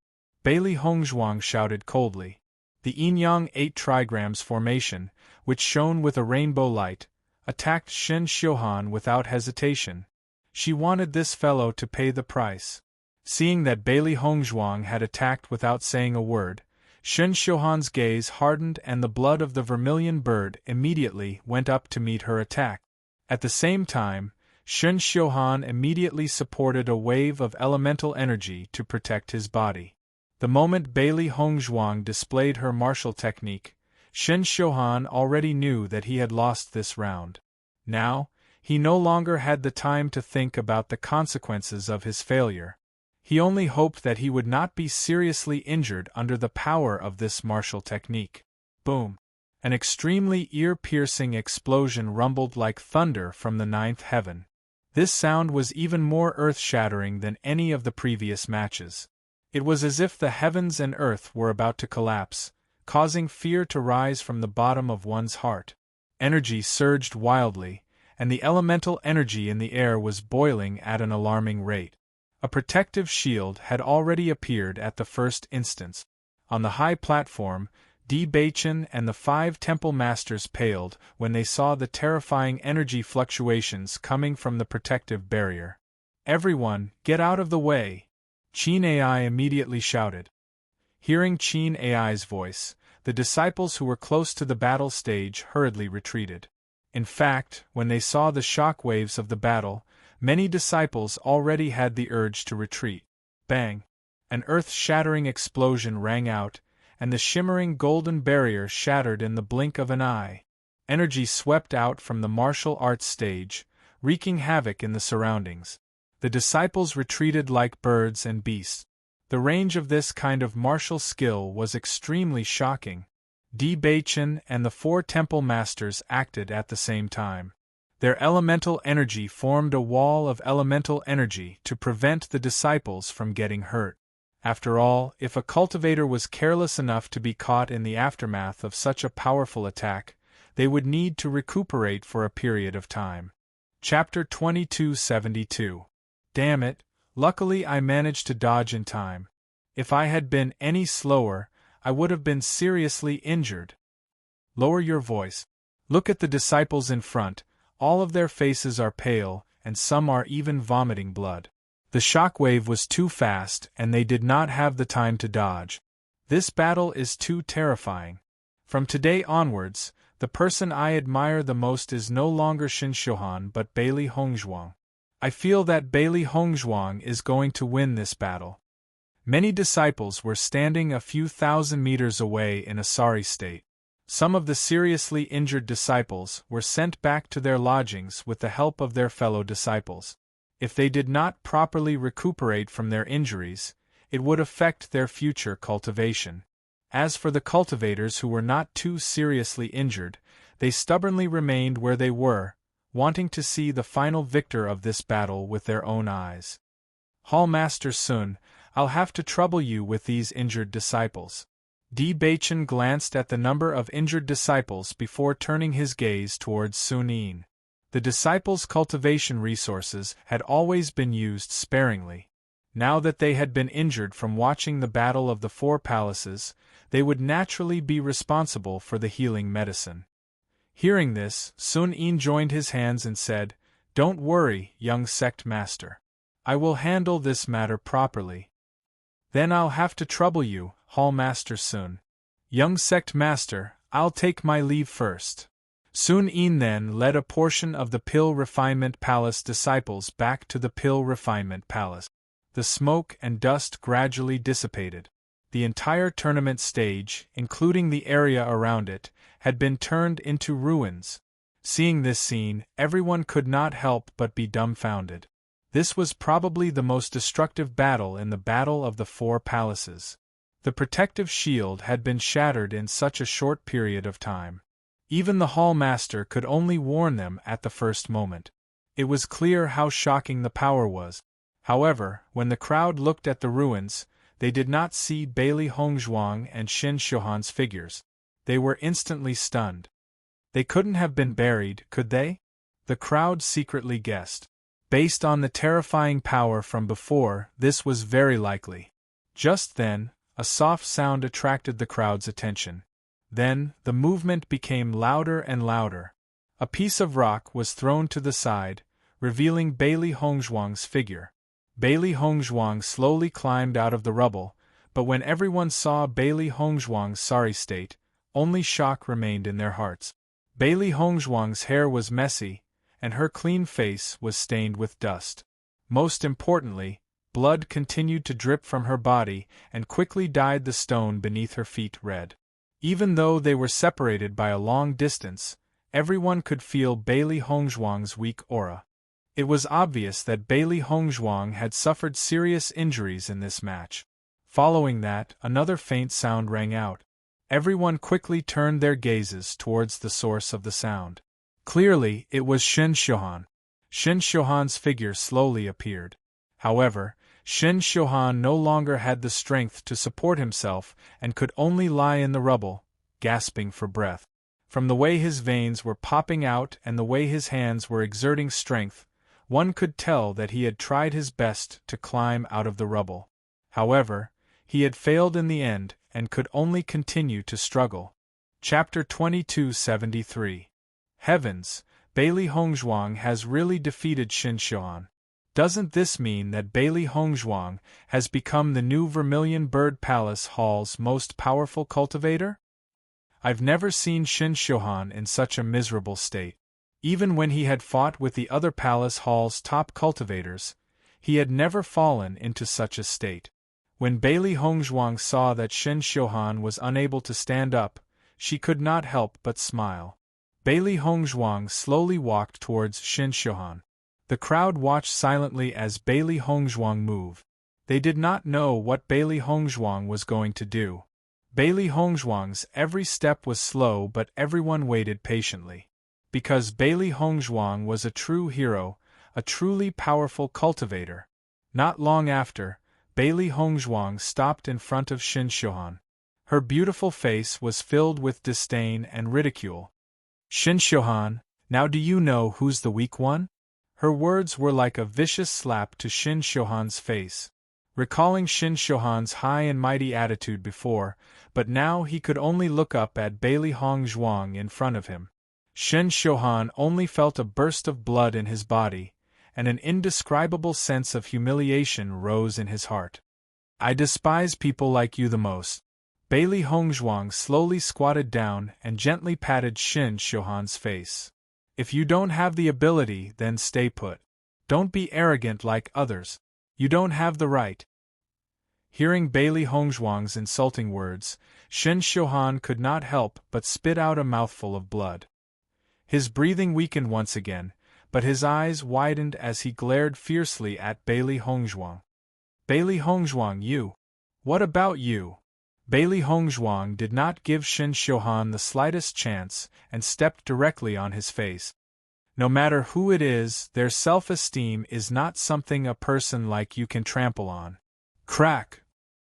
Bailey Hongzhuang shouted coldly. The yin-yang 8 trigrams formation, which shone with a rainbow light, attacked Shen Xiuhan without hesitation. She wanted this fellow to pay the price. Seeing that Bailey Hongzhuang had attacked without saying a word, Shen Xiuhan's gaze hardened and the blood of the vermilion bird immediately went up to meet her attack. At the same time, Shen Xiuhan immediately supported a wave of elemental energy to protect his body. The moment Bailey Hongzhuang displayed her martial technique, Shen Xiuhan already knew that he had lost this round. Now, he no longer had the time to think about the consequences of his failure. He only hoped that he would not be seriously injured under the power of this martial technique. Boom! An extremely ear-piercing explosion rumbled like thunder from the 9th heaven. This sound was even more earth-shattering than any of the previous matches. It was as if the heavens and earth were about to collapse, causing fear to rise from the bottom of one's heart. Energy surged wildly, and the elemental energy in the air was boiling at an alarming rate. A protective shield had already appeared at the first instance. On the high platform, Bachan and the 5 temple masters paled when they saw the terrifying energy fluctuations coming from the protective barrier. "Everyone, get out of the way!" Qin Ai immediately shouted. Hearing Qin Ai's voice, the disciples who were close to the battle stage hurriedly retreated. In fact, when they saw the shock waves of the battle, many disciples already had the urge to retreat. Bang! An earth-shattering explosion rang out, and the shimmering golden barrier shattered in the blink of an eye. Energy swept out from the martial arts stage, wreaking havoc in the surroundings. The disciples retreated like birds and beasts. The range of this kind of martial skill was extremely shocking. Bachan and the 4 temple masters acted at the same time. Their elemental energy formed a wall of elemental energy to prevent the disciples from getting hurt. After all, if a cultivator was careless enough to be caught in the aftermath of such a powerful attack, they would need to recuperate for a period of time. Chapter 2272. Damn it, luckily I managed to dodge in time. If I had been any slower, I would have been seriously injured. Lower your voice. Look at the disciples in front, all of their faces are pale, and some are even vomiting blood. The shockwave was too fast, and they did not have the time to dodge. This battle is too terrifying. From today onwards, the person I admire the most is no longer Shen Xiuhan but Bailey Hongzhuang. I feel that Bailey Hongzhuang is going to win this battle. Many disciples were standing a few thousand meters away in a sorry state. Some of the seriously injured disciples were sent back to their lodgings with the help of their fellow disciples. If they did not properly recuperate from their injuries, it would affect their future cultivation. As for the cultivators who were not too seriously injured, they stubbornly remained where they were, wanting to see the final victor of this battle with their own eyes. Hall Master Sun, I'll have to trouble you with these injured disciples. Bachan glanced at the number of injured disciples before turning his gaze towards Sun Yin. The disciples' cultivation resources had always been used sparingly. Now that they had been injured from watching the Battle of the 4 Palaces, they would naturally be responsible for the healing medicine. Hearing this, Sun Yin joined his hands and said, "Don't worry, young sect master. I will handle this matter properly." "Then I'll have to trouble you, Hall Master Sun. Young sect master, I'll take my leave first." Sun Yin then led a portion of the Pill Refinement Palace disciples back to the Pill Refinement Palace. The smoke and dust gradually dissipated. The entire tournament stage, including the area around it, had been turned into ruins. Seeing this scene, everyone could not help but be dumbfounded. This was probably the most destructive battle in the Battle of the 4 Palaces. The protective shield had been shattered in such a short period of time. Even the Hall Master could only warn them at the first moment. It was clear how shocking the power was. However, when the crowd looked at the ruins, they did not see Bailey Hongzhuang and Shen Xiuhan's figures. They were instantly stunned. They couldn't have been buried, could they? The crowd secretly guessed. Based on the terrifying power from before, this was very likely. Just then, a soft sound attracted the crowd's attention. Then, the movement became louder and louder. A piece of rock was thrown to the side, revealing Bailey Hongzhuang's figure. Bailey Hongzhuang slowly climbed out of the rubble, but when everyone saw Bailey Hongzhuang's sorry state, only shock remained in their hearts. Bailey Hongzhuang's hair was messy, and her clean face was stained with dust. Most importantly, blood continued to drip from her body and quickly dyed the stone beneath her feet red. Even though they were separated by a long distance, everyone could feel Bailey Hongzhuang's weak aura. It was obvious that Bailey Hongzhuang had suffered serious injuries in this match. Following that, another faint sound rang out. Everyone quickly turned their gazes towards the source of the sound. Clearly, it was Shen Xiuhan. Shen Xiuhan's figure slowly appeared. However, Shen Shohan no longer had the strength to support himself and could only lie in the rubble, gasping for breath. From the way his veins were popping out and the way his hands were exerting strength, one could tell that he had tried his best to climb out of the rubble. However, he had failed in the end and could only continue to struggle. Chapter 2273. Heavens, Bailey Hongzhuang has really defeated Shen Shohan. Doesn't this mean that Bailey Hongzhuang has become the new Vermilion Bird Palace Hall's most powerful cultivator? I've never seen Shen Shohan in such a miserable state. Even when he had fought with the other Palace Hall's top cultivators, he had never fallen into such a state. When Bailey Hongzhuang saw that Shen Shohan was unable to stand up, she could not help but smile. Bailey Hongzhuang slowly walked towards Shen Shohan. The crowd watched silently as Bailey Hongzhuang moved. They did not know what Bailey Hongzhuang was going to do. Bailey Hongzhuang's every step was slow, but everyone waited patiently. Because Bailey Hongzhuang was a true hero, a truly powerful cultivator. Not long after, Bailey Hongzhuang stopped in front of Shen Shohan. Her beautiful face was filled with disdain and ridicule. Shen Shohan, now do you know who's the weak one? Her words were like a vicious slap to Shen Shohan's face. Recalling Shen Shohan's high and mighty attitude before, but now he could only look up at Bailey Hongzhuang in front of him. Shen Shohan only felt a burst of blood in his body, and an indescribable sense of humiliation rose in his heart. I despise people like you the most. Bailey Hongzhuang slowly squatted down and gently patted Shen Shohan's face. If you don't have the ability, then stay put. Don't be arrogant like others. You don't have the right. Hearing Bailey Hongzhuang's insulting words, Shen Shohan could not help but spit out a mouthful of blood. His breathing weakened once again, but his eyes widened as he glared fiercely at Bailey Hongzhuang. Bailey Hongzhuang, you! What about you? Bailey Hongzhuang did not give Shen Shohan the slightest chance and stepped directly on his face. No matter who it is, their self-esteem is not something a person like you can trample on. Crack!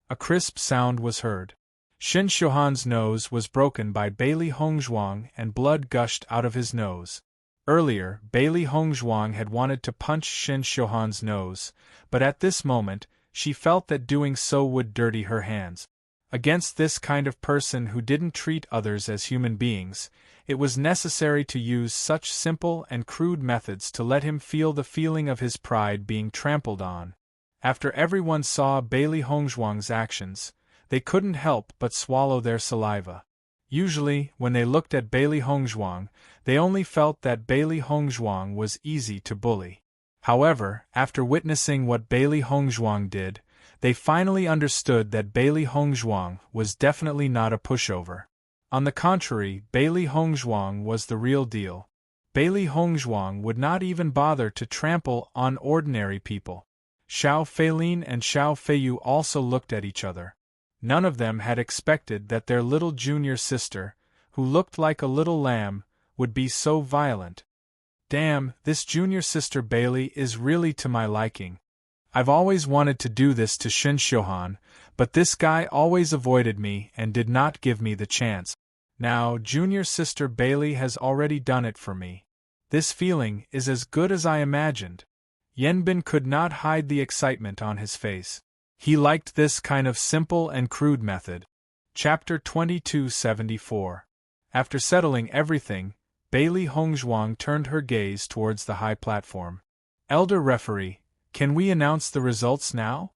A crisp sound was heard. Shen Shohan's nose was broken by Bailey Hongzhuang and blood gushed out of his nose. Earlier, Bailey Hongzhuang had wanted to punch Shen Shohan's nose, but at this moment, she felt that doing so would dirty her hands. Against this kind of person who didn't treat others as human beings, it was necessary to use such simple and crude methods to let him feel the feeling of his pride being trampled on. After everyone saw Bailey Hongzhuang's actions, they couldn't help but swallow their saliva. Usually, when they looked at Bailey Hongzhuang, they only felt that Bailey Hongzhuang was easy to bully. However, after witnessing what Bailey Hongzhuang did, they finally understood that Bailey Hongzhuang was definitely not a pushover. On the contrary, Bailey Hongzhuang was the real deal. Bailey Hongzhuang would not even bother to trample on ordinary people. Xiao Feilin and Xiao Feiyu also looked at each other. None of them had expected that their little junior sister, who looked like a little lamb, would be so violent. Damn, this junior sister Bailey is really to my liking. I've always wanted to do this to Shen Shohan, but this guy always avoided me and did not give me the chance. Now, junior sister Bailey has already done it for me. This feeling is as good as I imagined. Yanbin could not hide the excitement on his face. He liked this kind of simple and crude method. Chapter 2274. After settling everything, Bailey Hongzhuang turned her gaze towards the high platform. Elder referee, can we announce the results now?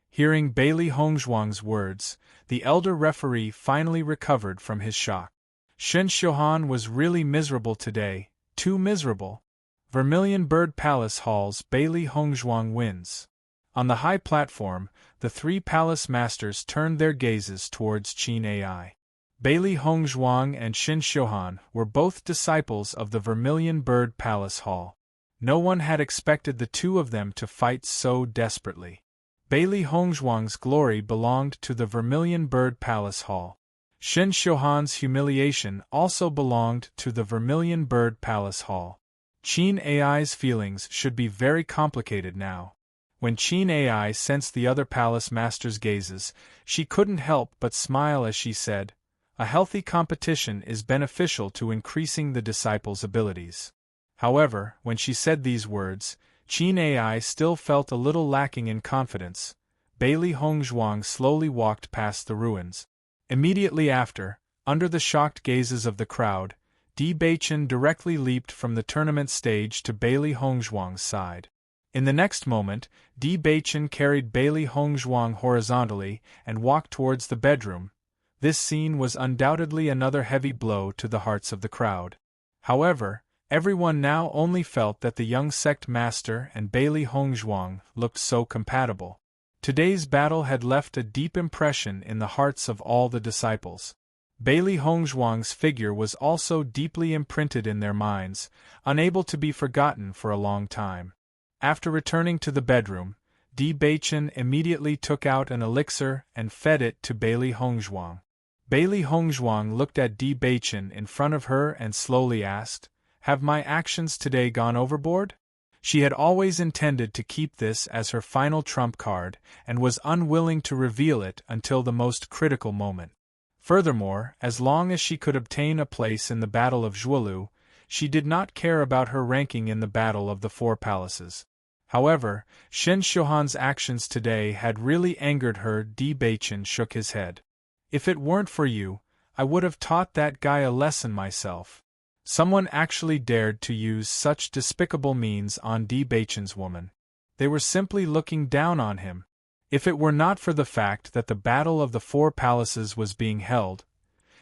Hearing Bailey Hongzhuang's words, the elder referee finally recovered from his shock. Shen Shohan was really miserable today, too miserable. Vermilion Bird Palace Hall's Bailey Hongzhuang wins. On the high platform, the three palace masters turned their gazes towards Qin Ai. Bailey Hongzhuang and Shen Shohan were both disciples of the Vermilion Bird Palace Hall. No one had expected the two of them to fight so desperately. Bailey Hongzhuang's glory belonged to the Vermilion Bird Palace Hall. Shen Shohan's humiliation also belonged to the Vermilion Bird Palace Hall. Qin Ai's feelings should be very complicated now. When Qin Ai sensed the other palace master's gazes, she couldn't help but smile as she said, "A healthy competition is beneficial to increasing the disciples' abilities." However, when she said these words, Qin Ai still felt a little lacking in confidence. Bailey Hongzhuang slowly walked past the ruins. Immediately after, under the shocked gazes of the crowd, Di Beichen directly leaped from the tournament stage to Bailey Hongzhuang's side. In the next moment, Di Beichen carried Bailey Hongzhuang horizontally and walked towards the bedroom. This scene was undoubtedly another heavy blow to the hearts of the crowd. However, everyone now only felt that the young sect master and Bailey Hongzhuang looked so compatible. Today's battle had left a deep impression in the hearts of all the disciples. Bailey Hongzhuang's figure was also deeply imprinted in their minds, unable to be forgotten for a long time. After returning to the bedroom, Di Beichen immediately took out an elixir and fed it to Bailey Hongzhuang. Bailey Hongzhuang looked at Di Beichen in front of her and slowly asked, "Have my actions today gone overboard?" She had always intended to keep this as her final trump card and was unwilling to reveal it until the most critical moment. Furthermore, as long as she could obtain a place in the Battle of Zhuolu, she did not care about her ranking in the Battle of the Four Palaces. However, Shen Xiuhan's actions today had really angered her. Di Beichen shook his head. "If it weren't for you, I would have taught that guy a lesson myself." Someone actually dared to use such despicable means on Di Beichen's woman. They were simply looking down on him. If it were not for the fact that the Battle of the Four Palaces was being held,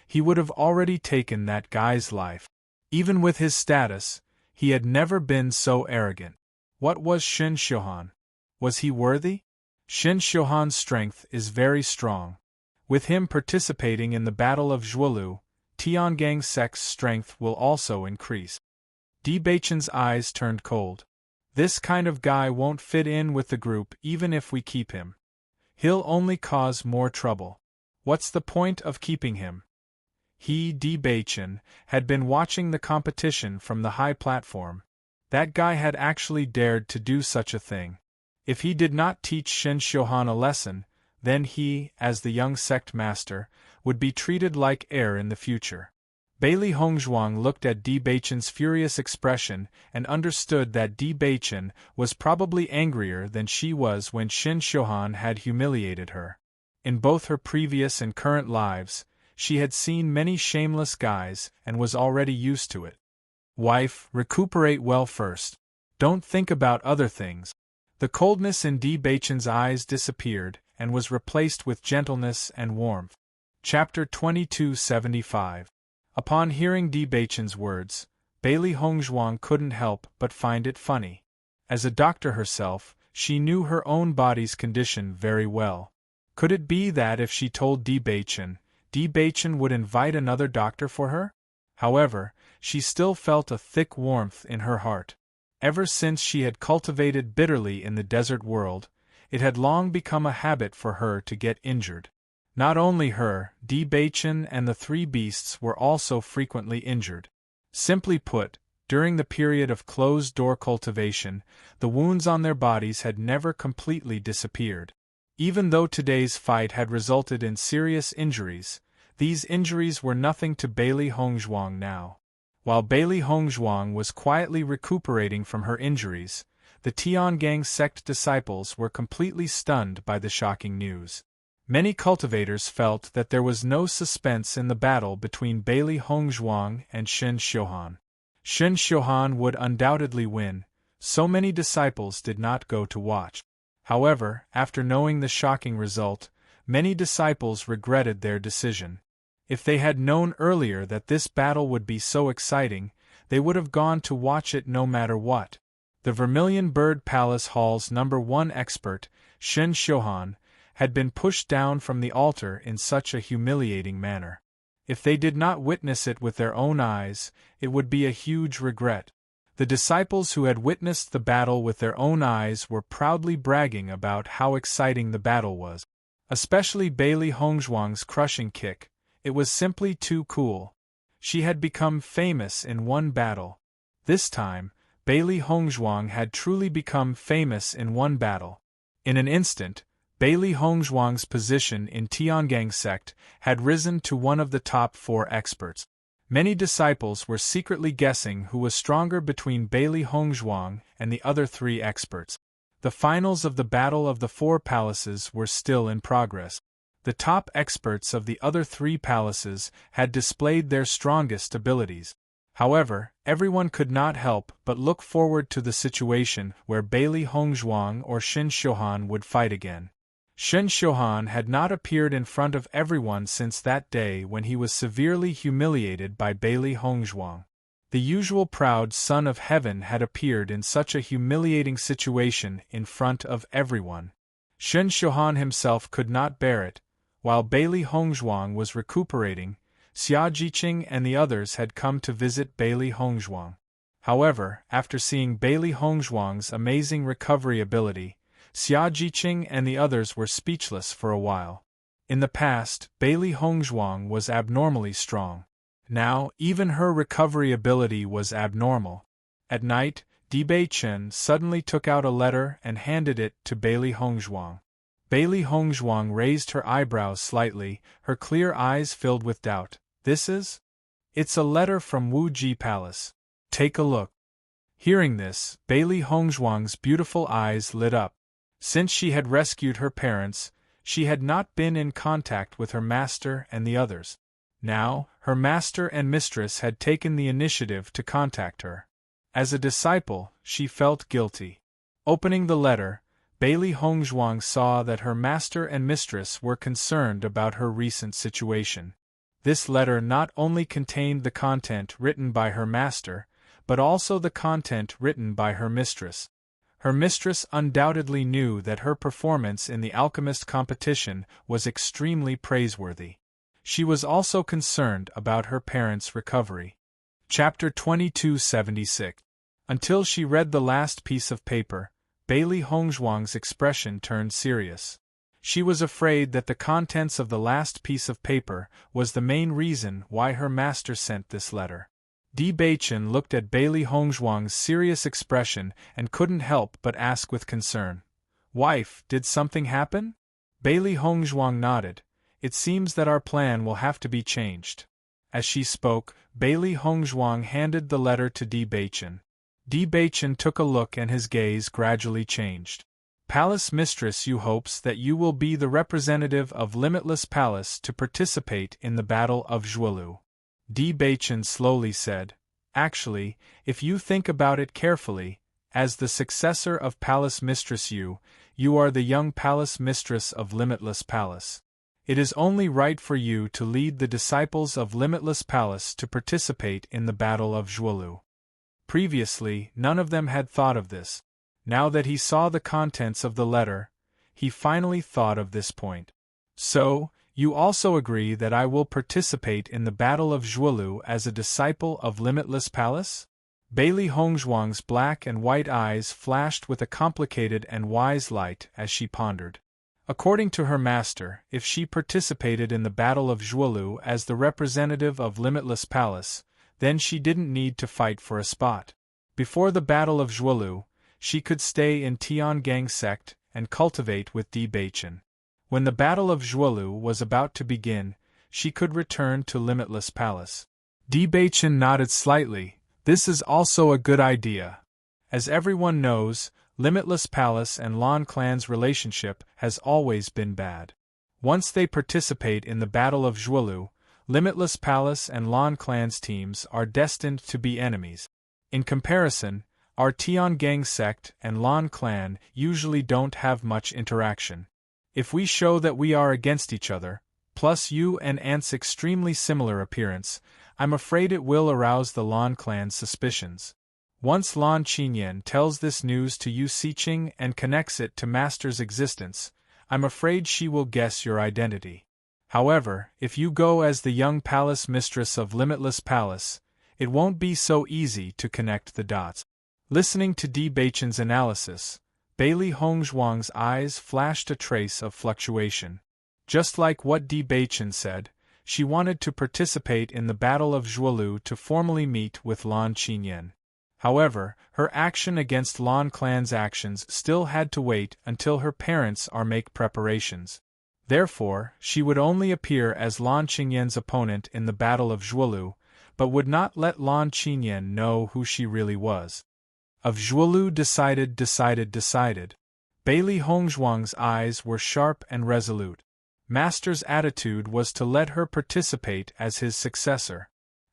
he would have already taken that guy's life. Even with his status, he had never been so arrogant. What was Shen Xiuhan? Was he worthy? Shen Xiuhan's strength is very strong. With him participating in the Battle of Zhuolu, Tiangang sect's strength will also increase. Di Beichen's eyes turned cold. This kind of guy won't fit in with the group even if we keep him. He'll only cause more trouble. What's the point of keeping him? He, Di Beichen, had been watching the competition from the high platform. That guy had actually dared to do such a thing. If he did not teach Shen Xiuhan a lesson, then he, as the young sect master, would be treated like heir in the future. Bailey Hongzhuang looked at Di Beichen's furious expression and understood that Di Beichen was probably angrier than she was when Shen Xiuhan had humiliated her. In both her previous and current lives, she had seen many shameless guys and was already used to it. "Wife, recuperate well first. Don't think about other things." The coldness in Di Beichen's eyes disappeared and was replaced with gentleness and warmth. Chapter 2275. Upon hearing Di Beichen's words, Bailey Hongzhuang couldn't help but find it funny. As a doctor herself, she knew her own body's condition very well. Could it be that if she told Di Beichen would invite another doctor for her? However, she still felt a thick warmth in her heart. Ever since she had cultivated bitterly in the desert world, it had long become a habit for her to get injured. Not only her, Di Beichen and the three beasts were also frequently injured. Simply put, during the period of closed-door cultivation, the wounds on their bodies had never completely disappeared. Even though today's fight had resulted in serious injuries, these injuries were nothing to Bailey Hongzhuang now. While Bailey Hongzhuang was quietly recuperating from her injuries, the Tiangang sect disciples were completely stunned by the shocking news. Many cultivators felt that there was no suspense in the battle between Bailey Hongzhuang and Shen Xiuhan. Shen Xiuhan would undoubtedly win, so many disciples did not go to watch. However, after knowing the shocking result, many disciples regretted their decision. If they had known earlier that this battle would be so exciting, they would have gone to watch it no matter what. The Vermilion Bird Palace Hall's #1 expert, Shen Xiuhan, had been pushed down from the altar in such a humiliating manner. If they did not witness it with their own eyes, it would be a huge regret. The disciples who had witnessed the battle with their own eyes were proudly bragging about how exciting the battle was. Especially Bailey Hongzhuang's crushing kick. It was simply too cool. She had become famous in one battle. This time, Bailey Hongzhuang had truly become famous in one battle. In an instant, Bailey Hongzhuang's position in Tiangang sect had risen to one of the top 4 experts. Many disciples were secretly guessing who was stronger between Bailey Hongzhuang and the other 3 experts. The finals of the Battle of the 4 Palaces were still in progress. The top experts of the other 3 palaces had displayed their strongest abilities. However, everyone could not help but look forward to the situation where Bailey Hongzhuang or Shen Xiuhan would fight again. Shen Xiuhan had not appeared in front of everyone since that day when he was severely humiliated by Bailey Hongzhuang. The usual proud son of heaven had appeared in such a humiliating situation in front of everyone. Shen Xiuhan himself could not bear it. While Bailey Hongzhuang was recuperating, Xia Jiqing and the others had come to visit Bailey Hongzhuang. However, after seeing Bailey Hongzhuang's amazing recovery ability, Xia Jiqing and the others were speechless for a while. In the past, Bailey Hongzhuang was abnormally strong. Now, even her recovery ability was abnormal. At night, Dibei Chen suddenly took out a letter and handed it to Bailey Hongzhuang. Bailey Hongzhuang raised her eyebrows slightly, her clear eyes filled with doubt. "This is?" "It's a letter from Wuji Palace. Take a look." Hearing this, Bailey Hongzhuang's beautiful eyes lit up. Since she had rescued her parents, she had not been in contact with her master and the others. Now, her master and mistress had taken the initiative to contact her. As a disciple, she felt guilty. Opening the letter, Bailey Hongzhuang saw that her master and mistress were concerned about her recent situation. This letter not only contained the content written by her master, but also the content written by her mistress. Her mistress undoubtedly knew that her performance in the alchemist competition was extremely praiseworthy. She was also concerned about her parents' recovery. Chapter 2276. Until she read the last piece of paper, Bailey Hongzhuang's expression turned serious. She was afraid that the contents of the last piece of paper was the main reason why her master sent this letter. Di Beichen looked at Bailey Hongzhuang's serious expression and couldn't help but ask with concern, "Wife, did something happen?" Bailey Hongzhuang nodded. "It seems that our plan will have to be changed." As she spoke, Bailey Hongzhuang handed the letter to Di Beichen. Di Beichen took a look and his gaze gradually changed. "Palace Mistress Yu hopes that you will be the representative of Limitless Palace to participate in the Battle of Zhuelu." Di Beichen slowly said, "Actually, if you think about it carefully, as the successor of Palace Mistress Yu, you are the young Palace Mistress of Limitless Palace. It is only right for you to lead the disciples of Limitless Palace to participate in the Battle of Zhuelu." Previously, none of them had thought of this. Now that he saw the contents of the letter, he finally thought of this point. "So, you also agree that I will participate in the Battle of Zhuelu as a disciple of Limitless Palace?" Bailey Hongzhuang's black and white eyes flashed with a complicated and wise light as she pondered. According to her master, if she participated in the Battle of Zhuelu as the representative of Limitless Palace, then she didn't need to fight for a spot. Before the Battle of Zhuelu, she could stay in Tiangang sect and cultivate with Di Beichen. When the Battle of Zhuelu was about to begin, she could return to Limitless Palace. Di Beichen nodded slightly. "This is also a good idea. As everyone knows, Limitless Palace and Lan Clan's relationship has always been bad. Once they participate in the Battle of Zhuelu, Limitless Palace and Lan Clan's teams are destined to be enemies. In comparison, our Tiangang sect and Lan Clan usually don't have much interaction. If we show that we are against each other, plus you and Ant's extremely similar appearance, I'm afraid it will arouse the Lan Clan's suspicions. Once Lan Qinyan tells this news to Yu Siqing and connects it to Master's existence, I'm afraid she will guess your identity. However, if you go as the young palace mistress of Limitless Palace, it won't be so easy to connect the dots." Listening to Di Beichen's analysis, Bailey Hongzhuang's eyes flashed a trace of fluctuation. Just like what Di Beichen said, she wanted to participate in the Battle of Zhuelu to formally meet with Lan Qinyan. However, her action against Lan Clan's actions still had to wait until her parents are make preparations. Therefore, she would only appear as Lan Qingyan's opponent in the Battle of Zhuolu, but would not let Lan Qingyan know who she really was. Of Zhuolu decided. Bailey Hongzhuang's eyes were sharp and resolute. Master's attitude was to let her participate as his successor.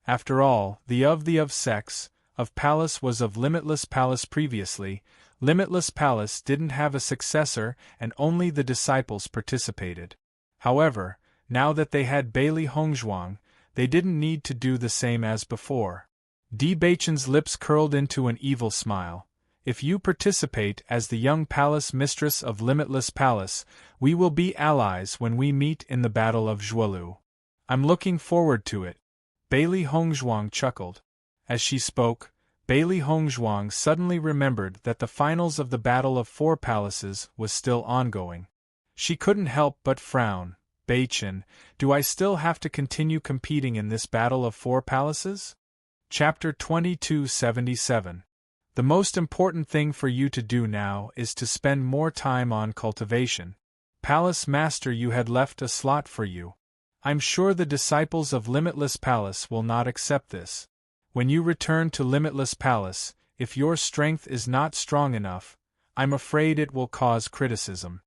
After all, the sex of Palace was of Limitless Palace previously. Limitless Palace didn't have a successor and only the disciples participated. However, now that they had Bailey Hongzhuang, they didn't need to do the same as before. Di Beichen's lips curled into an evil smile. If you participate as the young palace mistress of Limitless Palace, we will be allies when we meet in the Battle of Zhuolu. I'm looking forward to it. Bailey Hongzhuang chuckled. As she spoke, Bailey Hongzhuang suddenly remembered that the finals of the Battle of Four Palaces was still ongoing. She couldn't help but frown. Beichen, do I still have to continue competing in this Battle of Four Palaces? Chapter 2277. The most important thing for you to do now is to spend more time on cultivation. Palace Master, you had left a slot for you. I'm sure the disciples of Limitless Palace will not accept this. When you return to Limitless Palace, if your strength is not strong enough, I'm afraid it will cause criticism.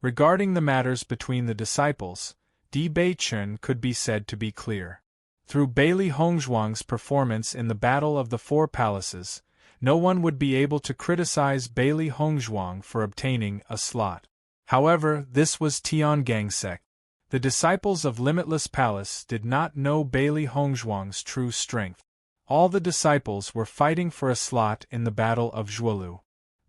Regarding the matters between the disciples, Di Beichen could be said to be clear. Through Bailey Hongzhuang's performance in the Battle of the Four Palaces, no one would be able to criticize Bailey Hongzhuang for obtaining a slot. However, this was Tiangang sect. The disciples of Limitless Palace did not know Bailey Hongzhuang's true strength. All the disciples were fighting for a slot in the Battle of Zhuolu.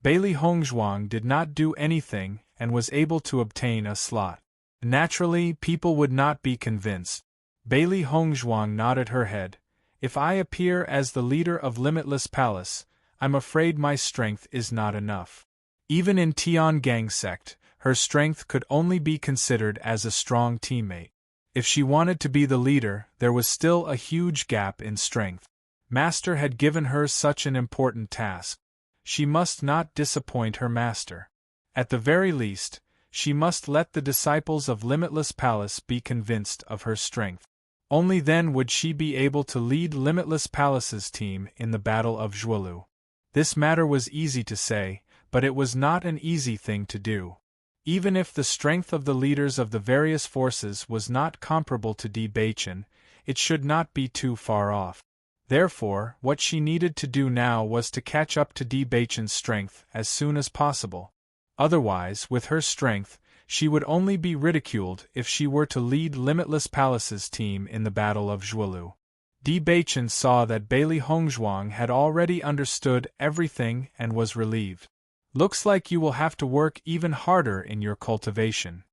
Bailey Hongzhuang did not do anything and was able to obtain a slot. Naturally, people would not be convinced. Bailey Hongzhuang nodded her head. If I appear as the leader of Limitless Palace, I'm afraid my strength is not enough. Even in Tiangang sect, her strength could only be considered as a strong teammate. If she wanted to be the leader, there was still a huge gap in strength. Master had given her such an important task. She must not disappoint her master. At the very least, she must let the disciples of Limitless Palace be convinced of her strength. Only then would she be able to lead Limitless Palace's team in the Battle of Zhuolu. This matter was easy to say, but it was not an easy thing to do. Even if the strength of the leaders of the various forces was not comparable to Di Beichen, it should not be too far off. Therefore, what she needed to do now was to catch up to Di Beichen's strength as soon as possible. Otherwise, with her strength, she would only be ridiculed if she were to lead Limitless Palace's team in the Battle of Zhuolu. Di Beichen saw that Bailey Hongzhuang had already understood everything and was relieved. Looks like you will have to work even harder in your cultivation.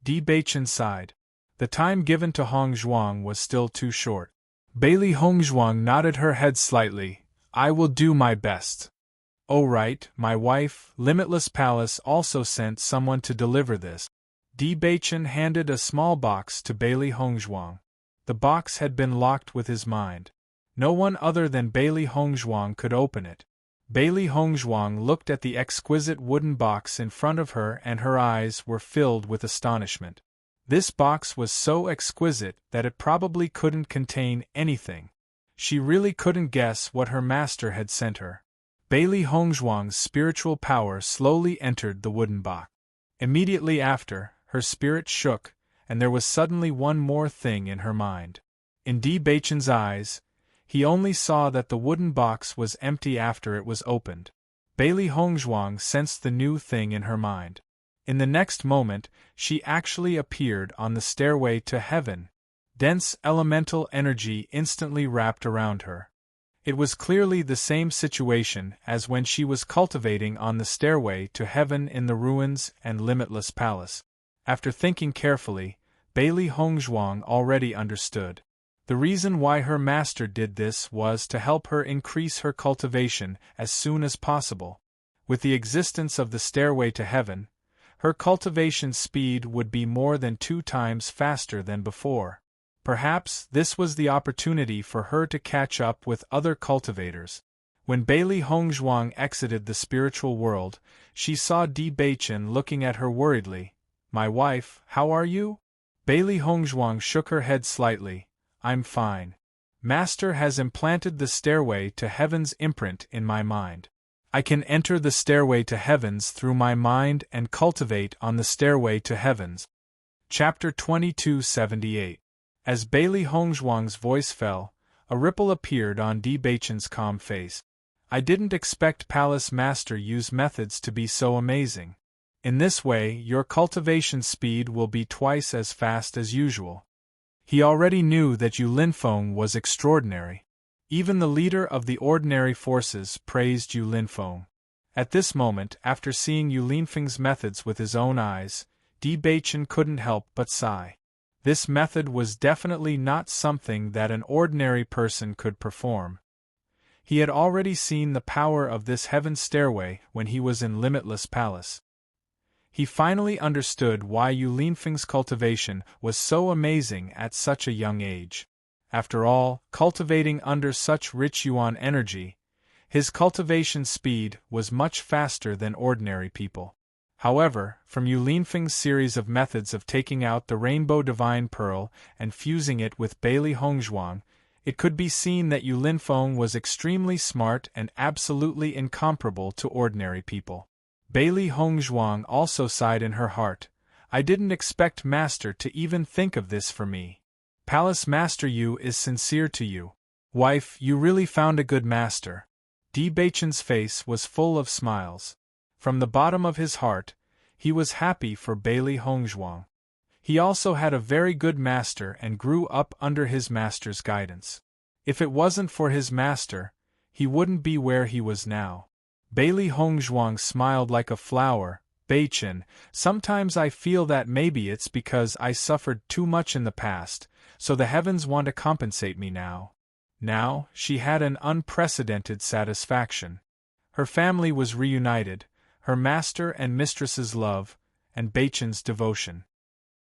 Di Beichen sighed. The time given to Hongzhuang was still too short. Bailey Hongzhuang nodded her head slightly. I will do my best. Oh right, my wife, Limitless Palace also sent someone to deliver this. Di Beichen handed a small box to Bailey Hongzhuang. The box had been locked with his mind. No one other than Bailey Hongzhuang could open it. Bailey Hongzhuang looked at the exquisite wooden box in front of her and her eyes were filled with astonishment. This box was so exquisite that it probably couldn't contain anything. She really couldn't guess what her master had sent her. Bailey Hongzhuang's spiritual power slowly entered the wooden box. Immediately after, her spirit shook, and there was suddenly one more thing in her mind. In Di Beichen's eyes, he only saw that the wooden box was empty after it was opened. Bailey Hongzhuang sensed the new thing in her mind. In the next moment, she actually appeared on the stairway to heaven. Dense elemental energy instantly wrapped around her. It was clearly the same situation as when she was cultivating on the stairway to heaven in the ruins and Limitless Palace. After thinking carefully, Bailey Hongzhuang already understood. The reason why her master did this was to help her increase her cultivation as soon as possible. With the existence of the stairway to heaven, her cultivation speed would be more than 2 times faster than before. Perhaps this was the opportunity for her to catch up with other cultivators. When Bailey Hongzhuang exited the spiritual world, she saw Di Beichen looking at her worriedly. "My wife, how are you?" Bailey Hongzhuang shook her head slightly. "I'm fine. Master has implanted the stairway to heaven's imprint in my mind. I can enter the stairway to heavens through my mind and cultivate on the stairway to heavens." Chapter 2278. As Bailey Hongzhuang's voice fell, a ripple appeared on Di Beichen's calm face. "I didn't expect Palace Master Yu's methods to be so amazing. In this way, your cultivation speed will be twice as fast as usual." He already knew that Yu Linfeng was extraordinary. Even the leader of the ordinary forces praised Yu Linfeng. At this moment, after seeing Yu Linfeng's methods with his own eyes, Di Beichen couldn't help but sigh. This method was definitely not something that an ordinary person could perform. He had already seen the power of this heaven stairway when he was in Limitless Palace. He finally understood why Yu Linfeng's cultivation was so amazing at such a young age. After all, cultivating under such rich yuan energy, his cultivation speed was much faster than ordinary people. However, from Yu Linfeng's series of methods of taking out the Rainbow Divine Pearl and fusing it with Bailey Hongzhuang, it could be seen that Yu Linfeng was extremely smart and absolutely incomparable to ordinary people. Bailey Hongzhuang also sighed in her heart. "I didn't expect Master to even think of this for me. Palace Master Yu is sincere to you. Wife, you really found a good master." Di Beichen's face was full of smiles. From the bottom of his heart, he was happy for Bailey Hongzhuang. He also had a very good master and grew up under his master's guidance. If it wasn't for his master, he wouldn't be where he was now. Bailey Hongzhuang smiled like a flower. "Beichen, sometimes I feel that maybe it's because I suffered too much in the past, so the heavens want to compensate me now." Now, she had an unprecedented satisfaction. Her family was reunited, her master and mistress's love, and Beichen's devotion.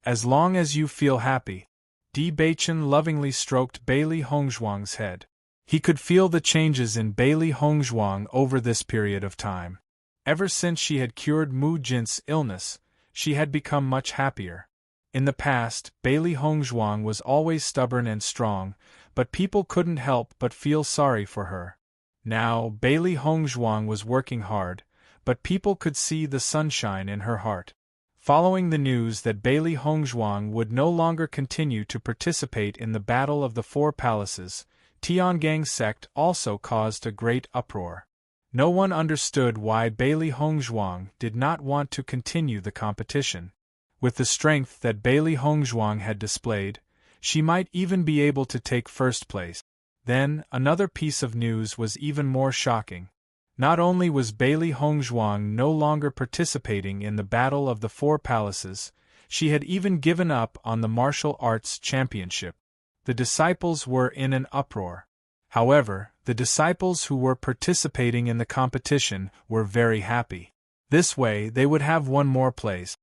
"As long as you feel happy." Di Beichen lovingly stroked Bailey Hongzhuang's head. He could feel the changes in Bailey Hongzhuang over this period of time. Ever since she had cured Mu Jin's illness, she had become much happier. In the past, Bailey Hongzhuang was always stubborn and strong, but people couldn't help but feel sorry for her. Now, Bailey Hongzhuang was working hard, but people could see the sunshine in her heart. Following the news that Bailey Hongzhuang would no longer continue to participate in the Battle of the Four Palaces, Tiangang's sect also caused a great uproar. No one understood why Bailey Hongzhuang did not want to continue the competition. With the strength that Bailey Hongzhuang had displayed, she might even be able to take first place. Then, another piece of news was even more shocking. Not only was Bailey Hongzhuang no longer participating in the Battle of the Four Palaces, she had even given up on the martial arts championship. The disciples were in an uproar. However, the disciples who were participating in the competition were very happy. This way they would have one more place.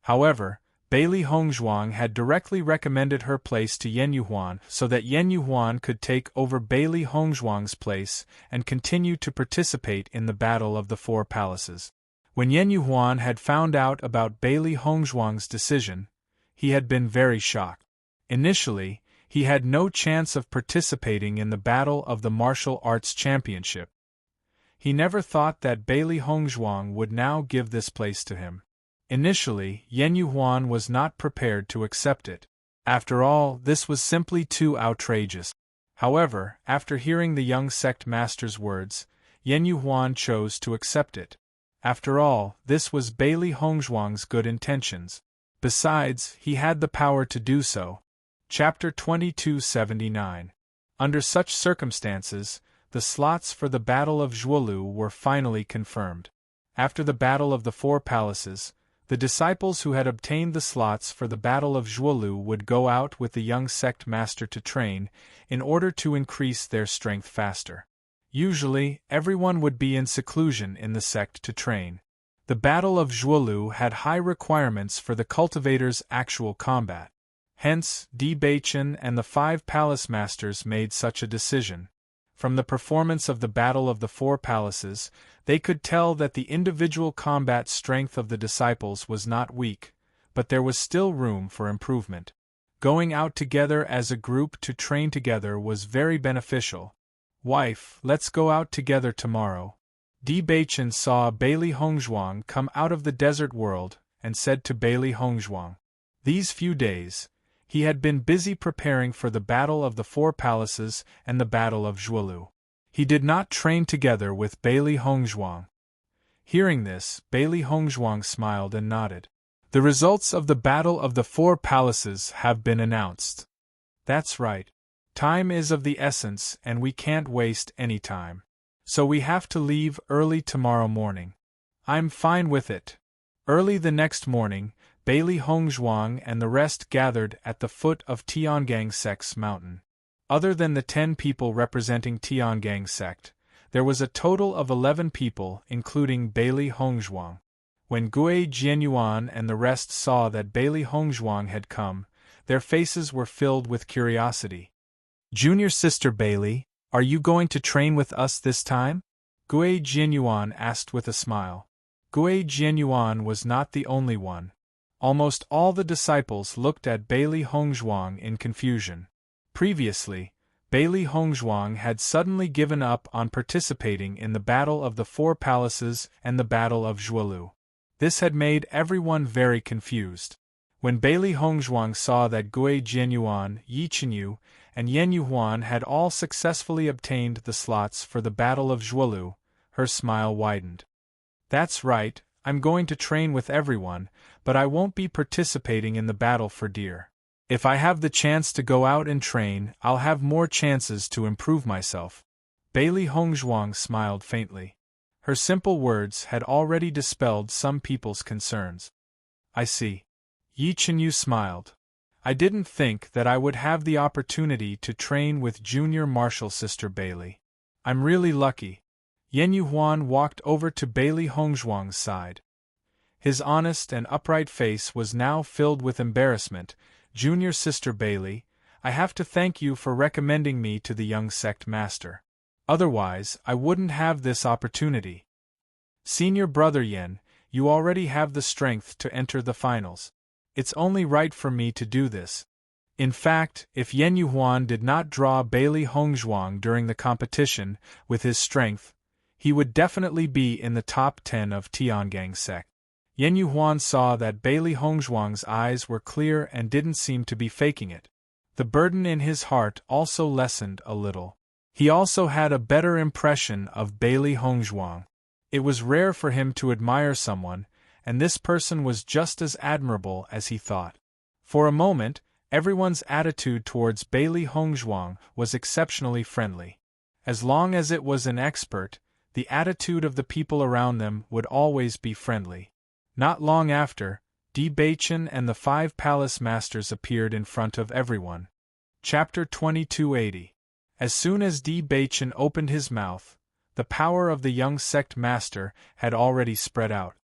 However, Bailey Hongzhuang had directly recommended her place to Yan Yuhuan so that Yan Yuhuan could take over Bailey Hongzhuang's place and continue to participate in the Battle of the Four Palaces. When Yan Yuhuan had found out about Bailey Hongzhuang's decision, he had been very shocked. Initially, he had no chance of participating in the Battle of the Martial Arts Championship. He never thought that Bailey Hongzhuang would now give this place to him. Initially, Yan Yuhuan was not prepared to accept it. After all, this was simply too outrageous. However, after hearing the young sect master's words, Yan Yuhuan chose to accept it. After all, this was Bailey Hongzhuang's good intentions. Besides, he had the power to do so. Chapter 2279. Under such circumstances, the slots for the Battle of Zhuolu were finally confirmed. After the Battle of the Four Palaces, the disciples who had obtained the slots for the Battle of Zhuolu would go out with the young sect master to train, in order to increase their strength faster. Usually, everyone would be in seclusion in the sect to train. The Battle of Zhuolu had high requirements for the cultivators' actual combat. Hence, Di Beichen and the 5 palace masters made such a decision. From the performance of the Battle of the Four Palaces, they could tell that the individual combat strength of the disciples was not weak, but there was still room for improvement. Going out together as a group to train together was very beneficial. "Wife, let's go out together tomorrow." Di Baichen saw Bailey Hongzhuang come out of the desert world and said to Bailey Hongzhuang. These few days, he had been busy preparing for the Battle of the Four Palaces and the Battle of Zhuolu. He did not train together with Bailey Hongzhuang. Hearing this, Bailey Hongzhuang smiled and nodded. "The results of the Battle of the Four Palaces have been announced." "That's right. Time is of the essence and we can't waste any time. So we have to leave early tomorrow morning." "I'm fine with it." Early the next morning, Bailey Hongzhuang and the rest gathered at the foot of Tiangang Sect's mountain. Other than the 10 people representing Tiangang Sect, there was a total of 11 people including Bailey Hongzhuang. When Gui Jianyuan and the rest saw that Bailey Hongzhuang had come, their faces were filled with curiosity. "Junior sister Bailey, are you going to train with us this time?" Gui Jianyuan asked with a smile. Gui Jianyuan was not the only one. Almost all the disciples looked at Bailey Hongzhuang in confusion. Previously, Bailey Hongzhuang had suddenly given up on participating in the Battle of the Four Palaces and the Battle of Zhuolu. This had made everyone very confused. When Bailey Hongzhuang saw that Gui Jianyuan, Yi Chenyu, and Yen Yuhuan had all successfully obtained the slots for the Battle of Zhuolu, her smile widened. "That's right, I'm going to train with everyone, but I won't be participating in the battle for deer. If I have the chance to go out and train, I'll have more chances to improve myself." Bailey Hongzhuang smiled faintly. Her simple words had already dispelled some people's concerns. "I see." Yi Chenyu smiled. "I didn't think that I would have the opportunity to train with junior martial sister Bailey. I'm really lucky." Yen Yuhuan walked over to Bailey Hongzhuang's side. His honest and upright face was now filled with embarrassment. "Junior sister Bailey, I have to thank you for recommending me to the young sect master. Otherwise, I wouldn't have this opportunity. Senior brother Yen, you already have the strength to enter the finals. It's only right for me to do this." In fact, if Yen Yuhuan did not draw Bailey Hongzhuang during the competition with his strength, he would definitely be in the top 10 of Tiangang Sect. Yen Yuhuan saw that Bailey Hongzhuang's eyes were clear and didn't seem to be faking it. The burden in his heart also lessened a little. He also had a better impression of Bailey Hongzhuang. It was rare for him to admire someone, and this person was just as admirable as he thought. For a moment, everyone's attitude towards Bailey Hongzhuang was exceptionally friendly. As long as it was an expert, the attitude of the people around them would always be friendly. Not long after, Di Baichen and the 5 palace masters appeared in front of everyone. Chapter 2280. As soon as Di Baichen opened his mouth, the power of the young sect master had already spread out.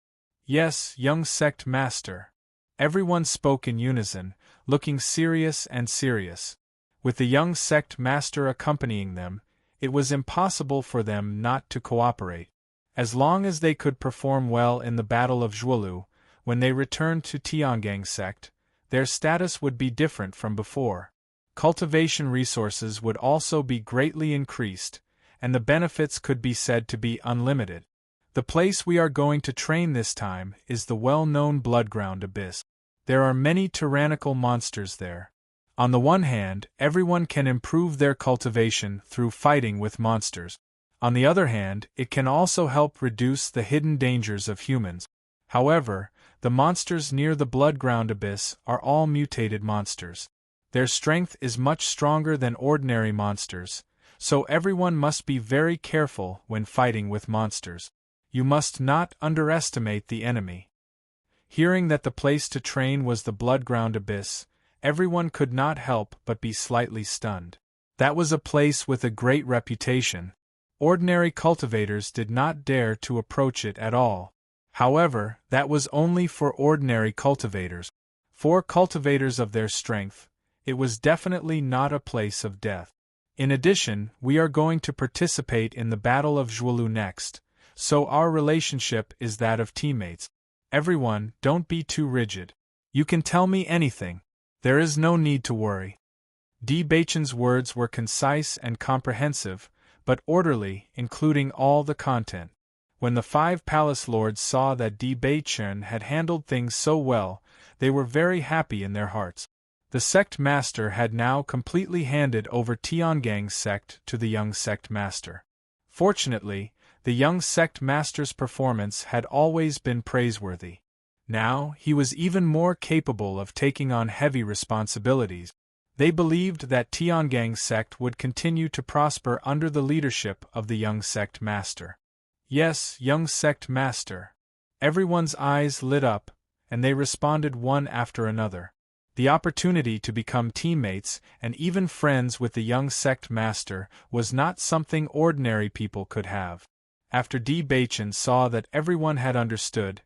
"Yes, young sect master." Everyone spoke in unison, looking serious and serious. With the young sect master accompanying them, it was impossible for them not to cooperate. As long as they could perform well in the Battle of Zhuolu, when they returned to Tiangang Sect, their status would be different from before. Cultivation resources would also be greatly increased, and the benefits could be said to be unlimited. The place we are going to train this time is the well-known Bloodground Abyss. There are many tyrannical monsters there. On the one hand, everyone can improve their cultivation through fighting with monsters. On the other hand, it can also help reduce the hidden dangers of humans. However, the monsters near the Bloodground Abyss are all mutated monsters. Their strength is much stronger than ordinary monsters, so everyone must be very careful when fighting with monsters. You must not underestimate the enemy. Hearing that the place to train was the Bloodground Abyss, everyone could not help but be slightly stunned. That was a place with a great reputation. Ordinary cultivators did not dare to approach it at all. However, that was only for ordinary cultivators. For cultivators of their strength, it was definitely not a place of death. In addition, we are going to participate in the Battle of Zhuolu next, so our relationship is that of teammates. Everyone, don't be too rigid. You can tell me anything. There is no need to worry. Di Beichen's words were concise and comprehensive, but orderly, including all the content. When the 5 palace lords saw that Di Beichen had handled things so well, they were very happy in their hearts. The sect master had now completely handed over Tiangang's sect to the young sect master. Fortunately, the young sect master's performance had always been praiseworthy. Now, he was even more capable of taking on heavy responsibilities. They believed that Tiangang's sect would continue to prosper under the leadership of the young sect master. Yes, young sect master. Everyone's eyes lit up, and they responded one after another. The opportunity to become teammates and even friends with the young sect master was not something ordinary people could have. After Di Beichen saw that everyone had understood,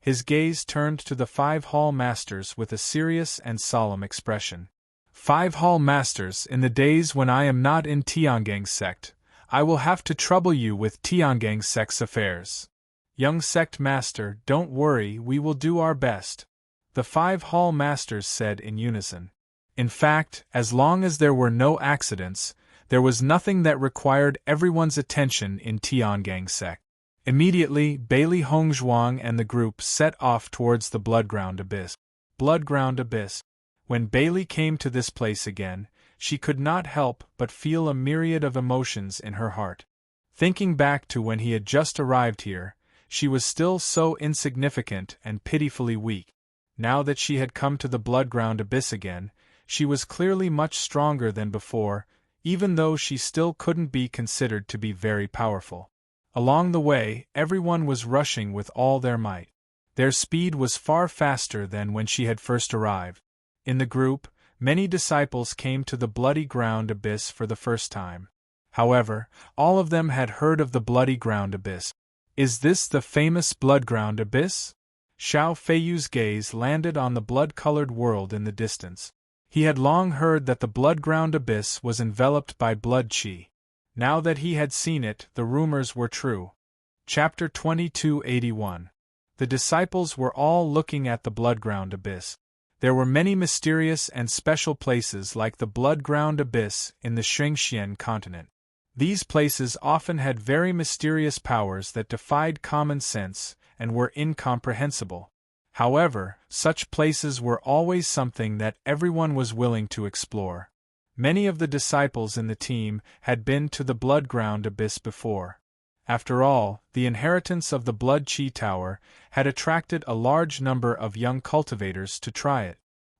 his gaze turned to the 5 hall masters with a serious and solemn expression. 5 hall masters, in the days when I am not in Tiangang's sect, I will have to trouble you with Tiangang's sect's affairs. Young sect master, don't worry, we will do our best. The 5 hall masters said in unison. In fact, as long as there were no accidents, there was nothing that required everyone's attention in Tiangang's sect. Immediately, Bailey Hongzhuang and the group set off towards the Bloodground Abyss. Bloodground Abyss. When Bailey came to this place again, she could not help but feel a myriad of emotions in her heart. Thinking back to when he had just arrived here, she was still so insignificant and pitifully weak. Now that she had come to the Bloodground Abyss again, she was clearly much stronger than before, even though she still couldn't be considered to be very powerful. Along the way, everyone was rushing with all their might. Their speed was far faster than when she had first arrived. In the group, many disciples came to the Bloody Ground Abyss for the first time. However, all of them had heard of the Bloody Ground Abyss. Is this the famous Bloodground Abyss? Xiao Feiyu's gaze landed on the blood-colored world in the distance. He had long heard that the Bloodground Abyss was enveloped by blood qi. Now that he had seen it, the rumors were true. Chapter 2281. The disciples were all looking at the Bloodground Abyss. There were many mysterious and special places like the Bloodground Abyss in the Shengxian continent. These places often had very mysterious powers that defied common sense and were incomprehensible. However, such places were always something that everyone was willing to explore. Many of the disciples in the team had been to the Bloodground Abyss before. After all, the inheritance of the Blood Qi Tower had attracted a large number of young cultivators to try it.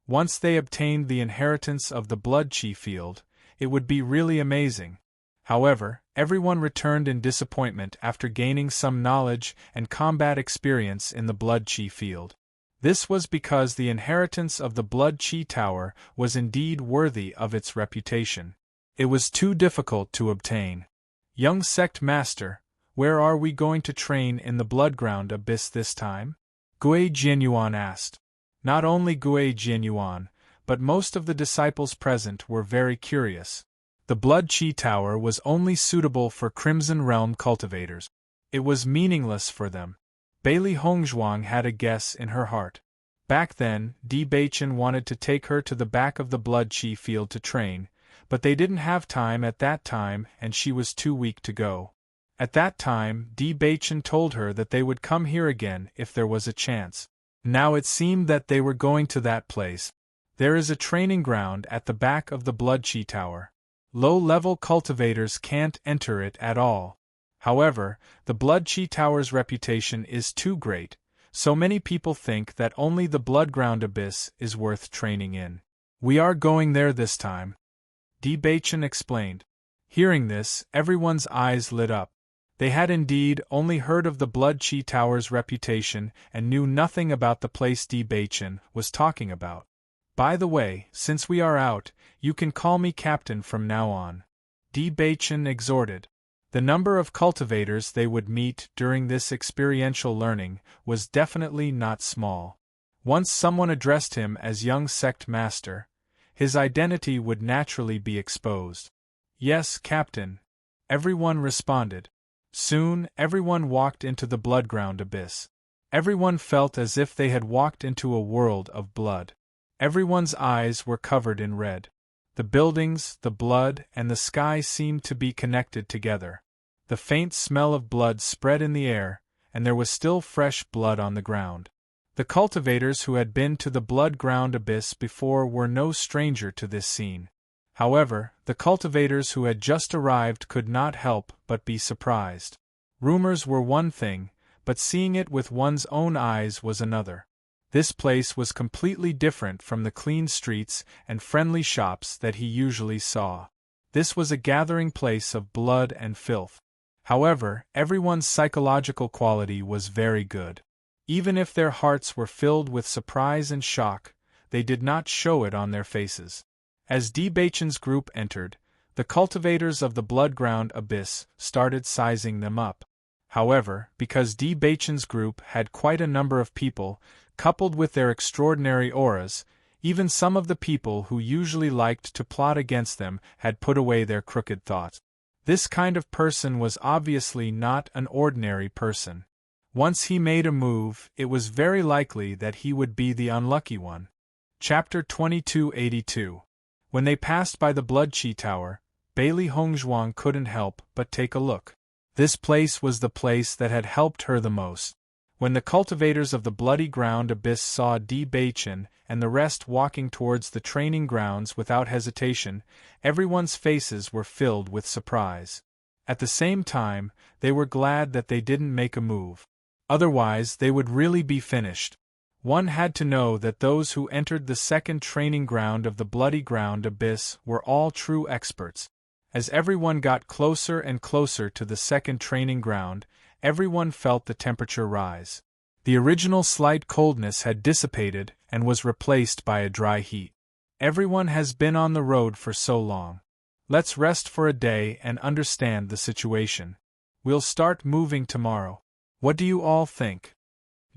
Once they obtained the inheritance of the Blood Qi field, it would be really amazing. However, everyone returned in disappointment after gaining some knowledge and combat experience in the Blood Qi field. This was because the inheritance of the Blood Qi Tower was indeed worthy of its reputation. It was too difficult to obtain. Young sect master, where are we going to train in the Bloodground Abyss this time? Gui Jianyuan asked. Not only Gui Jianyuan, but most of the disciples present were very curious. The Blood Qi Tower was only suitable for Crimson Realm cultivators. It was meaningless for them. Bailey Hongzhuang had a guess in her heart. Back then, Di Beichen wanted to take her to the back of the Blood Qi field to train, but they didn't have time at that time and she was too weak to go. At that time, Di Beichen told her that they would come here again if there was a chance. Now it seemed that they were going to that place. There is a training ground at the back of the Blood Qi Tower. Low-level cultivators can't enter it at all. However, the Blood Qi Tower's reputation is too great, so many people think that only the Bloodground Abyss is worth training in. We are going there this time, Di Beichen explained. Hearing this, everyone's eyes lit up. They had indeed only heard of the Blood Qi Tower's reputation and knew nothing about the place Di Beichen was talking about. By the way, since we are out, you can call me Captain from now on, Di Beichen exhorted. The number of cultivators they would meet during this experiential learning was definitely not small. Once someone addressed him as young sect master, his identity would naturally be exposed. Yes, Captain. Everyone responded. Soon, everyone walked into the blood-ground abyss. Everyone felt as if they had walked into a world of blood. Everyone's eyes were covered in red. The buildings, the blood, and the sky seemed to be connected together. The faint smell of blood spread in the air, and there was still fresh blood on the ground. The cultivators who had been to the blood-ground abyss before were no stranger to this scene. However, the cultivators who had just arrived could not help but be surprised. Rumors were one thing, but seeing it with one's own eyes was another. This place was completely different from the clean streets and friendly shops that he usually saw. This was a gathering place of blood and filth. However, everyone's psychological quality was very good. Even if their hearts were filled with surprise and shock, they did not show it on their faces. As Bachen's group entered, the cultivators of the blood-ground abyss started sizing them up. However, because Bachen's group had quite a number of people, coupled with their extraordinary auras, even some of the people who usually liked to plot against them had put away their crooked thoughts. This kind of person was obviously not an ordinary person. Once he made a move, it was very likely that he would be the unlucky one. Chapter 2282. When they passed by the Blood-Chi Tower, Bailey Hongzhuang couldn't help but take a look. This place was the place that had helped her the most. When the cultivators of the bloody ground abyss saw Baichen and the rest walking towards the training grounds without hesitation, everyone's faces were filled with surprise. At the same time, they were glad that they didn't make a move. Otherwise, they would really be finished. One had to know that those who entered the second training ground of the bloody ground abyss were all true experts. As everyone got closer and closer to the second training ground, everyone felt the temperature rise. The original slight coldness had dissipated and was replaced by a dry heat. Everyone has been on the road for so long. Let's rest for a day and understand the situation. We'll start moving tomorrow. What do you all think?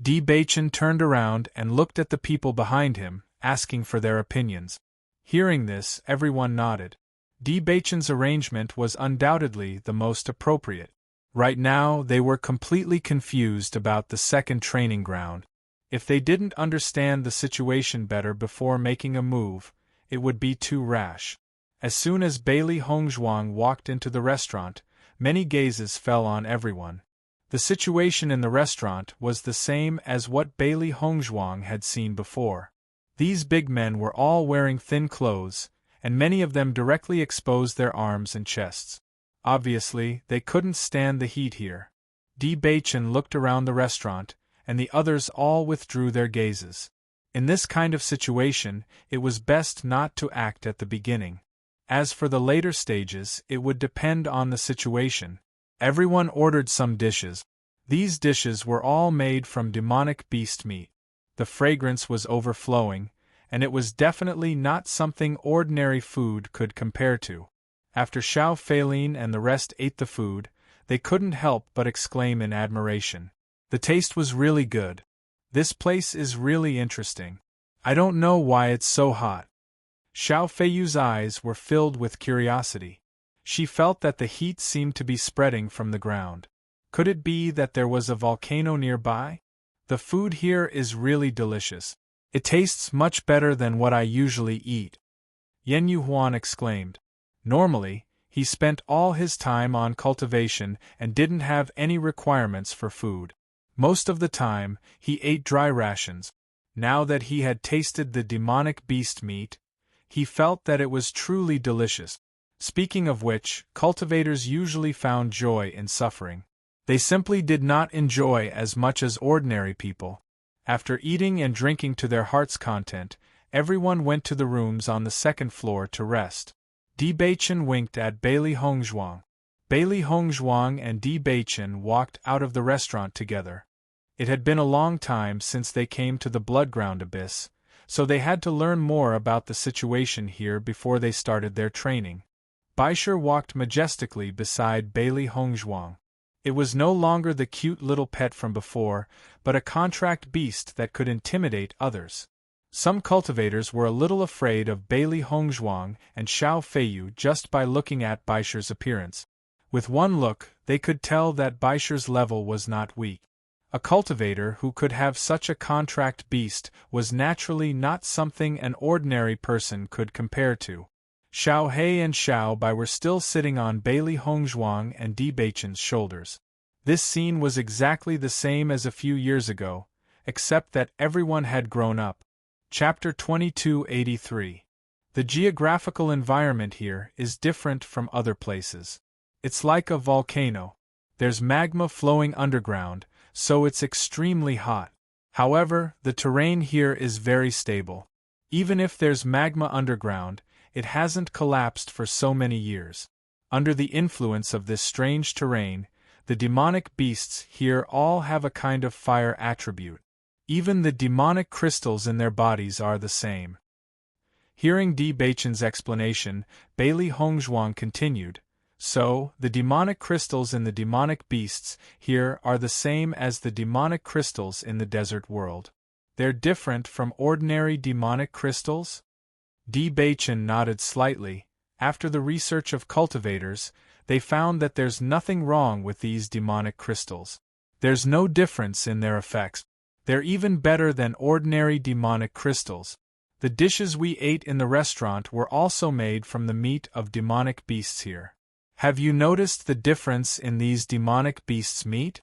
Baichen turned around and looked at the people behind him, asking for their opinions. Hearing this, everyone nodded. Baichen's arrangement was undoubtedly the most appropriate. Right now, they were completely confused about the second training ground. If they didn't understand the situation better before making a move, it would be too rash. As soon as Bailey Hongzhuang walked into the restaurant, many gazes fell on everyone. The situation in the restaurant was the same as what Bailey Hongzhuang had seen before. These big men were all wearing thin clothes, and many of them directly exposed their arms and chests. Obviously, they couldn't stand the heat here. Baichen looked around the restaurant, and the others all withdrew their gazes. In this kind of situation, it was best not to act at the beginning. As for the later stages, it would depend on the situation. Everyone ordered some dishes. These dishes were all made from demonic beast meat. The fragrance was overflowing, and it was definitely not something ordinary food could compare to. After Xiao Feilin and the rest ate the food, they couldn't help but exclaim in admiration. The taste was really good. This place is really interesting. I don't know why it's so hot. Xiao Feiyu's eyes were filled with curiosity. She felt that the heat seemed to be spreading from the ground. Could it be that there was a volcano nearby? The food here is really delicious. It tastes much better than what I usually eat. Yen Yuhuan exclaimed. Normally, he spent all his time on cultivation and didn't have any requirements for food. Most of the time, he ate dry rations. Now that he had tasted the demonic beast meat, he felt that it was truly delicious. Speaking of which, cultivators usually found joy in suffering. They simply did not enjoy as much as ordinary people. After eating and drinking to their heart's content, everyone went to the rooms on the second floor to rest. Baichen winked at Bailey Hongzhuang. Bailey Hongzhuang and Baichen walked out of the restaurant together. It had been a long time since they came to the blood-ground abyss, so they had to learn more about the situation here before they started their training. Baisher walked majestically beside Bailey Hongzhuang. It was no longer the cute little pet from before, but a contract beast that could intimidate others. Some cultivators were a little afraid of Bailey Hongzhuang and Xiao Feiyu just by looking at Baisher's appearance. With one look, they could tell that Baisher's level was not weak. A cultivator who could have such a contract beast was naturally not something an ordinary person could compare to. Xiao He and Xiao Bai were still sitting on Bailey Hongzhuang and Di Beichen's shoulders. This scene was exactly the same as a few years ago, except that everyone had grown up. Chapter 2283. The geographical environment here is different from other places. It's like a volcano. There's magma flowing underground, so it's extremely hot. However, the terrain here is very stable. Even if there's magma underground, it hasn't collapsed for so many years. Under the influence of this strange terrain, the demonic beasts here all have a kind of fire attribute. Even the demonic crystals in their bodies are the same. Hearing Di Beichen's explanation, Bailey Hongzhuang continued, "So, the demonic crystals in the demonic beasts here are the same as the demonic crystals in the desert world. They're different from ordinary demonic crystals?" Di Beichen nodded slightly. After the research of cultivators, they found that there's nothing wrong with these demonic crystals. There's no difference in their effects. They're even better than ordinary demonic crystals. The dishes we ate in the restaurant were also made from the meat of demonic beasts here. Have you noticed the difference in these demonic beasts' meat?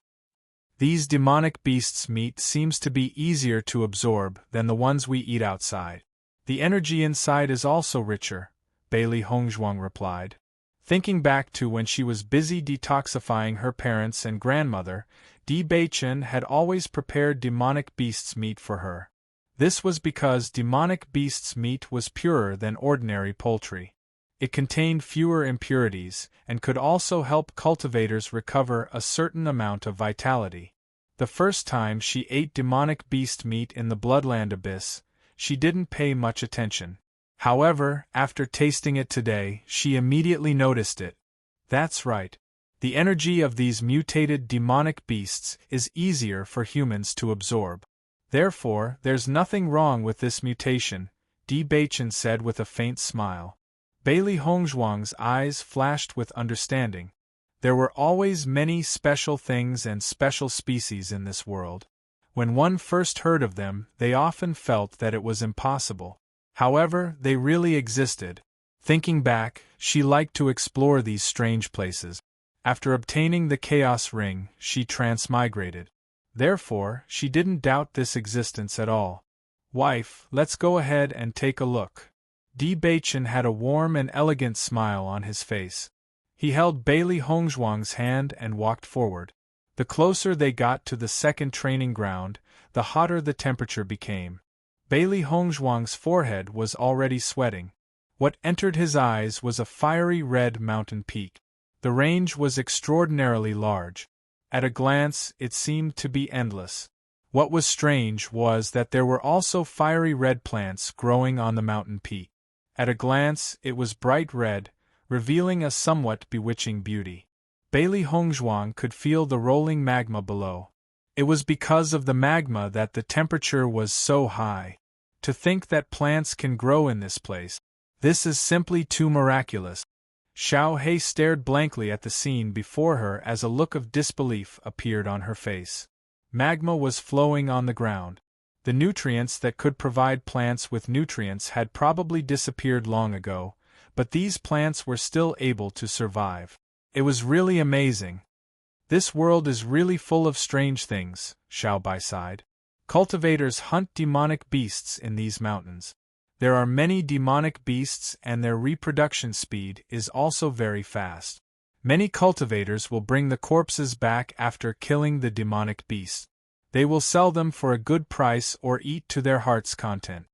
These demonic beasts' meat seems to be easier to absorb than the ones we eat outside. The energy inside is also richer, Bailey Hongzhuang replied. Thinking back to when she was busy detoxifying her parents and grandmother, Di Beichen had always prepared demonic beasts' meat for her. This was because demonic beasts' meat was purer than ordinary poultry. It contained fewer impurities, and could also help cultivators recover a certain amount of vitality. The first time she ate demonic beast meat in the Bloodland Abyss, she didn't pay much attention. However, after tasting it today, she immediately noticed it. That's right. The energy of these mutated demonic beasts is easier for humans to absorb. Therefore, there's nothing wrong with this mutation, Di Beichen said with a faint smile. Bailey Hongzhuang's eyes flashed with understanding. There were always many special things and special species in this world. When one first heard of them, they often felt that it was impossible. However, they really existed. Thinking back, she liked to explore these strange places. After obtaining the Chaos Ring, she transmigrated. Therefore, she didn't doubt this existence at all. "Wife, let's go ahead and take a look." Di Beichen had a warm and elegant smile on his face. He held Bailey Hongzhuang's hand and walked forward. The closer they got to the second training ground, the hotter the temperature became. Bailey Hongzhuang's forehead was already sweating. What entered his eyes was a fiery red mountain peak. The range was extraordinarily large. At a glance, it seemed to be endless. What was strange was that there were also fiery red plants growing on the mountain peak. At a glance, it was bright red, revealing a somewhat bewitching beauty. Bailey Hongzhuang could feel the rolling magma below. It was because of the magma that the temperature was so high. To think that plants can grow in this place. This is simply too miraculous. Xiao He stared blankly at the scene before her as a look of disbelief appeared on her face. Magma was flowing on the ground. The nutrients that could provide plants with nutrients had probably disappeared long ago, but these plants were still able to survive. It was really amazing. This world is really full of strange things, Xiao Bai sighed. Cultivators hunt demonic beasts in these mountains. There are many demonic beasts and their reproduction speed is also very fast. Many cultivators will bring the corpses back after killing the demonic beasts. They will sell them for a good price or eat to their heart's content.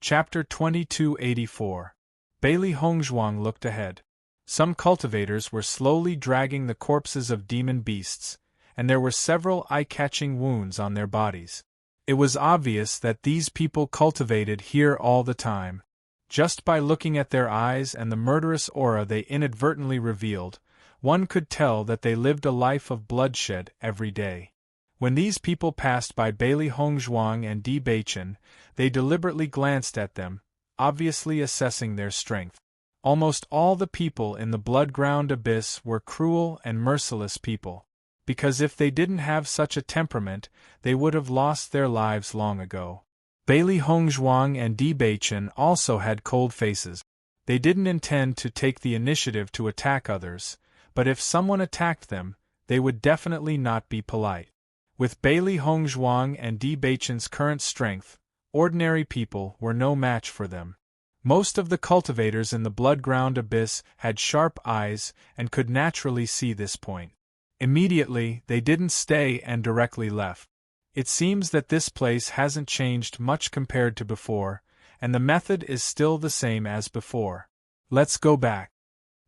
Chapter 2284. Bailey Hongzhuang looked ahead. Some cultivators were slowly dragging the corpses of demon beasts, and there were several eye-catching wounds on their bodies. It was obvious that these people cultivated here all the time. Just by looking at their eyes and the murderous aura they inadvertently revealed, one could tell that they lived a life of bloodshed every day. When these people passed by Bailey Hongzhuang and Di Beichen, they deliberately glanced at them, obviously assessing their strength. Almost all the people in the blood-ground abyss were cruel and merciless people, because if they didn't have such a temperament, they would have lost their lives long ago. Bailey Hongzhuang and Di Beichen also had cold faces. They didn't intend to take the initiative to attack others, but if someone attacked them, they would definitely not be polite. With Bailey Hongzhuang and Di Beichen's current strength, ordinary people were no match for them. Most of the cultivators in the blood-ground abyss had sharp eyes and could naturally see this point. Immediately, they didn't stay and directly left. It seems that this place hasn't changed much compared to before, and the method is still the same as before. Let's go back,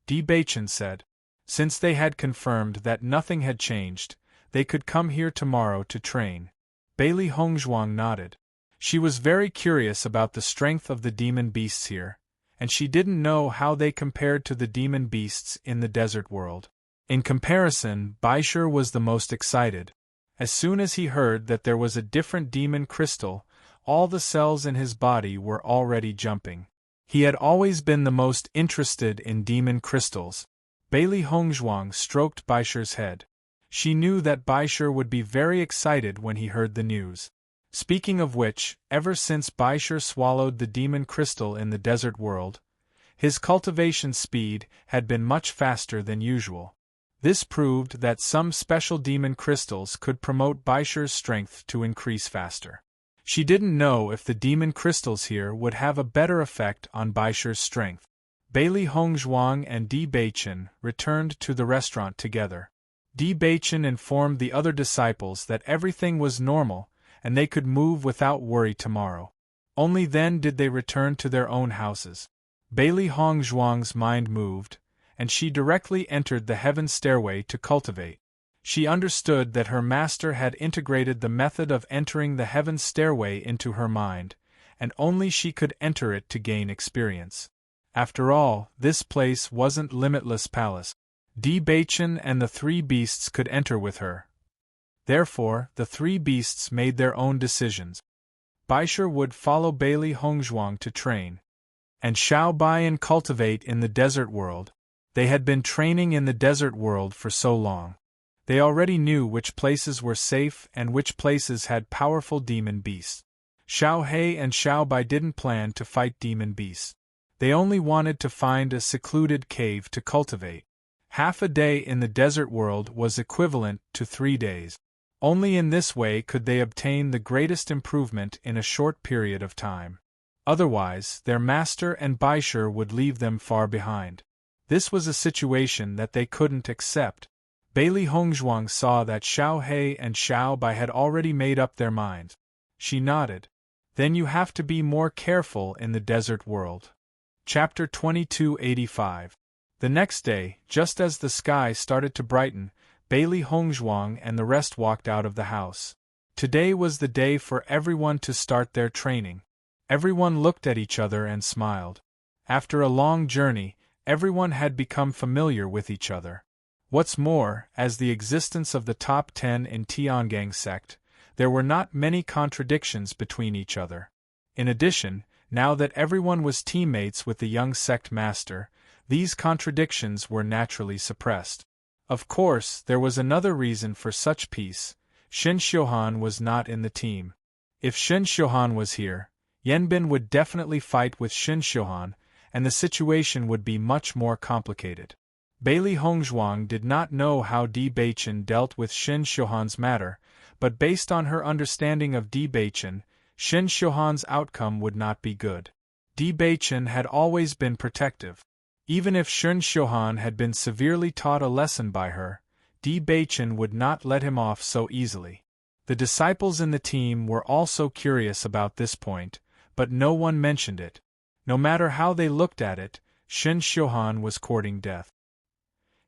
Di Beichen said. Since they had confirmed that nothing had changed, they could come here tomorrow to train. Bailey Hongzhuang nodded. She was very curious about the strength of the demon beasts here, and she didn't know how they compared to the demon beasts in the desert world. In comparison, Baishur was the most excited. As soon as he heard that there was a different demon crystal, all the cells in his body were already jumping. He had always been the most interested in demon crystals. Bailey Hongzhuang stroked Baishur's head. She knew that Baishur would be very excited when he heard the news. Speaking of which, ever since Baishur swallowed the demon crystal in the desert world, his cultivation speed had been much faster than usual. This proved that some special demon crystals could promote Baishur's strength to increase faster. She didn't know if the demon crystals here would have a better effect on Baishur's strength. Bailey Hongzhuang and Di Beichen returned to the restaurant together. Di Beichen informed the other disciples that everything was normal, and they could move without worry tomorrow. Only then did they return to their own houses. Bailey Hongzhuang's mind moved, and she directly entered the heaven stairway to cultivate. She understood that her master had integrated the method of entering the heaven stairway into her mind, and only she could enter it to gain experience. After all, this place wasn't Limitless Palace. Di Beichen and the three beasts could enter with her. Therefore, the three beasts made their own decisions. Baishur would follow Bailey Hongzhuang to train, and Xiao Bai and cultivate in the desert world. They had been training in the desert world for so long. They already knew which places were safe and which places had powerful demon beasts. Xiao He and Xiao Bai didn't plan to fight demon beasts. They only wanted to find a secluded cave to cultivate. Half a day in the desert world was equivalent to 3 days. Only in this way could they obtain the greatest improvement in a short period of time. Otherwise, their master and Baishur would leave them far behind. This was a situation that they couldn't accept. Bailey Hongzhuang saw that Xiao He and Xiao Bai had already made up their minds. She nodded. Then you have to be more careful in the desert world. Chapter 2285. The next day, just as the sky started to brighten, Bailey Hongzhuang and the rest walked out of the house. Today was the day for everyone to start their training. Everyone looked at each other and smiled. After a long journey, everyone had become familiar with each other. What's more, as the existence of the top 10 in Tiangang sect, there were not many contradictions between each other. In addition, now that everyone was teammates with the young sect master, these contradictions were naturally suppressed. Of course, there was another reason for such peace. Shen Xiuhan was not in the team. If Shen Xiuhan was here, Yanbin would definitely fight with Shen Xiuhan, and the situation would be much more complicated. Bailey Hongzhuang did not know how Di Beichen dealt with Shen Xiuhan's matter, but based on her understanding of Di Beichen, Shen Xiuhan's outcome would not be good. Di Beichen had always been protective. Even if Shen Xiuhan had been severely taught a lesson by her, Di Beichen would not let him off so easily. The disciples in the team were also curious about this point, but no one mentioned it. No matter how they looked at it, Shen Xiuhan was courting death.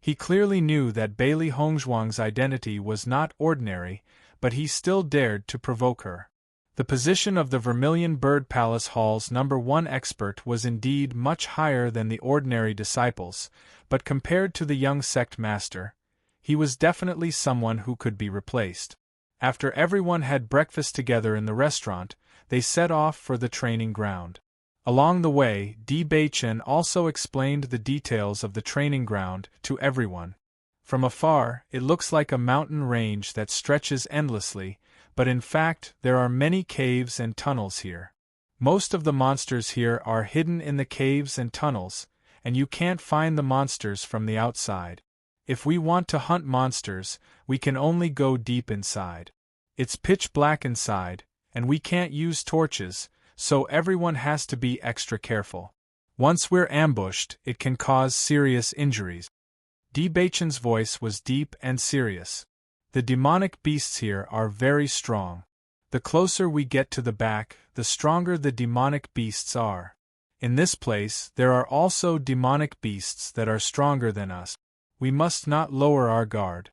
He clearly knew that Bailey Hongzhuang's identity was not ordinary, but he still dared to provoke her. The position of the Vermilion Bird Palace Hall's #1 expert was indeed much higher than the ordinary disciples, but compared to the young sect master, he was definitely someone who could be replaced. After everyone had breakfast together in the restaurant, they set off for the training ground. Along the way, Bei-chen also explained the details of the training ground to everyone. From afar, it looks like a mountain range that stretches endlessly, but in fact there are many caves and tunnels here. Most of the monsters here are hidden in the caves and tunnels, and you can't find the monsters from the outside. If we want to hunt monsters, we can only go deep inside. It's pitch black inside, and we can't use torches, so everyone has to be extra careful. Once we're ambushed, it can cause serious injuries. Bei-chen's voice was deep and serious. The demonic beasts here are very strong. The closer we get to the back, the stronger the demonic beasts are. In this place, there are also demonic beasts that are stronger than us. We must not lower our guard.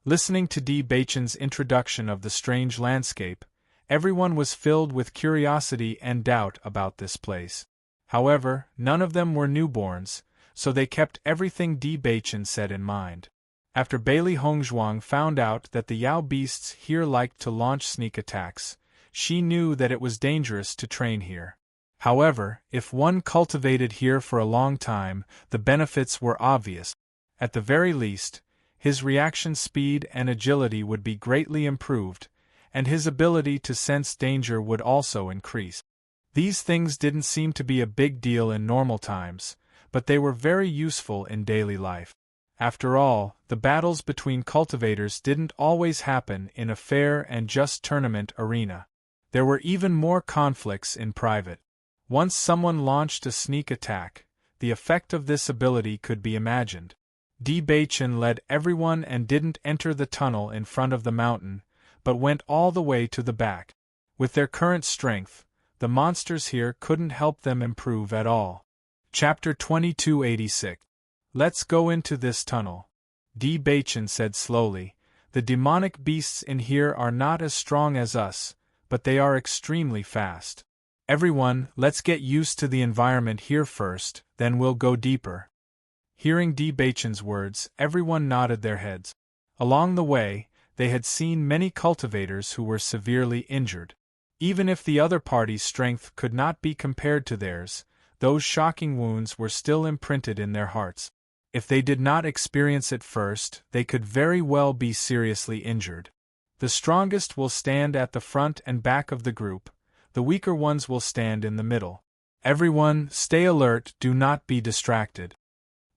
Listening to Bei-chen's introduction of the strange landscape, everyone was filled with curiosity and doubt about this place. However, none of them were newborns, so they kept everything Bei-chen said in mind. After Bailey Hongzhuang found out that the Yao beasts here liked to launch sneak attacks, she knew that it was dangerous to train here. However, if one cultivated here for a long time, the benefits were obvious. At the very least, his reaction speed and agility would be greatly improved, and his ability to sense danger would also increase. These things didn't seem to be a big deal in normal times, but they were very useful in daily life. After all, the battles between cultivators didn't always happen in a fair and just tournament arena. There were even more conflicts in private. Once someone launched a sneak attack, the effect of this ability could be imagined. Bei-chen led everyone and didn't enter the tunnel in front of the mountain, but went all the way to the back. With their current strength, the monsters here couldn't help them improve at all. Chapter 2286. Let's go into this tunnel. Bei-chen said slowly. The demonic beasts in here are not as strong as us, but they are extremely fast. Everyone, let's get used to the environment here first, then we'll go deeper. Hearing Bei-chen's words, everyone nodded their heads. Along the way, they had seen many cultivators who were severely injured. Even if the other party's strength could not be compared to theirs, those shocking wounds were still imprinted in their hearts. If they did not experience it first, they could very well be seriously injured. The strongest will stand at the front and back of the group, the weaker ones will stand in the middle. Everyone, stay alert, do not be distracted.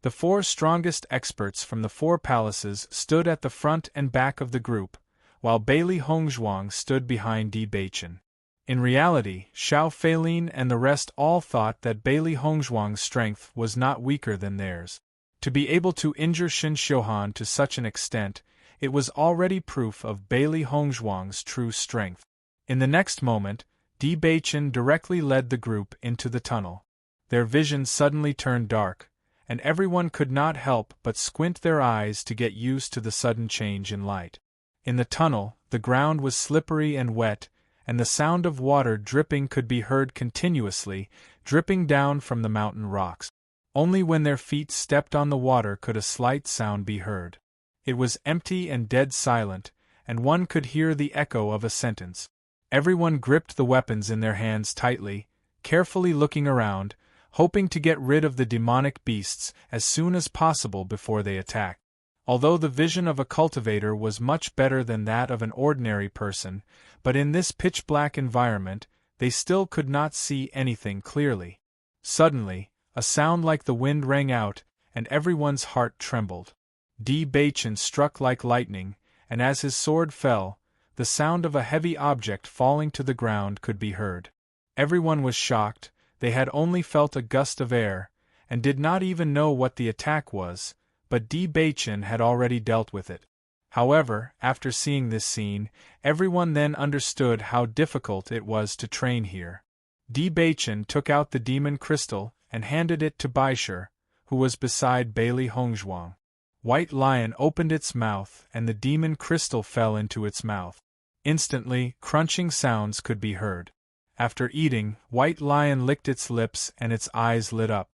The 4 strongest experts from the 4 palaces stood at the front and back of the group, while Bailey Hongzhuang stood behind Bei-chen. In reality, Xiao Feilin and the rest all thought that Bailey Hongzhuang's strength was not weaker than theirs. To be able to injure Shin Xiuhan to such an extent, it was already proof of Bailey Hongzhuang's true strength. In the next moment, Bei-chen directly led the group into the tunnel. Their vision suddenly turned dark, and everyone could not help but squint their eyes to get used to the sudden change in light. In the tunnel, the ground was slippery and wet, and the sound of water dripping could be heard continuously, dripping down from the mountain rocks. Only when their feet stepped on the water could a slight sound be heard. It was empty and dead silent, and one could hear the echo of a sentence. Everyone gripped the weapons in their hands tightly, carefully looking around, hoping to get rid of the demonic beasts as soon as possible before they attacked. Although the vision of a cultivator was much better than that of an ordinary person, but in this pitch-black environment, they still could not see anything clearly. Suddenly, a sound like the wind rang out, and everyone's heart trembled. Bei-chen struck like lightning, and as his sword fell, the sound of a heavy object falling to the ground could be heard. Everyone was shocked. They had only felt a gust of air, and did not even know what the attack was, but Bei-chen had already dealt with it. However, after seeing this scene, everyone then understood how difficult it was to train here. Bei-chen took out the demon crystal and handed it to Baisher, who was beside Bailey Hongzhuang. White Lion opened its mouth and the demon crystal fell into its mouth. Instantly, crunching sounds could be heard. After eating, White Lion licked its lips and its eyes lit up.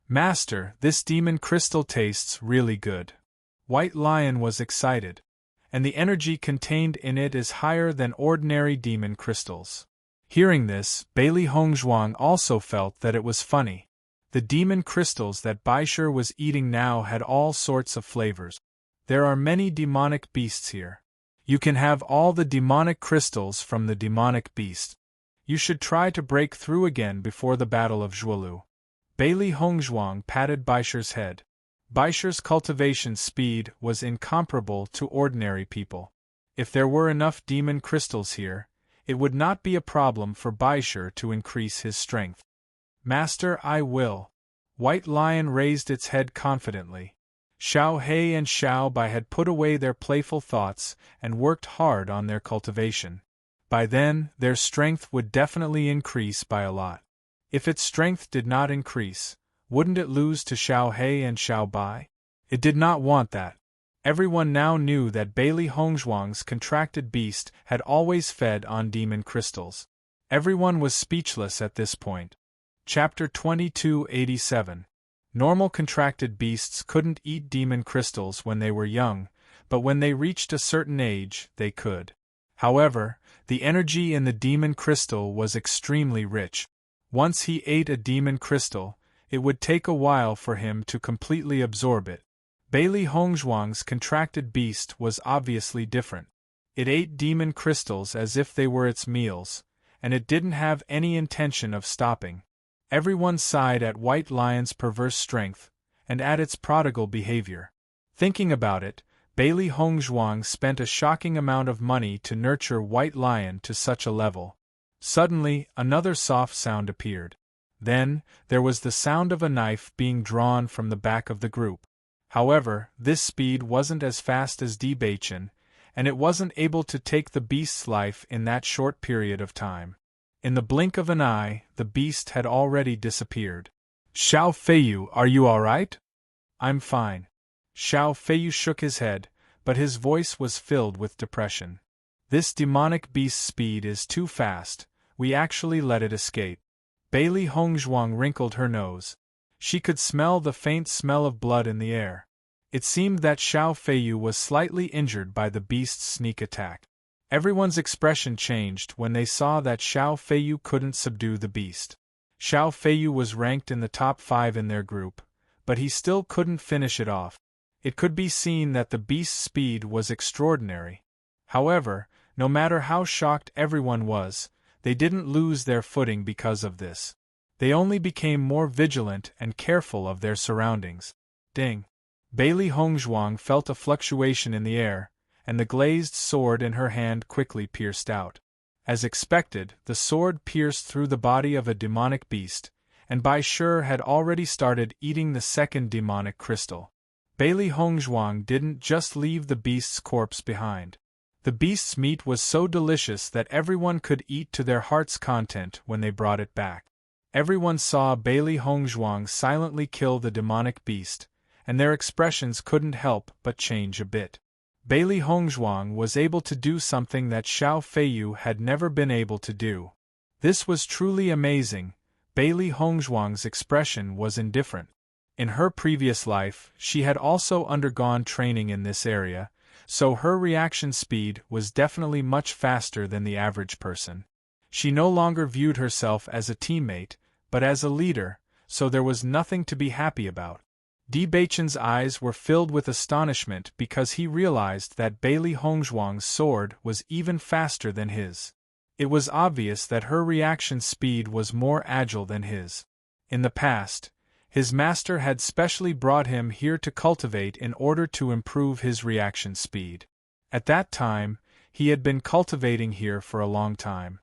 "Master, this demon crystal tastes really good." White Lion was excited. and the energy contained in it is higher than ordinary demon crystals. Hearing this, Bailey Hongzhuang also felt that it was funny. The demon crystals that Baishur was eating now had all sorts of flavors. There are many demonic beasts here. You can have all the demonic crystals from the demonic beast. You should try to break through again before the Battle of Zhuolu. Bailey Hongzhuang patted Baishur's head. Baishur's cultivation speed was incomparable to ordinary people. If there were enough demon crystals here, it would not be a problem for Baishur to increase his strength. Master, I will. White Lion raised its head confidently. Xiao He and Xiao Bai had put away their playful thoughts and worked hard on their cultivation. By then, their strength would definitely increase by a lot. If its strength did not increase, wouldn't it lose to Xiao He and Xiao Bai? It did not want that. Everyone now knew that Bailey Hongzhuang's contracted beast had always fed on demon crystals. Everyone was speechless at this point. Chapter 2287. Normal contracted beasts couldn't eat demon crystals when they were young, but when they reached a certain age, they could. However, the energy in the demon crystal was extremely rich. Once he ate a demon crystal, it would take a while for him to completely absorb it. Bailey Hongzhuang's contracted beast was obviously different. It ate demon crystals as if they were its meals, and it didn't have any intention of stopping. Everyone sighed at White Lion's perverse strength, and at its prodigal behavior. Thinking about it, Bailey Hongzhuang spent a shocking amount of money to nurture White Lion to such a level. Suddenly, another soft sound appeared. Then, there was the sound of a knife being drawn from the back of the group. However, this speed wasn't as fast as Debachin, and it wasn't able to take the beast's life in that short period of time. In the blink of an eye, the beast had already disappeared. Xiao Feiyu, are you all right? I'm fine. Xiao Feiyu shook his head, but his voice was filled with depression. This demonic beast's speed is too fast, we actually let it escape. Bailey Hongzhuang wrinkled her nose. She could smell the faint smell of blood in the air. It seemed that Xiao Feiyu was slightly injured by the beast's sneak attack. Everyone's expression changed when they saw that Xiao Feiyu couldn't subdue the beast. Xiao Feiyu was ranked in the top 5 in their group, but he still couldn't finish it off. It could be seen that the beast's speed was extraordinary. However, no matter how shocked everyone was, they didn't lose their footing because of this. They only became more vigilant and careful of their surroundings. Ding! Bailey Hongzhuang felt a fluctuation in the air, and the glazed sword in her hand quickly pierced out. As expected, the sword pierced through the body of a demonic beast, and Baishur had already started eating the second demonic crystal. Bailey Hongzhuang didn't just leave the beast's corpse behind. The beast's meat was so delicious that everyone could eat to their heart's content when they brought it back. Everyone saw Bailey Hongzhuang silently kill the demonic beast, and their expressions couldn't help but change a bit. Bailey Hongzhuang was able to do something that Xiao Feiyu had never been able to do. This was truly amazing. Bailey Hongzhuang's expression was indifferent. In her previous life, she had also undergone training in this area, so her reaction speed was definitely much faster than the average person. She no longer viewed herself as a teammate, but as a leader, so there was nothing to be happy about. Debachin's eyes were filled with astonishment because he realized that Bailey Hongzhuang's sword was even faster than his. It was obvious that her reaction speed was more agile than his. In the past, his master had specially brought him here to cultivate in order to improve his reaction speed. At that time, he had been cultivating here for a long time.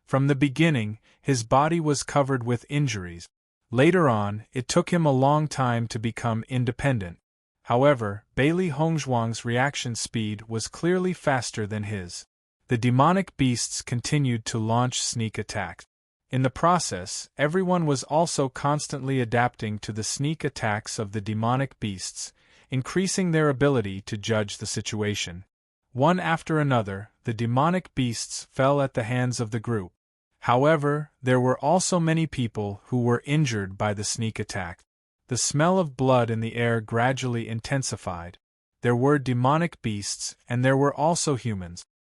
From the beginning, his body was covered with injuries. Later on, it took him a long time to become independent. However, Bailey Hongzhuang's reaction speed was clearly faster than his. The demonic beasts continued to launch sneak attacks. In the process, everyone was also constantly adapting to the sneak attacks of the demonic beasts, increasing their ability to judge the situation. One after another, the demonic beasts fell at the hands of the group. However, there were also many people who were injured by the sneak attack. The smell of blood in the air gradually intensified. there were demonic beasts and there were also humans,